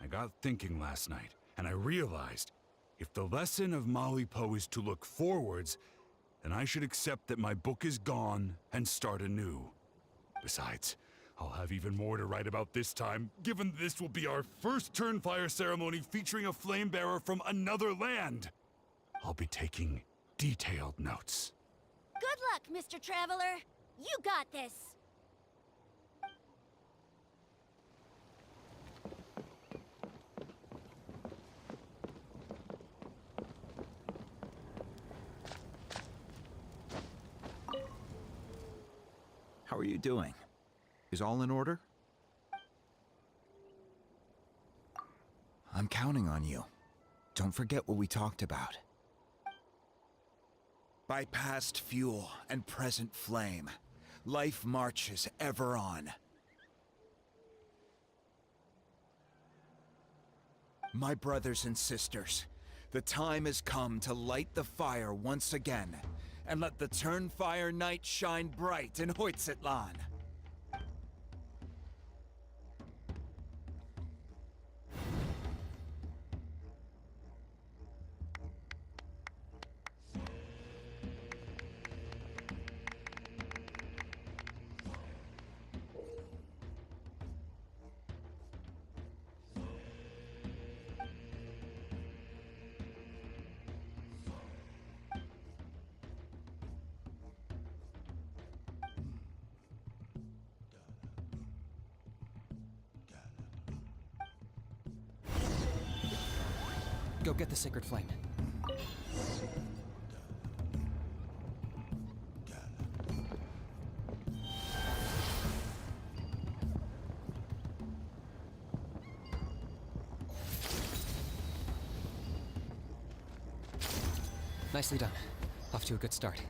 I got thinking last night, and I realized if the lesson of Malipo is to look forwards, then I should accept that my book is gone and start anew. Besides, I'll have even more to write about this time, given this will be our first Turnfire ceremony featuring a flame-bearer from another land. I'll be taking detailed notes. Good luck, Mr. Traveler. You got this. How are you doing? Is all in order? I'm counting on you. Don't forget what we talked about. By past fuel and present flame, life marches ever on. My brothers and sisters, the time has come to light the fire once again, and let the Turnfire night shine bright in Hoytzitlan. Go get the sacred flame. Nicely done. Off to a good start.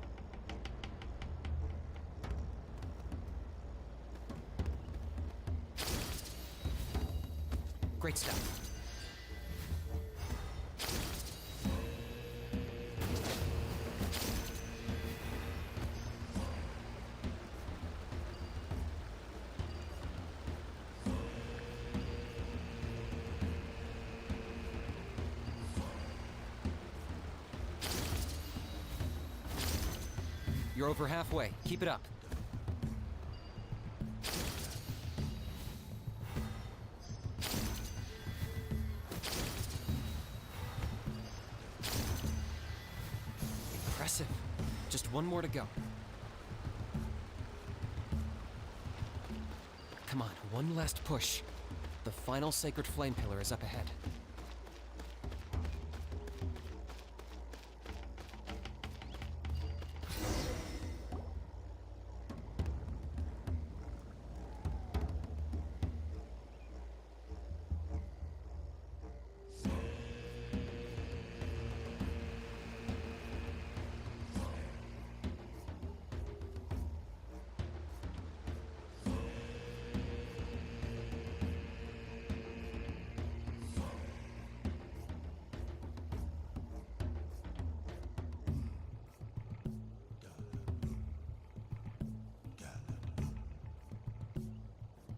Great stuff. You're over halfway. Keep it up. Impressive. Just one more to go. Come on, one last push. The final sacred flame pillar is up ahead.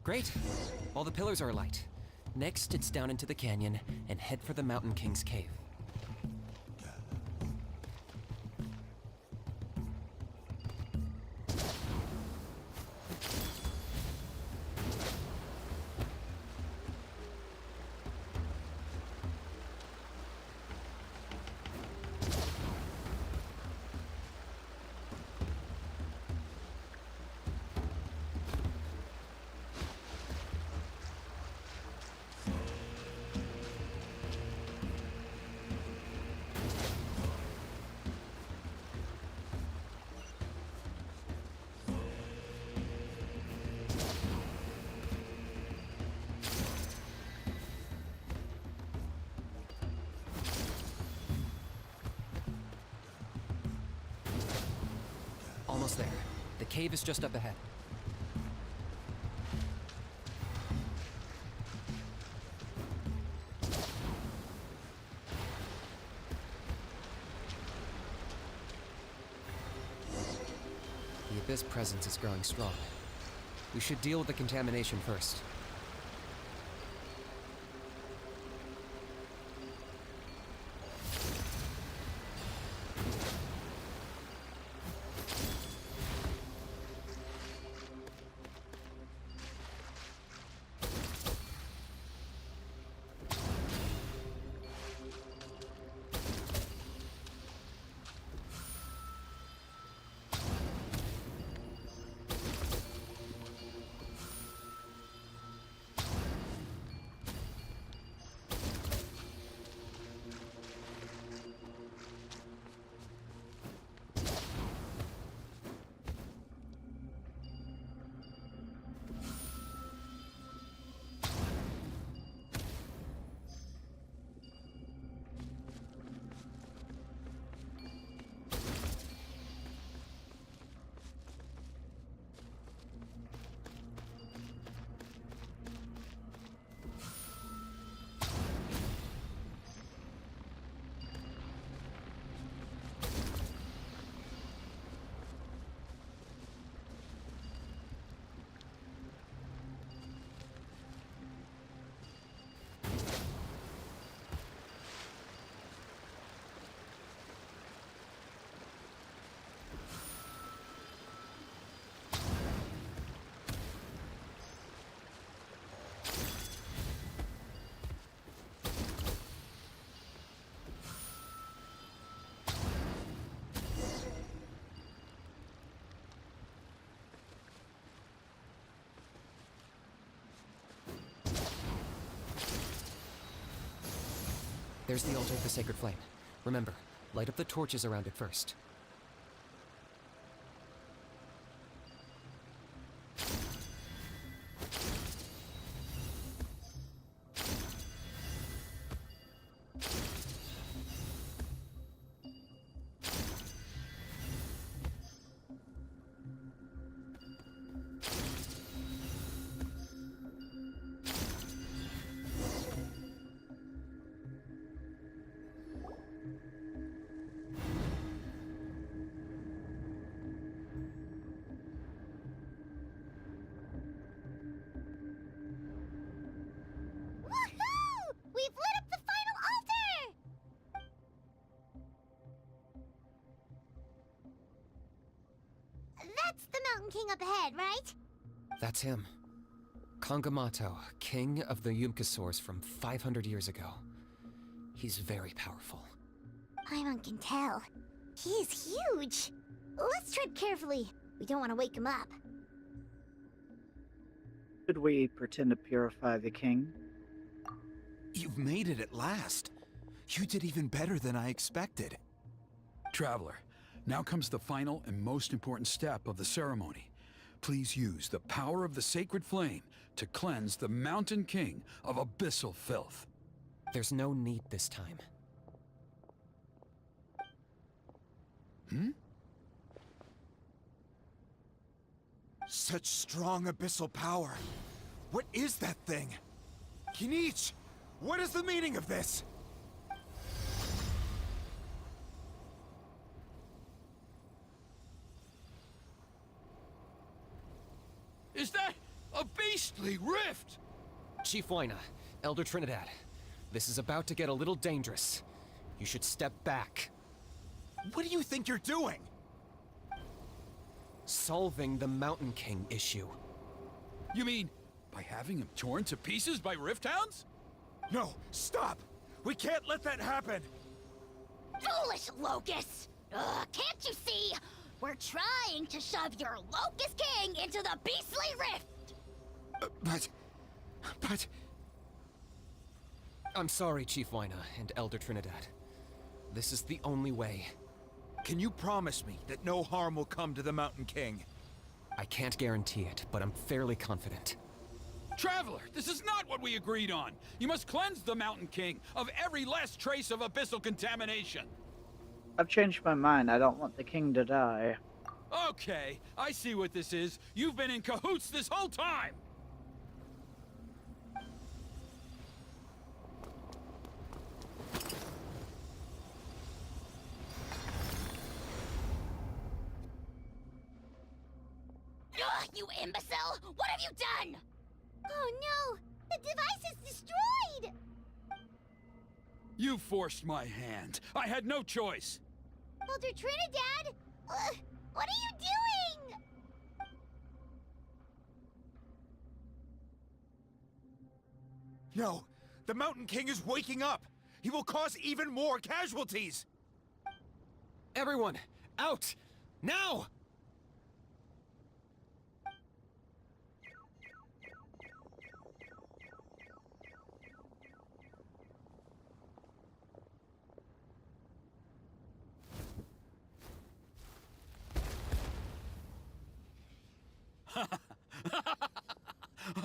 Great! All the pillars are alight. Next, it's down into the canyon and head for the Mountain King's cave. almost there. The cave is just up ahead. The Abyss presence is growing strong. We should deal with the contamination first. There's the altar of the sacred flame. Remember, light up the torches around it first. We've lit up the final altar! That's the Mountain King up ahead, right? That's him. Kangamato, king of the Yumkasaurs from 500 years ago. He's very powerful. Paimon can tell. He's huge. Let's tread carefully. We don't want to wake him up. Should we pretend to purify the king? You've made it at last. You did even better than I expected. Traveler, now comes the final and most important step of the ceremony. Please use the power of the sacred flame to cleanse the Mountain King of abyssal filth. There's no need this time. Such strong abyssal power. What is that thing? Kinich, what is the meaning of this? Is that a beastly rift? Chief Wyna, Elder Trinidad, this is about to get a little dangerous. You should step back. What do you think you're doing? Solving the Mountain King issue. You mean by having him torn to pieces by rift hounds? No, stop! We can't let that happen! Foolish Locust! Can't you see? We're trying to shove your Locust King into the beastly rift! But... I'm sorry, Chief Wyna and Elder Trinidad. This is the only way. Can you promise me that no harm will come to the Mountain King? I can't guarantee it, but I'm fairly confident. Traveler, this is not what we agreed on. You must cleanse the Mountain King of every last trace of abyssal contamination. I've changed my mind. I don't want the king to die. Okay, I see what this is. You've been in cahoots this whole time! Ugh, you imbecile! What have you done? Oh no! The device is destroyed! You forced my hand. I had no choice. Elder Trinidad! What are you doing? No! The Mountain King is waking up! He will cause even more casualties! Everyone, out! Now!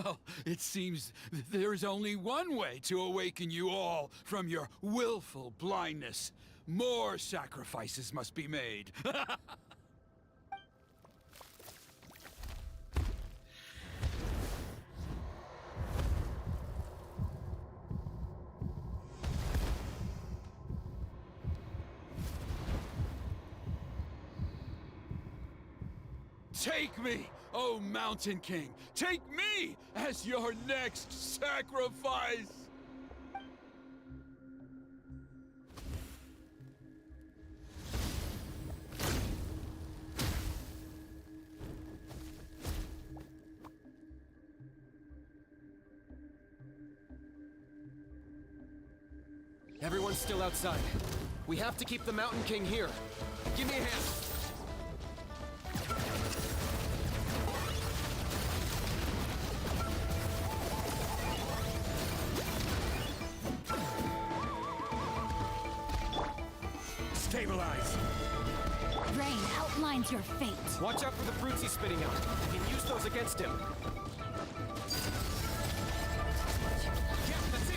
Well, it seems there is only one way to awaken you all from your willful blindness. More sacrifices must be made. Take me, O Mountain King! Take me as your next sacrifice! Everyone's still outside. We have to keep the Mountain King here. Give me a hand. Stabilize! Rain outlines your fate. Watch out for the fruits he's spitting out. You can use those against him. Yeah, that's it!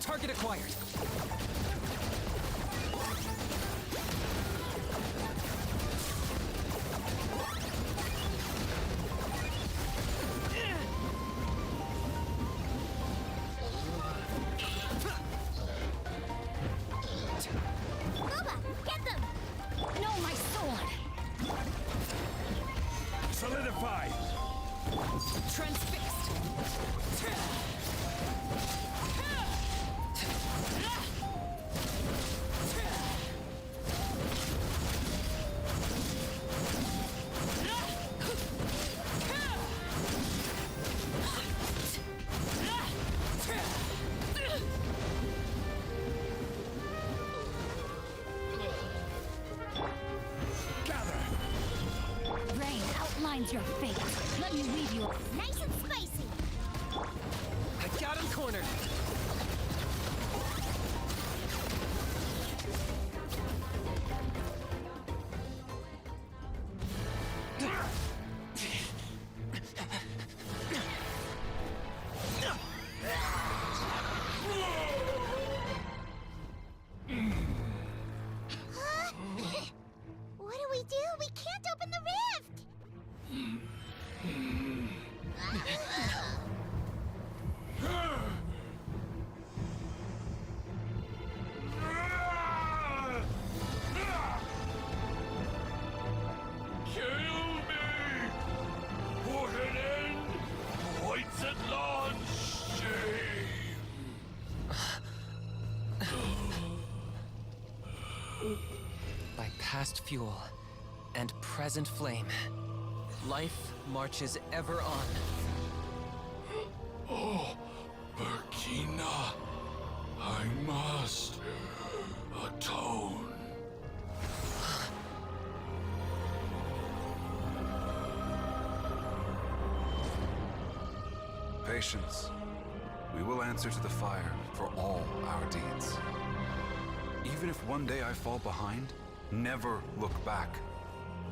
Target acquired. Boba, get them! No, my sword! Solidify! Transfixed! Rain outlines your fate. Let me leave you. Nice and spicy! I got him cornered. What do we do? We can't open the rift! Kill me! Put an end to White's at launch! Shame! By past fuel and present flame, life marches ever on. Oh, Burkina, I must atone. Patience. We will answer to the fire for all our deeds. Even if one day I fall behind, never look back.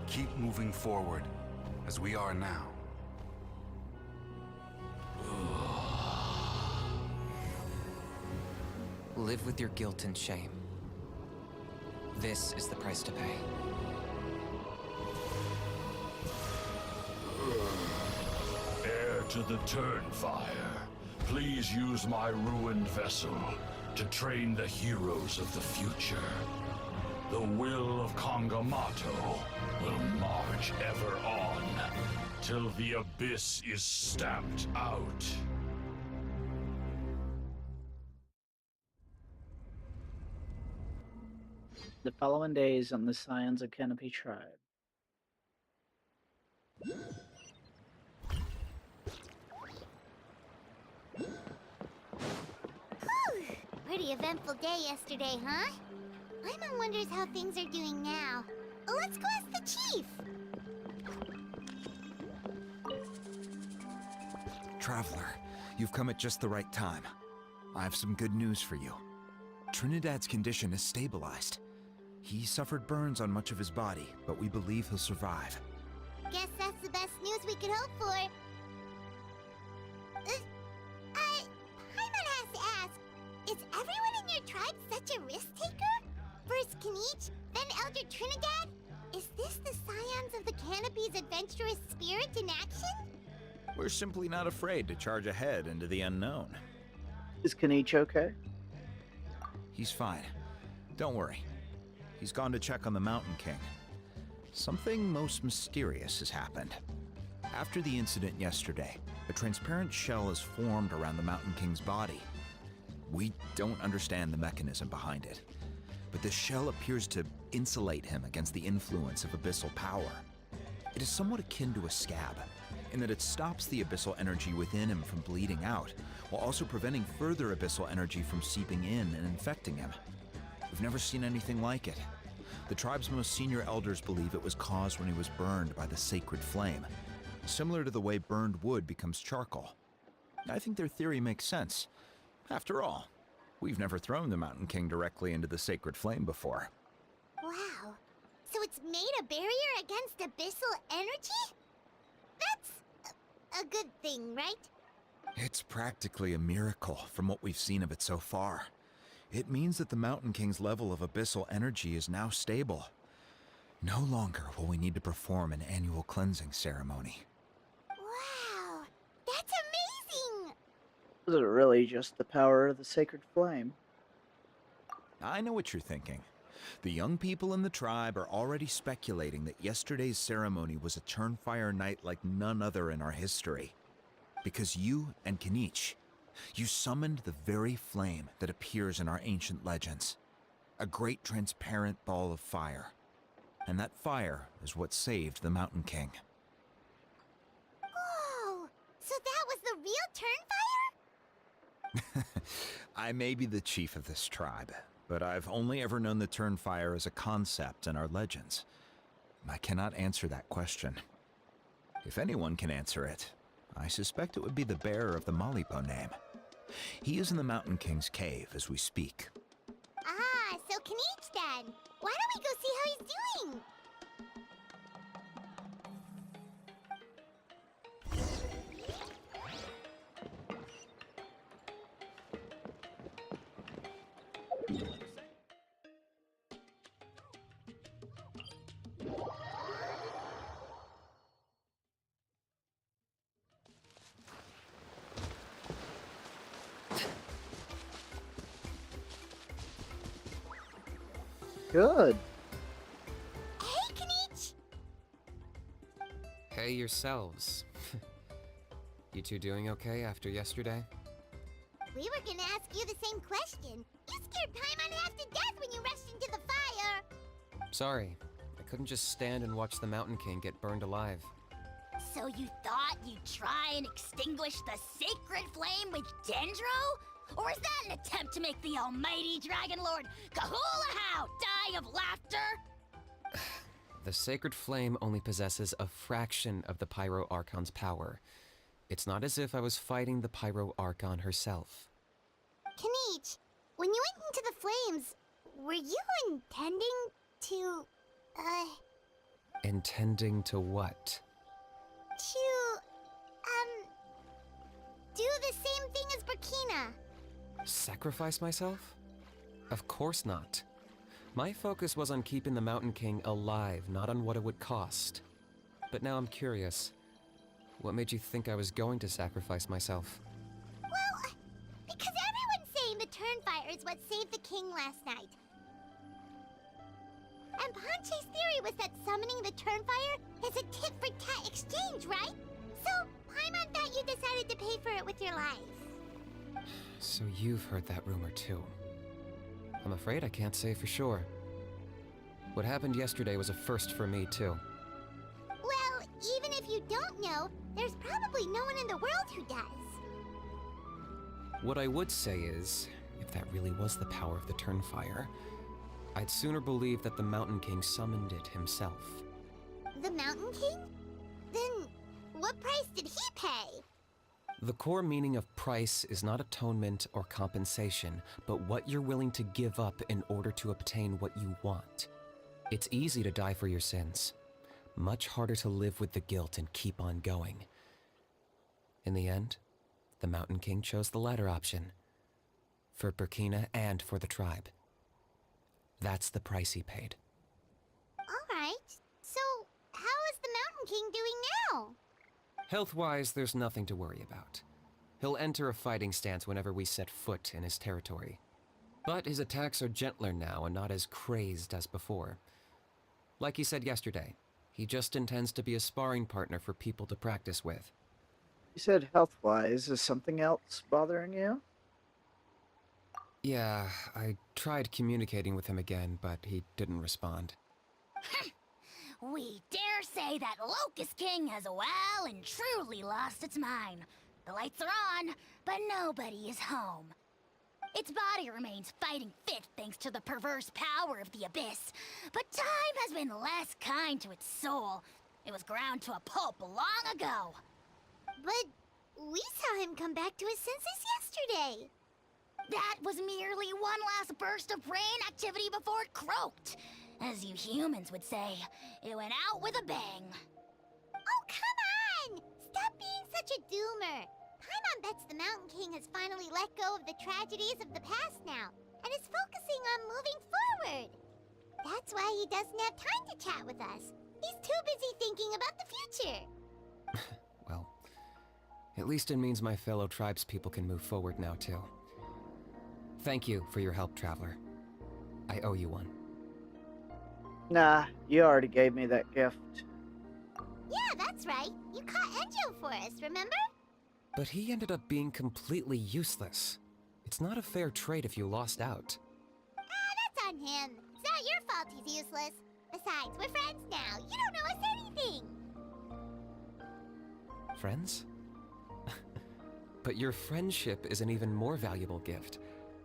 Keep moving forward, as we are now. Live with your guilt and shame. This is the price to pay. Heir to the Turnfire, please use my ruined vessel to train the heroes of the future. The will of Kangamato will march ever on, till the abyss is stamped out. The following days on the Scions of Canopy tribe. Whew! Pretty eventful day yesterday, huh? Paimon wonders how things are doing now. Let's go ask the chief! Traveler, you've come at just the right time. I have some good news for you. Trinidad's condition is stabilized. He suffered burns on much of his body, but we believe he'll survive. Guess that's the best news we could hope for. Paimon has to ask, is everyone in your tribe such a risk-taker? First Kinich, then Elder Trinidad? Is this the Scions of the Canopy's adventurous spirit in action? We're simply not afraid to charge ahead into the unknown. Is Kinich okay? He's fine. Don't worry. He's gone to check on the Mountain King. Something most mysterious has happened. After the incident yesterday, a transparent shell has formed around the Mountain King's body. We don't understand the mechanism behind it, but the shell appears to insulate him against the influence of abyssal power. It is somewhat akin to a scab, in that it stops the abyssal energy within him from bleeding out, while also preventing further abyssal energy from seeping in and infecting him. We've never seen anything like it. The tribe's most senior elders believe it was caused when he was burned by the sacred flame, similar to the way burned wood becomes charcoal. I think their theory makes sense. After all, we've never thrown the Mountain King directly into the sacred flame before. Wow. So it's made a barrier against abyssal energy? That's a good thing, right? It's practically a miracle from what we've seen of it so far. It means that the Mountain King's level of abyssal energy is now stable. No longer will we need to perform an annual cleansing ceremony. Wow, that's amazing! Is it really just the power of the sacred flame? I know what you're thinking. The young people in the tribe are already speculating that yesterday's ceremony was a Turnfire night like none other in our history. Because you and Kinich, you summoned the very flame that appears in our ancient legends. A great transparent ball of fire. And that fire is what saved the Mountain King. Whoa! So that was the real Turnfire? I may be the chief of this tribe, but I've only ever known the Turnfire as a concept in our legends. I cannot answer that question. If anyone can answer it, I suspect it would be the bearer of the Malipo name. He is in the Mountain King's cave as we speak. Ah, so Kinich then. Why don't we go see how he's doing? Good. Hey, Kinich! Hey yourselves. You two doing okay after yesterday? We were gonna ask you the same question. You scared Paimon half to death when you rushed into the fire! Sorry, I couldn't just stand and watch the Mountain King get burned alive. So you thought you'd try and extinguish the sacred flame with Dendro? Or is that an attempt to make the almighty Dragon Lord Kahulahow die of laughter? The sacred flame only possesses a fraction of the Pyro Archon's power. It's not as if I was fighting the Pyro Archon herself. Kinich, when you went into the flames, were you intending to, Intending to what? do the same thing as Burkina? Sacrifice myself? Of course not. My focus was on keeping the Mountain King alive, not on what it would cost. But now I'm curious. What made you think I was going to sacrifice myself? Well, because everyone's saying the Turnfire is what saved the king last night. And Ponche's theory was that summoning the Turnfire is a tit-for-tat exchange, right? So, Paimon thought you decided to pay for it with your life. So you've heard that rumor too. I'm afraid I can't say for sure. What happened yesterday was a first for me too. Well, even if you don't know, there's probably no one in the world who does. What I would say is, if that really was the power of the Turnfire, I'd sooner believe that the Mountain King summoned it himself. The Mountain King? Then, what price did he pay? The core meaning of price is not atonement or compensation, but what you're willing to give up in order to obtain what you want. It's easy to die for your sins. Much harder to live with the guilt and keep on going. In the end, the Mountain King chose the latter option. For Burkina and for the tribe. That's the price he paid. Alright, so how is the Mountain King doing now? Health-wise, there's nothing to worry about. He'll enter a fighting stance whenever we set foot in his territory. But his attacks are gentler now and not as crazed as before. Like he said yesterday, he just intends to be a sparring partner for people to practice with. You said health-wise. Is something else bothering you? Yeah, I tried communicating with him again, but he didn't respond. We dare say that Locust King has well and truly lost its mind. The lights are on, but nobody is home. Its body remains fighting fit thanks to the perverse power of the Abyss, but time has been less kind to its soul. It was ground to a pulp long ago. But we saw him come back to his senses yesterday. That was merely one last burst of brain activity before it croaked. As you humans would say, it went out with a bang. Oh, come on! Stop being such a doomer. Paimon bets the Mountain King has finally let go of the tragedies of the past now, and is focusing on moving forward. That's why he doesn't have time to chat with us. He's too busy thinking about the future. Well, at least it means my fellow tribespeople can move forward now, too. Thank you for your help, Traveler. I owe you one. Nah, you already gave me that gift. Yeah, that's right. You caught Enjo for us, remember? But he ended up being completely useless. It's not a fair trade if you lost out. That's on him. It's not your fault he's useless. Besides, we're friends now. You don't know us anything. Friends? But your friendship is an even more valuable gift.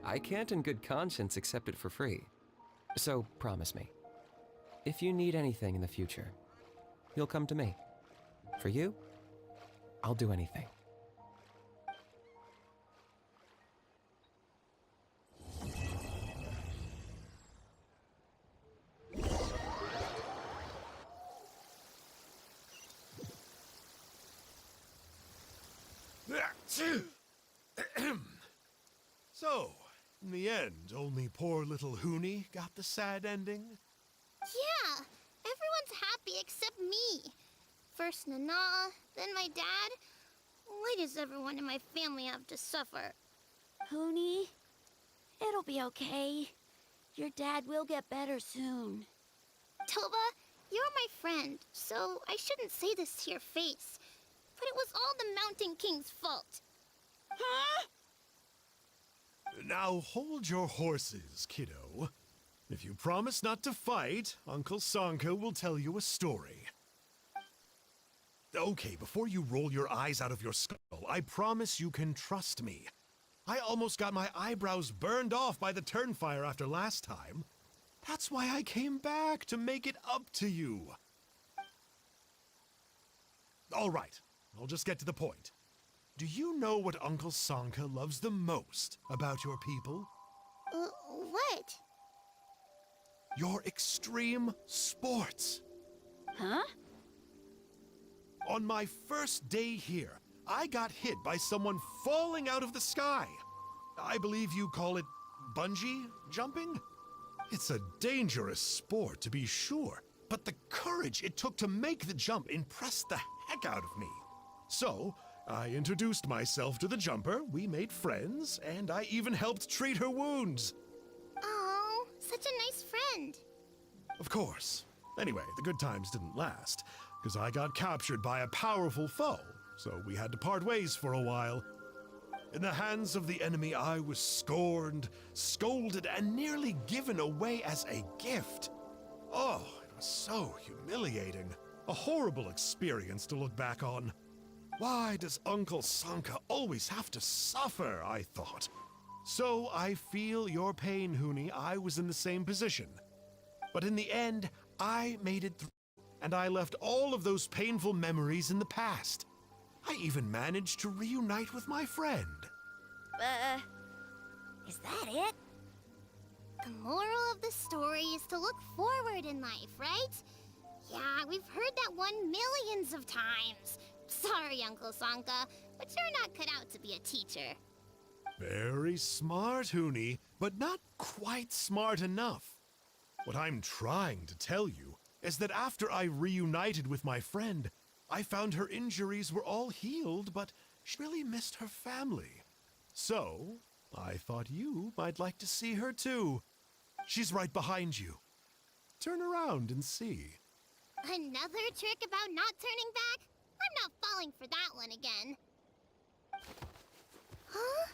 I can't in good conscience accept it for free. So, promise me. If you need anything in the future, you'll come to me. For you, I'll do anything. So, in the end, only poor little Hoonie got the sad ending? Yeah, everyone's happy except me. First Nana, then my dad. Why does everyone in my family have to suffer? Hoonie, it'll be okay. Your dad will get better soon. Toba, you're my friend, so I shouldn't say this to your face. But it was all the Mountain King's fault. Huh? Now hold your horses, kiddo. If you promise not to fight, Uncle Sanka will tell you a story. Okay, before you roll your eyes out of your skull, I promise you can trust me. I almost got my eyebrows burned off by the Turnfire after last time. That's why I came back, to make it up to you. All right, I'll just get to the point. Do you know what Uncle Sanka loves the most about your people? What? Your extreme sports. Huh? On my first day here, I got hit by someone falling out of the sky. I believe you call it bungee jumping? It's a dangerous sport, to be sure, but the courage it took to make the jump impressed the heck out of me. So, I introduced myself to the jumper, we made friends, and I even helped treat her wounds. Oh, such a nice friend. Of course. Anyway, the good times didn't last, because I got captured by a powerful foe, so we had to part ways for a while. In the hands of the enemy, I was scorned, scolded, and nearly given away as a gift. Oh, it was so humiliating. A horrible experience to look back on. Why does Uncle Sanka always have to suffer, I thought. So I feel your pain, Huni. I was in the same position. But in the end, I made it through, and I left all of those painful memories in the past. I even managed to reunite with my friend. Is that it? The moral of the story is to look forward in life, right? Yeah, we've heard that one millions of times. Sorry, Uncle Sanka, but you're not cut out to be a teacher. Very smart, Huni, but not quite smart enough. What I'm trying to tell you is that after I reunited with my friend, I found her injuries were all healed, but she really missed her family. So, I thought you might like to see her too. She's right behind you. Turn around and see. Another trick about not turning back? I'm not falling for that one again. Huh?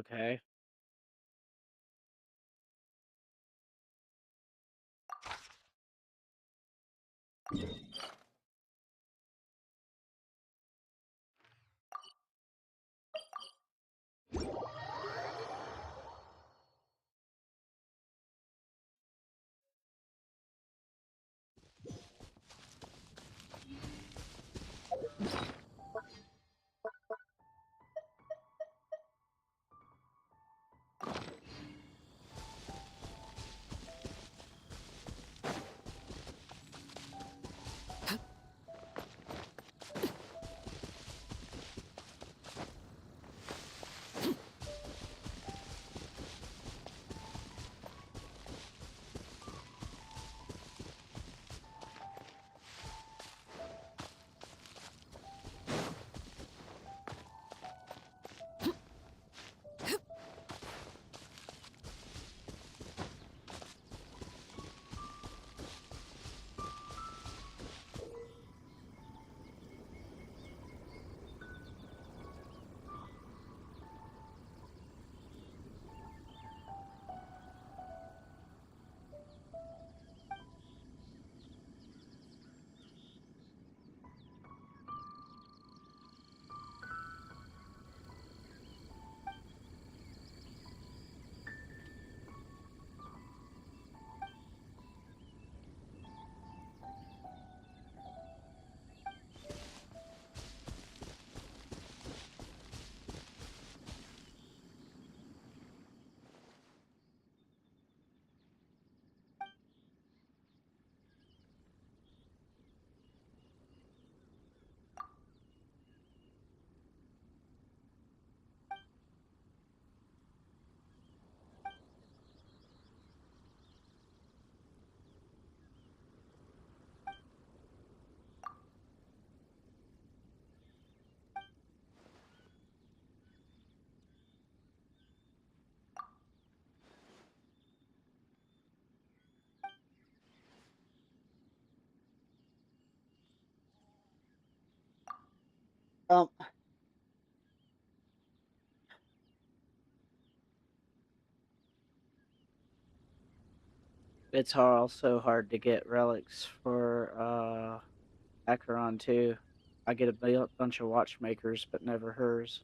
Okay. Um, it's also hard to get relics for Acheron too. I get a bunch of watchmakers, but never hers.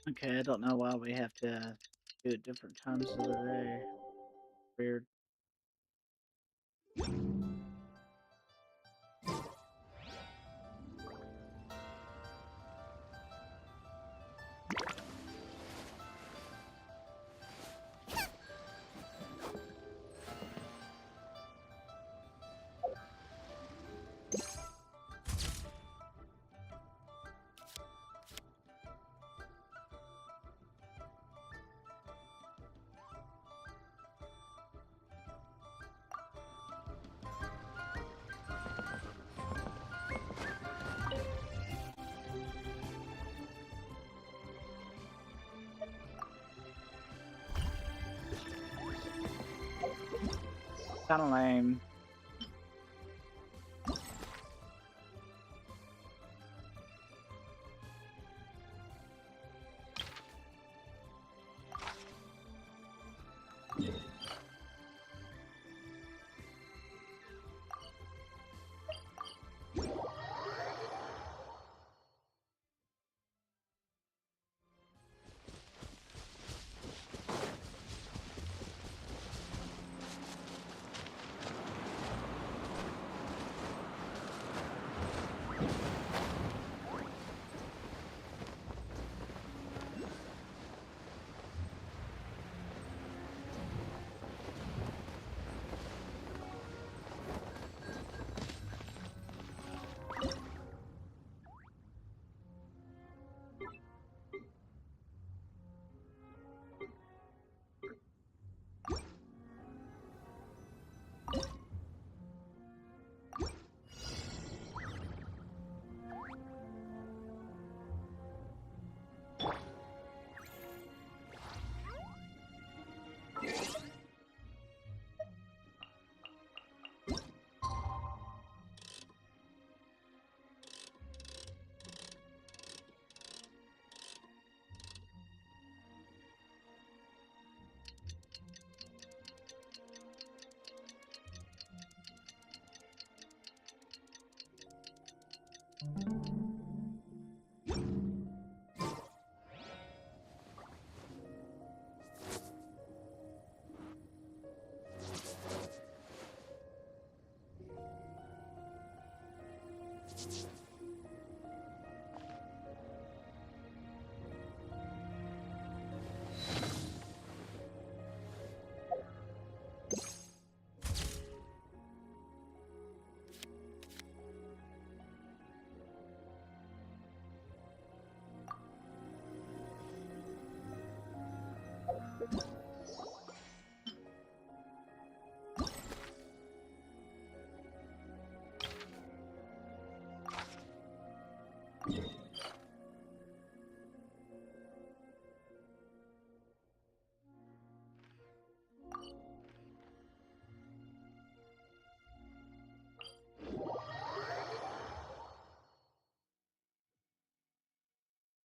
Okay, I don't know why we have to do it different times of the day. Weird. Kind of lame.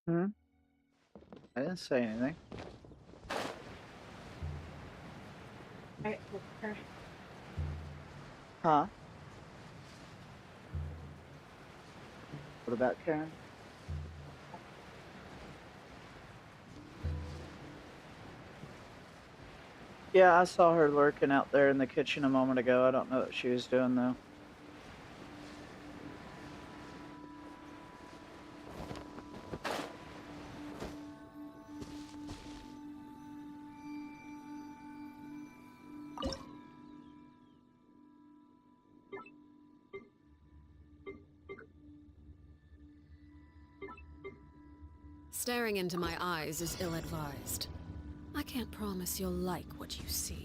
Hmm? I didn't say anything. Huh? What about Karen? Yeah, I saw her lurking out there in the kitchen a moment ago. I don't know what she was doing though. Staring into my eyes is ill-advised. I can't promise you'll like what you see.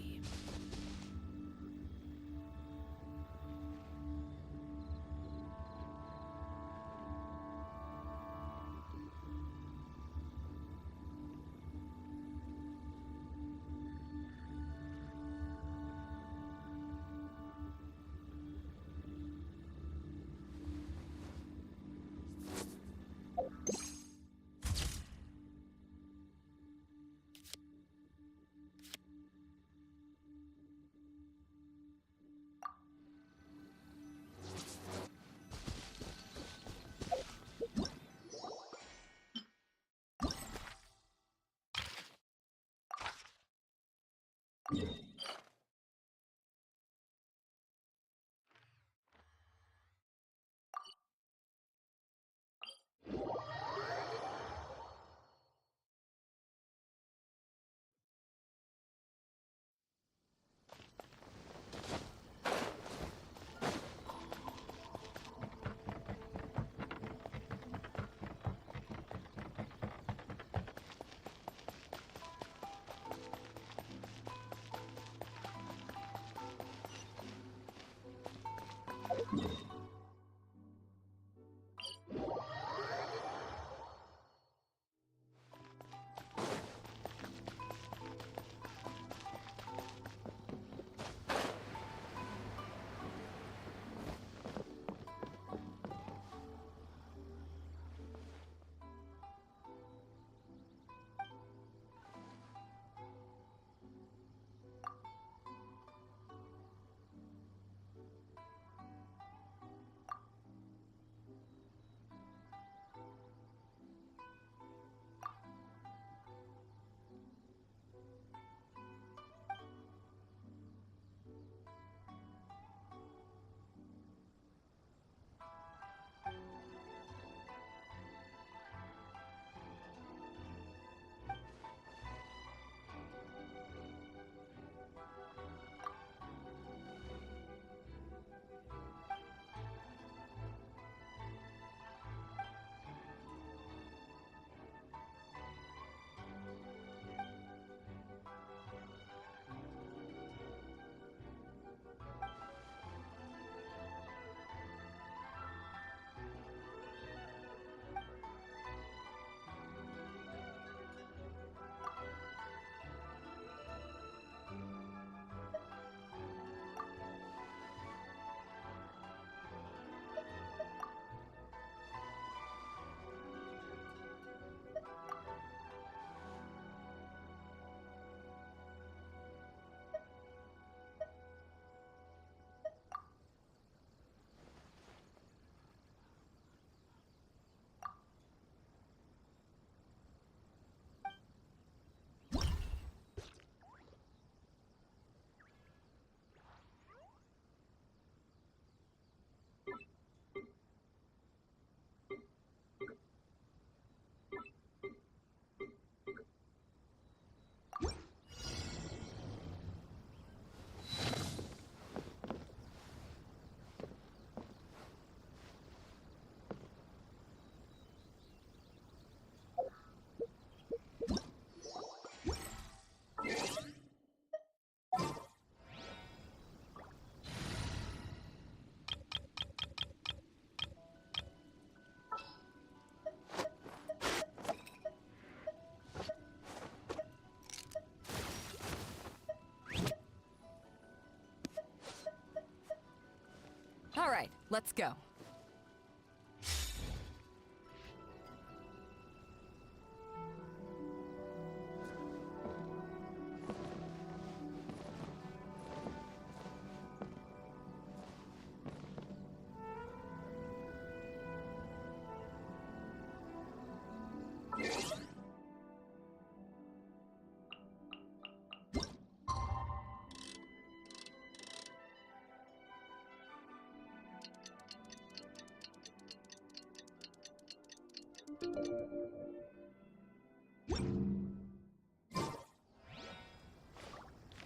right, let's go.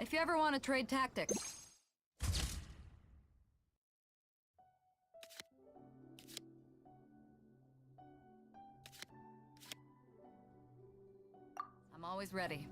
If you ever want to trade tactics. I'm always ready.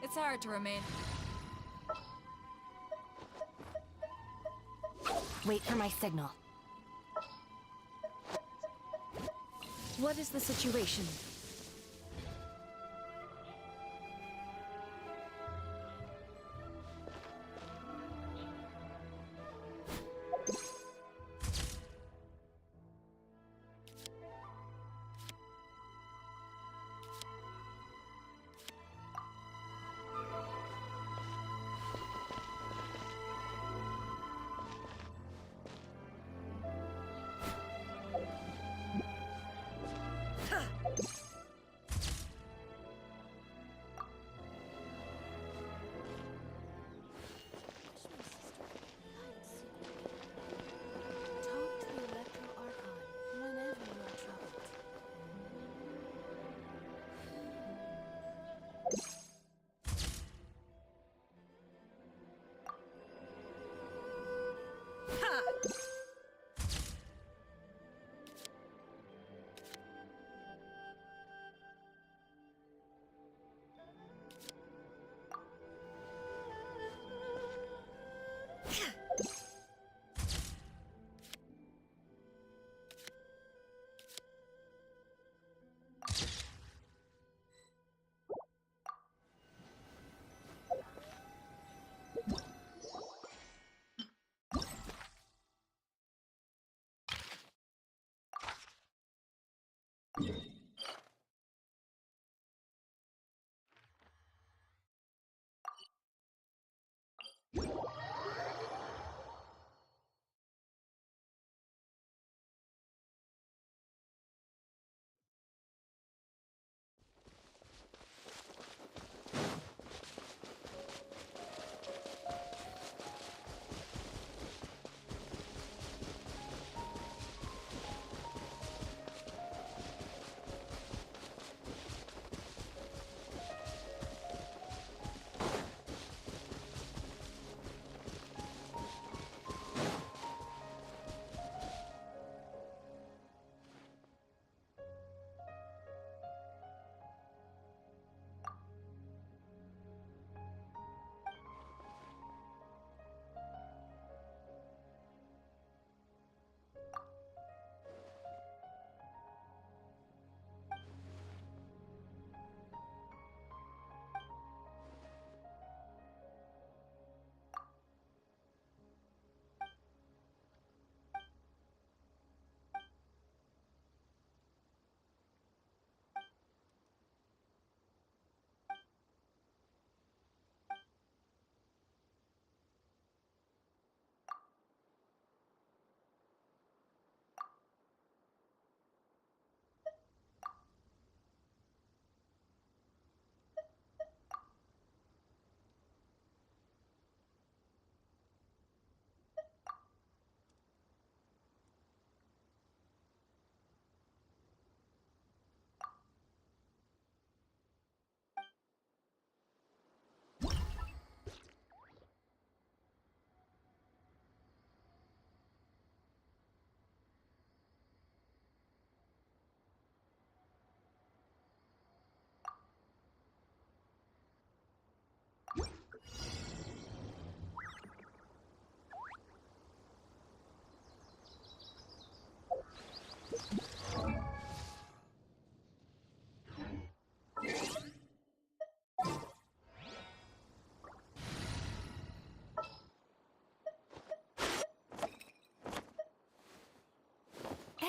It's hard to remain. Wait for my signal. What is the situation?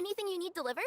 Anything you need delivered?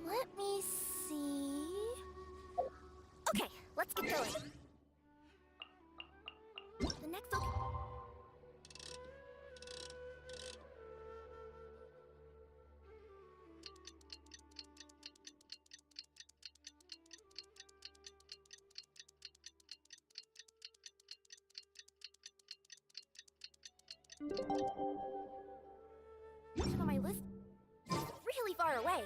Let me see... Okay, let's get going. The next location on my list is really far away.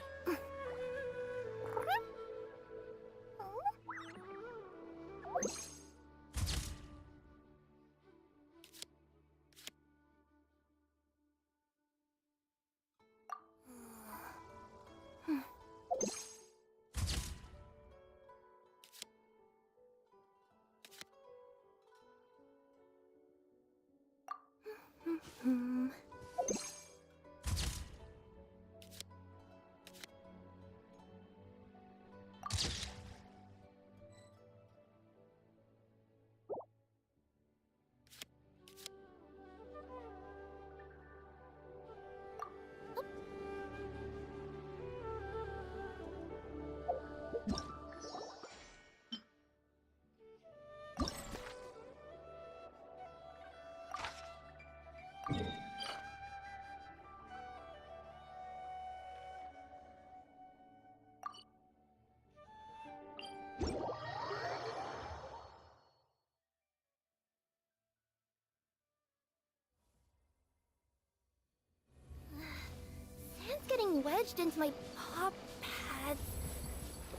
Sand's getting wedged into my paw pads.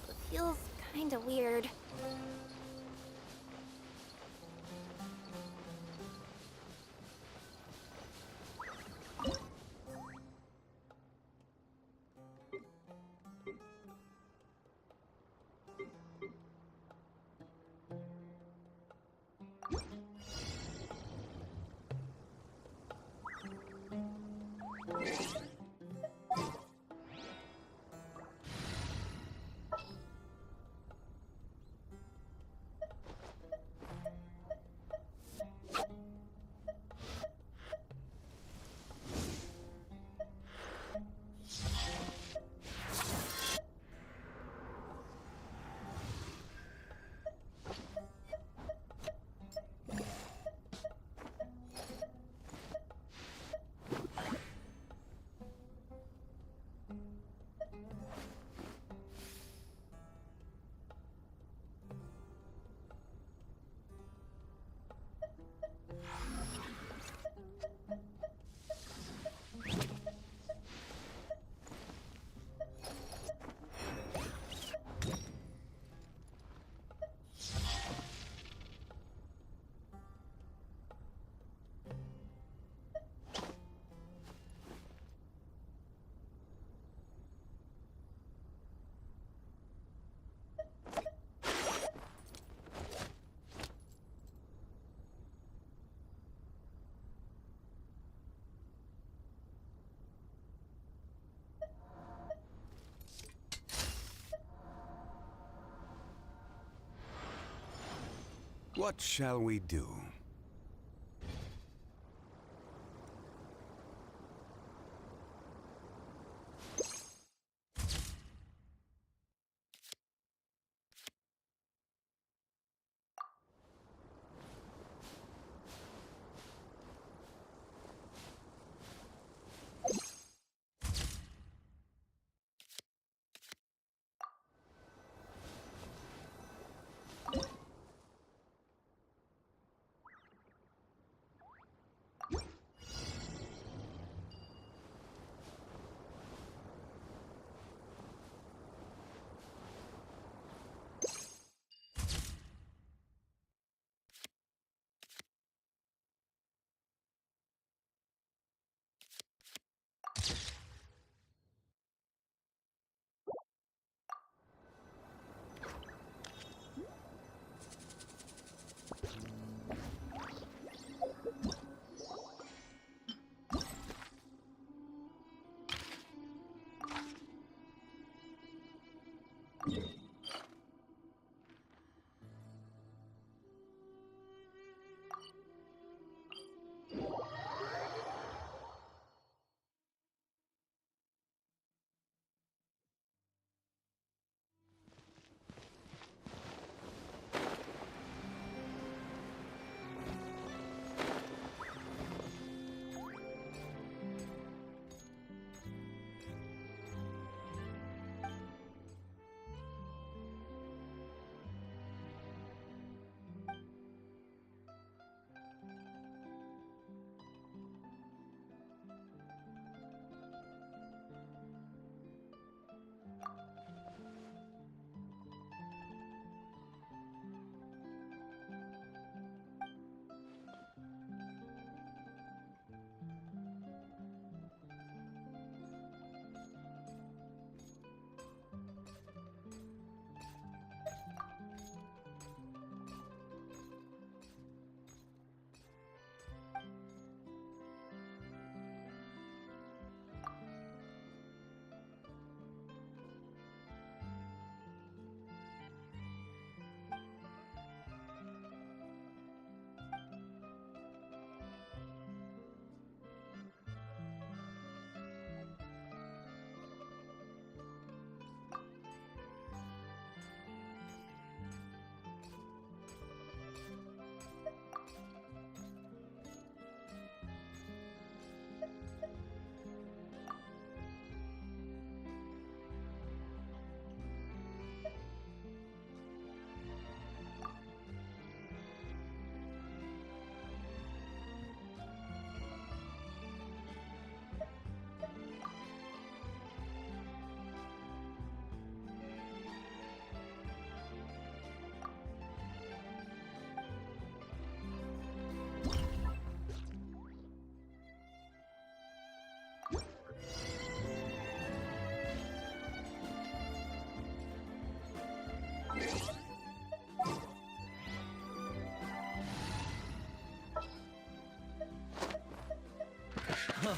It feels kinda weird. What shall we do?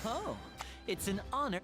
Oh, it's an honor.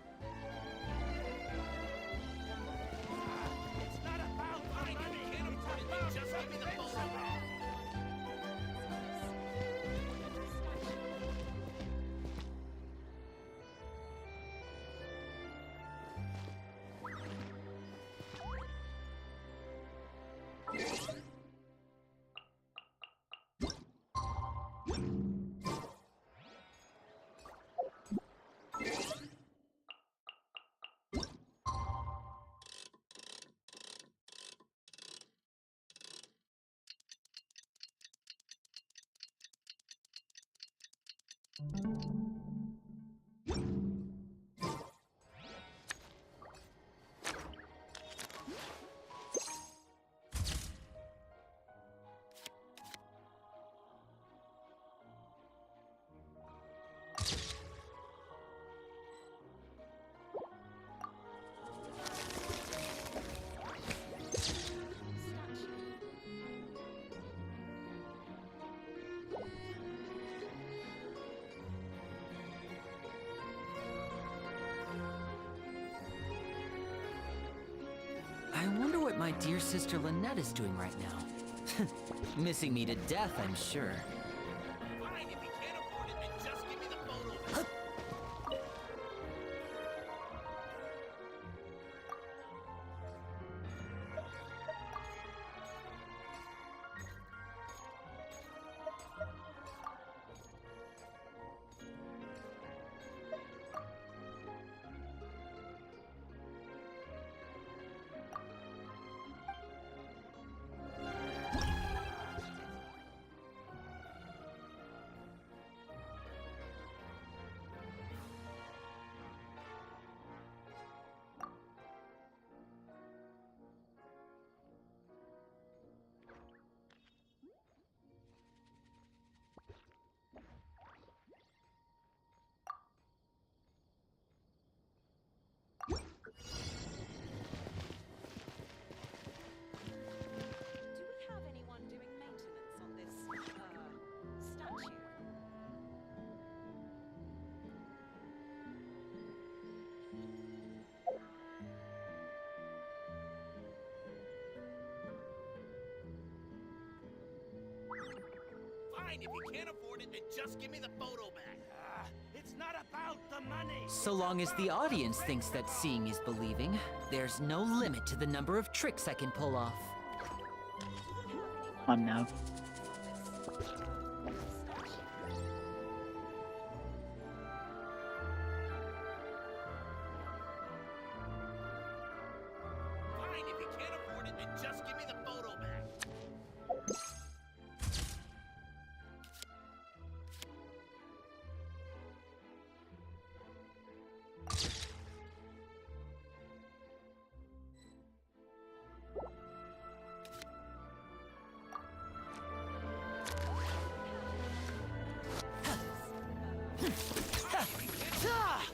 I wonder what my dear sister Lynette is doing right now. Missing me to death, I'm sure. Fine, if you can't afford it, then just give me the photo back. It's not about the money. So long as the audience thinks that seeing is believing, there's no limit to the number of tricks I can pull off. Come on now. Fine, if you can't afford it, then just give me the photo back.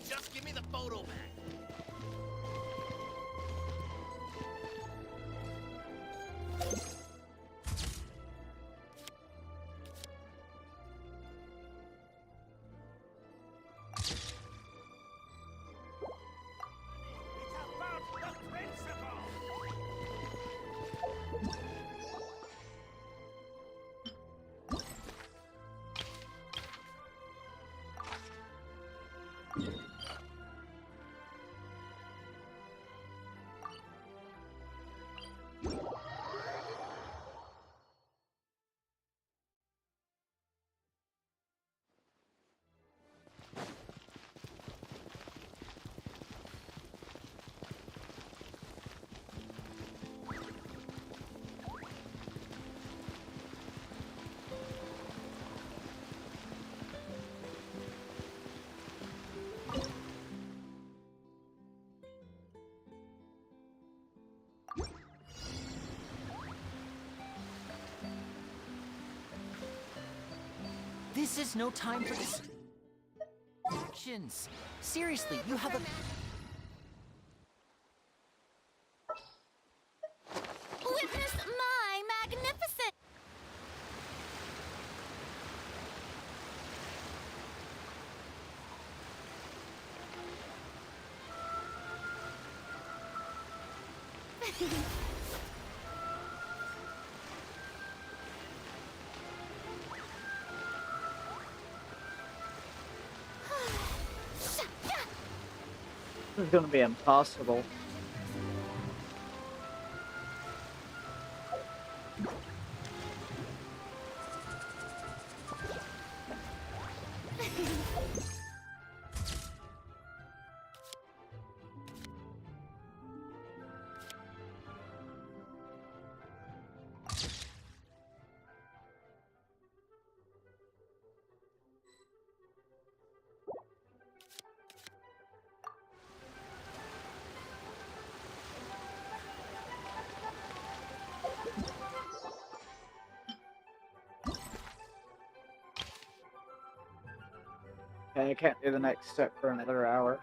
Just give me the photo back. It's about the principle. This is no time for actions. Seriously, you have a... Witness my magnificent... This is gonna be impossible. Okay, I can't do the next step for another hour.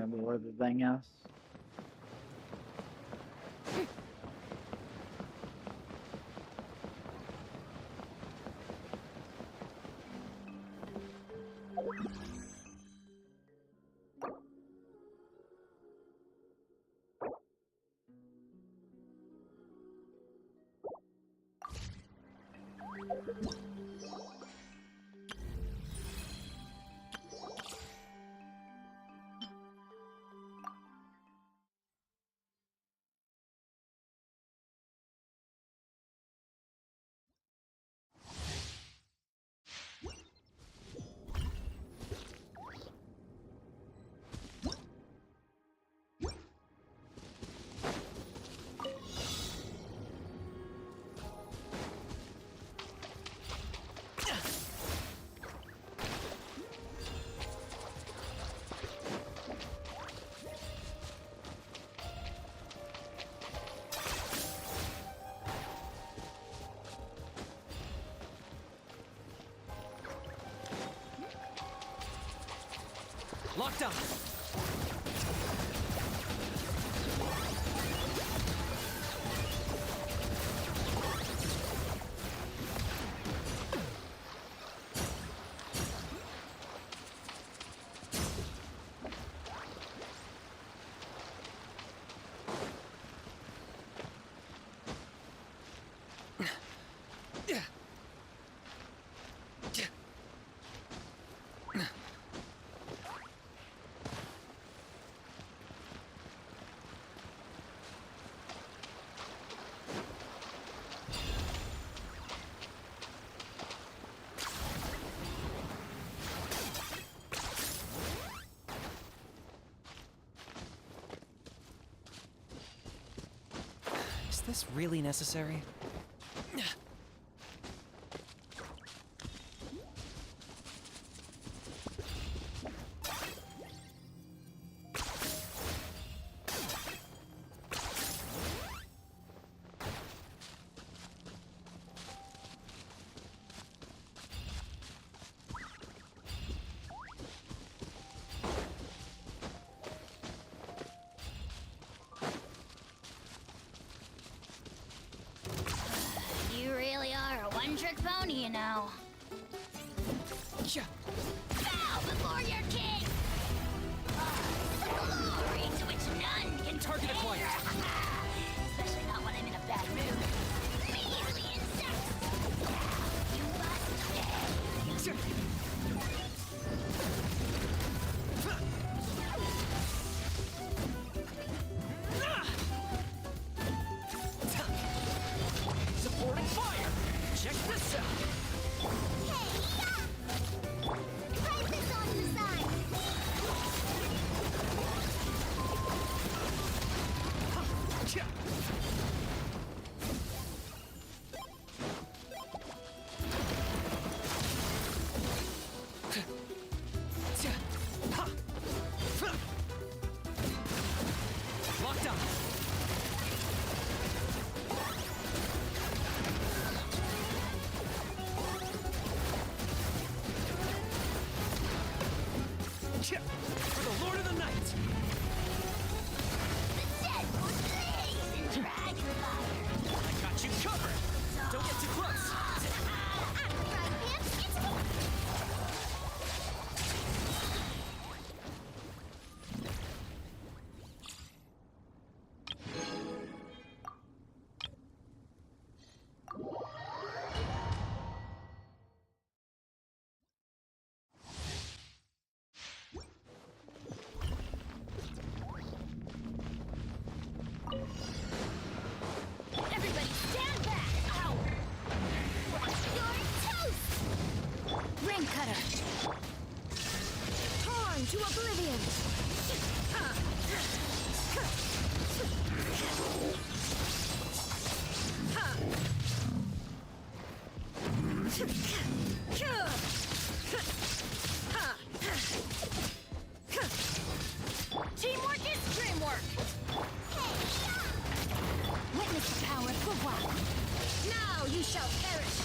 remember where the thing is. Locked up! Is this really necessary? You really are a one-trick pony, you know. Bow before your king! Glory to which none can Target acquired. Especially not when I'm in a bad mood. Measly insects! You must pay! Supporting fire! Check this out! Place this on the side. Locked up! For the Lord of the Night! The dead will blaze in dragon fire! I got you covered! Don't get too close! Everybody stand back! Ow! You're toast! Ring cutter! Torn to oblivion! Teamwork is dreamwork! Witness the power of Teyvat. Now you shall perish!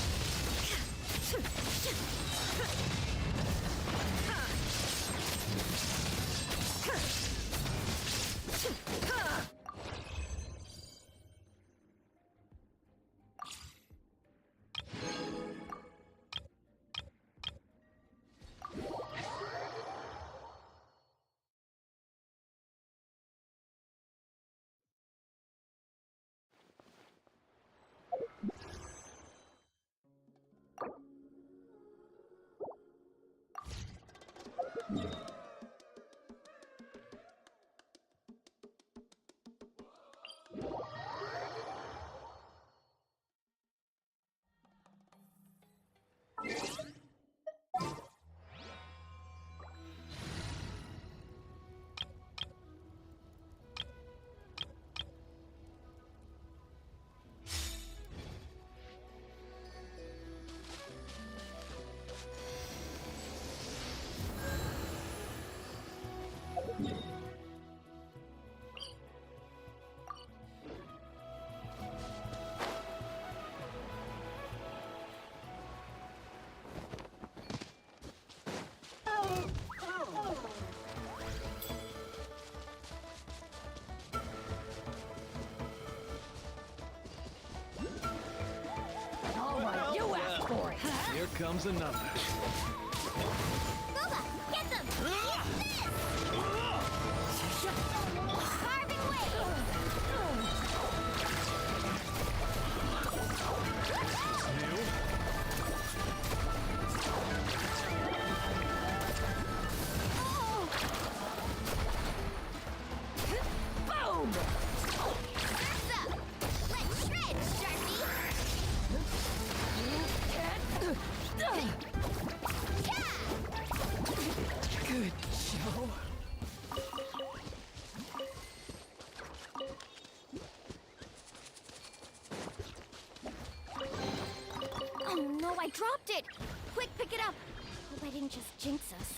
Here comes another. Booba, get them! Carving Boom! Surf's up! Let's shred, Sharpie! Good show. Oh no, I dropped it! Quick, pick it up! Hope I didn't just jinx us.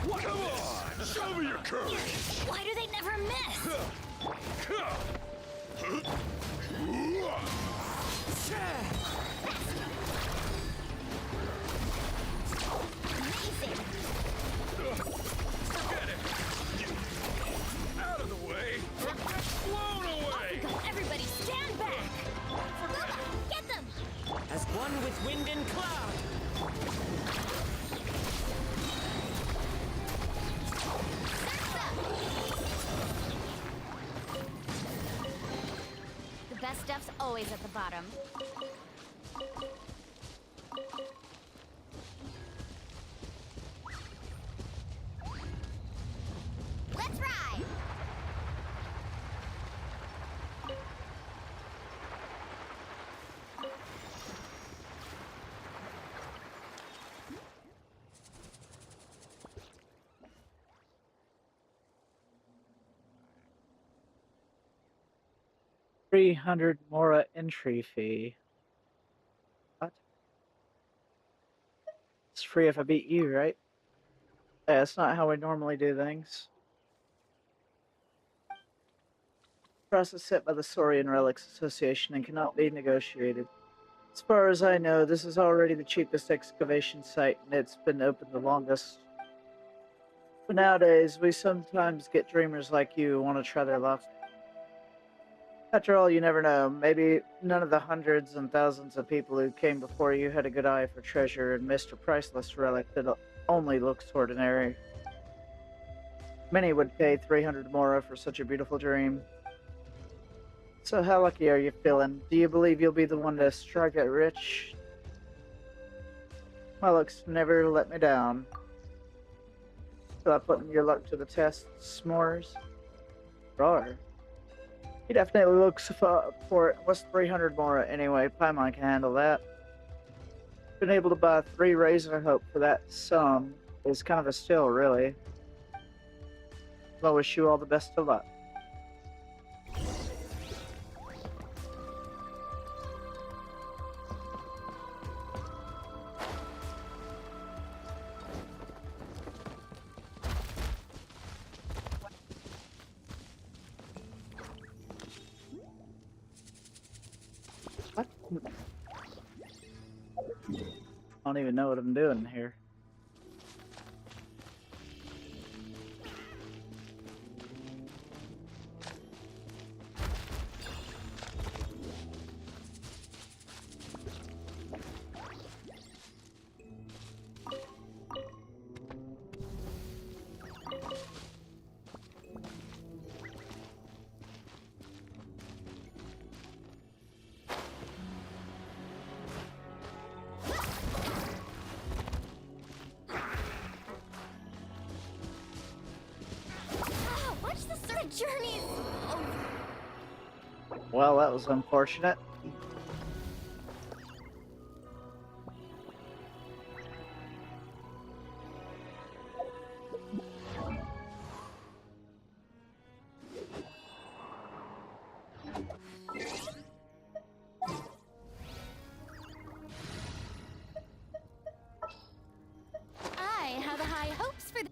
Come on! Show me your courage! Why do they never miss? Forget it! Out of the way, or get blown away! Everybody stand back! Booba, get them! As one with wind and cloud. The best stuff's always at the bottom. Let's ride! 300 Mora entry fee. What? It's free if I beat you, right? Yeah, that's not how we normally do things. Process set by the Saurian Relics Association and cannot be negotiated. As far as I know, this is already the cheapest excavation site and it's been open the longest. But nowadays, we sometimes get dreamers like you who want to try their luck. After all, you never know. Maybe none of the hundreds and thousands of people who came before you had a good eye for treasure and missed a priceless relic that only looks ordinary. Many would pay 300 Mora for such a beautiful dream. So how lucky are you feeling? Do you believe you'll be the one to strike it rich? My luck's never let me down. Feel like putting your luck to the test, s'mores? Roar. He definitely looks for it. What's 300 Mora anyway? Paimon can handle that. Been able to buy 3 Rays of Hope for that sum is kind of a steal, really. Well, I wish you all the best of luck. I don't even know what I'm doing here. Journey is over. Well, that was unfortunate. I have high hopes for the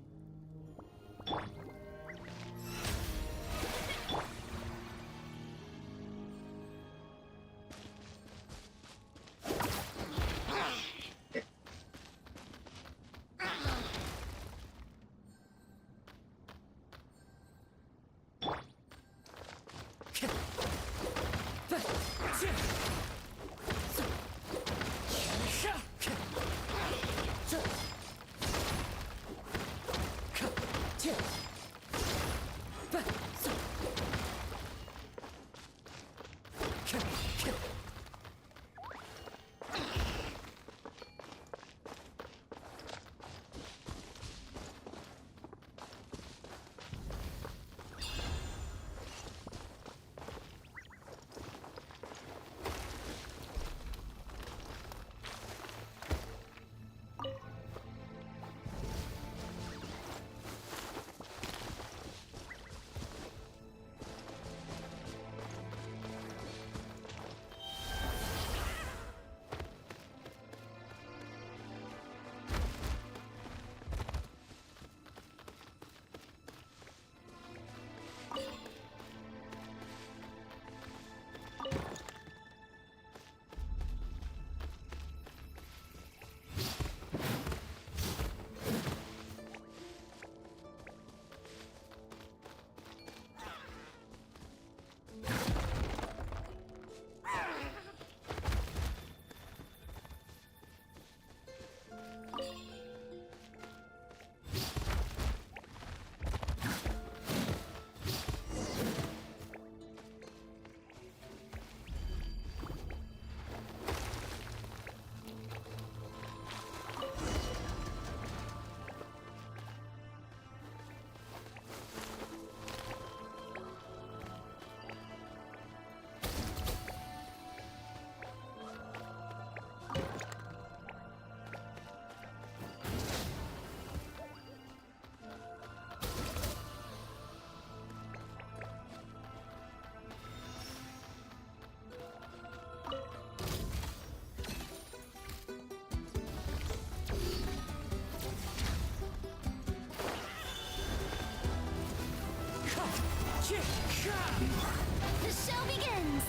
show begins.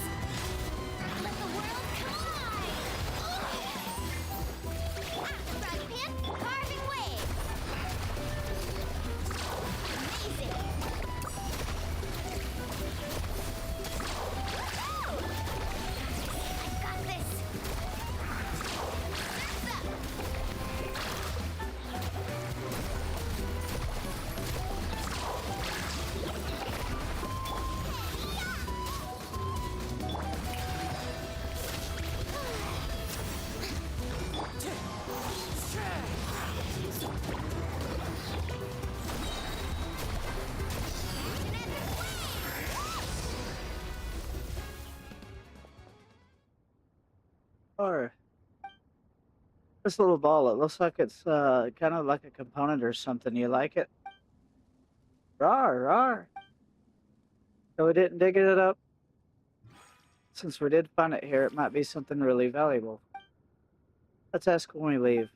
Let the world come alive. Froggy Pants, carving waves. Amazing. I got this. Or this little ball, it looks like it's kind of like a component or something. You like it? Rawr, rawr. So we didn't dig it up. Since we did find it here, it might be something really valuable. Let's ask when we leave.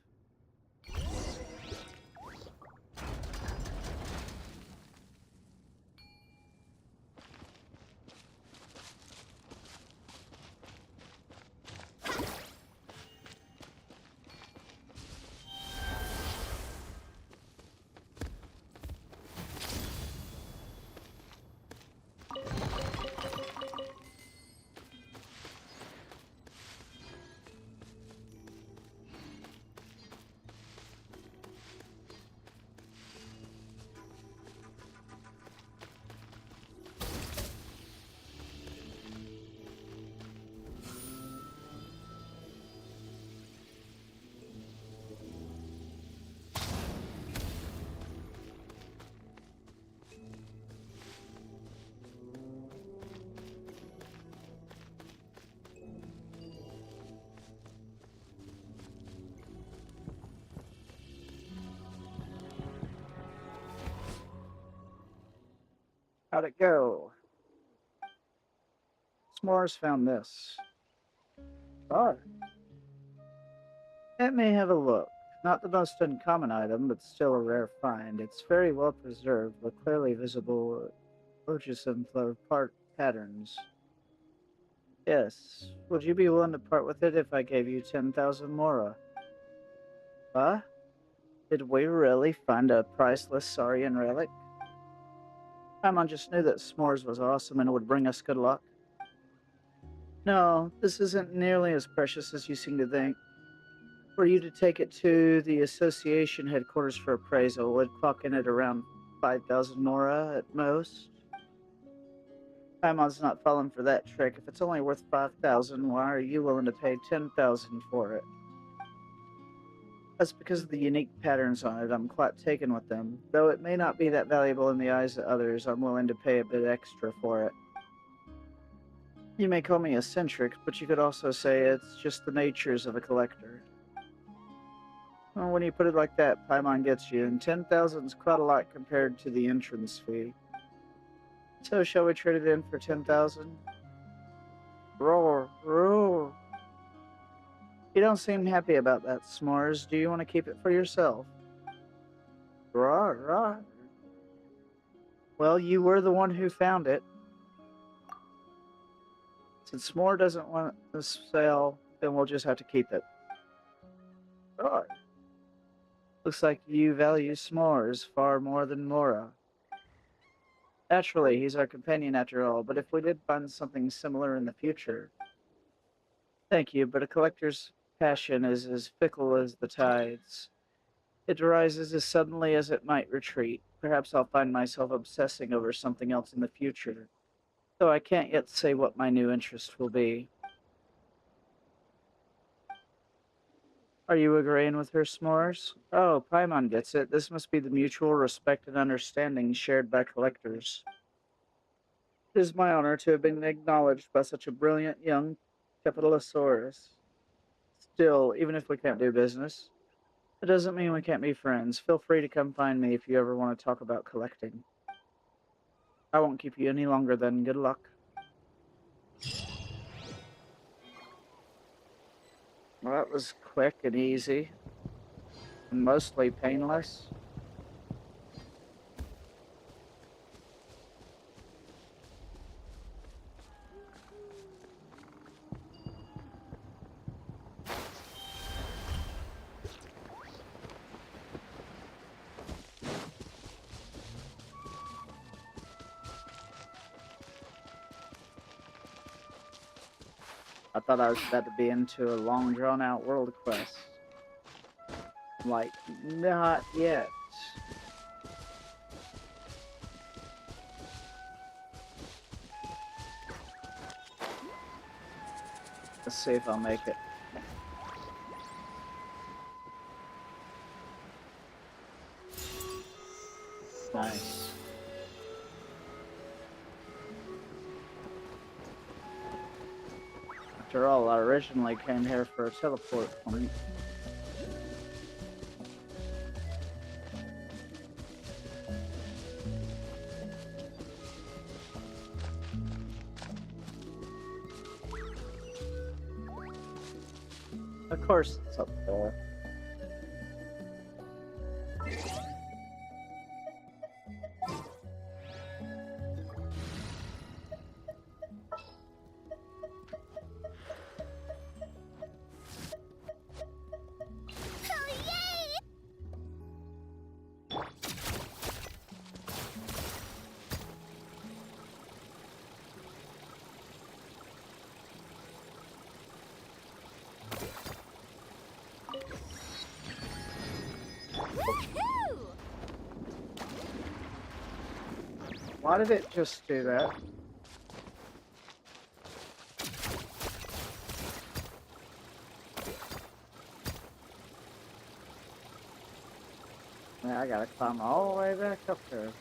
How'd it go? S'mores found this. Oh. Let me have a look. Not the most uncommon item, but still a rare find. It's very well preserved, with clearly visible Murchison flow part patterns. Yes. Would you be willing to part with it if I gave you 10,000 mora? Huh? Did we really find a priceless Saurian relic? Paimon just knew that s'mores was awesome and would bring us good luck. No, this isn't nearly as precious as you seem to think. For you to take it to the association headquarters for appraisal, would clock in at around 5,000 mora at most. Paimon's not falling for that trick. If it's only worth 5,000, why are you willing to pay 10,000 for it? That's because of the unique patterns on it. I'm quite taken with them. Though it may not be that valuable in the eyes of others, I'm willing to pay a bit extra for it. You may call me eccentric, but you could also say it's just the natures of a collector. Well, when you put it like that, Paimon gets you, and 10,000 is quite a lot compared to the entrance fee. So shall we trade it in for 10,000? Roar, roar. You don't seem happy about that, s'mores. Do you want to keep it for yourself? Roar, roar. Well, you were the one who found it. Since S'more doesn't want to sell, then we'll just have to keep it. Roar. Looks like you value s'mores far more than Mora. Naturally, he's our companion after all, but if we did find something similar in the future... Thank you, but a collector's passion is as fickle as the tides. It rises as suddenly as it might retreat. Perhaps I'll find myself obsessing over something else in the future, though I can't yet say what my new interest will be. Are you agreeing with her, s'mores? Oh, Paimon gets it. This must be the mutual respect and understanding shared by collectors. It is my honor to have been acknowledged by such a brilliant young Capitalosaurus. Still, even if we can't do business, it doesn't mean we can't be friends. Feel free to come find me if you ever want to talk about collecting. I won't keep you any longer then. Good luck. Well, that was quick and easy, and mostly painless. I thought I was about to be into a long drawn-out world quest. Like, not yet. Let's see if I'll make it. Nice. After all, I originally came here for a teleport point. Of course it's up there. Why did it just do that? Man, I gotta climb all the way back up there.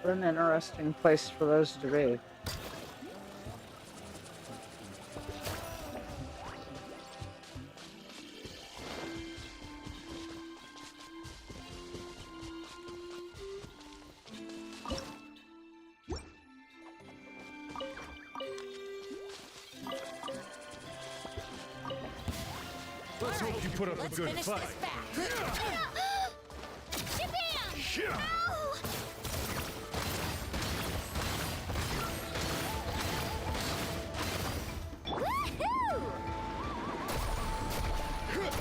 What an interesting place for those to be. Let's hope you put up a good fight. Shabam! Ow!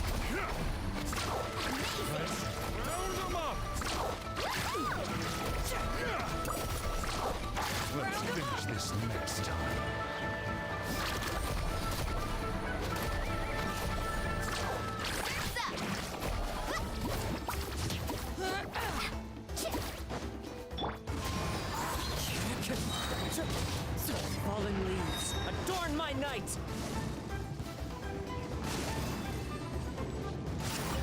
Woohoo! Round them up! Let's finish this next time. Fallen leaves, adorn my night!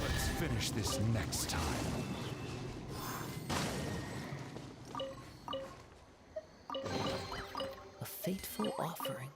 Let's finish this next time. A fateful offering.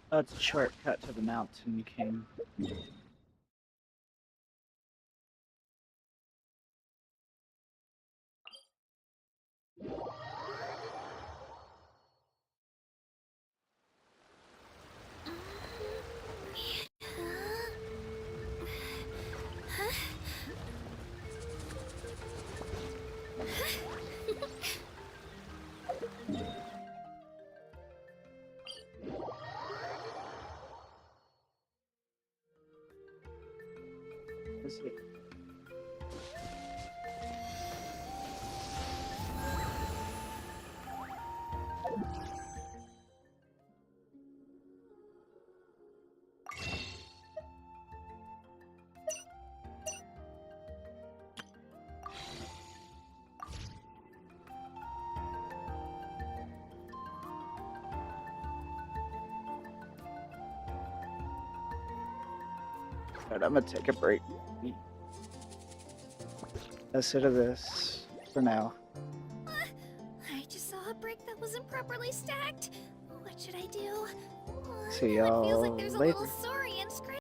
Oh, it's a shortcut to the Mountain King. Is it? Alright, I'm gonna take a break. Instead of this for now. I just saw a brick that wasn't properly stacked. What should I do? See Now it feels y'all like there's a later. little saurian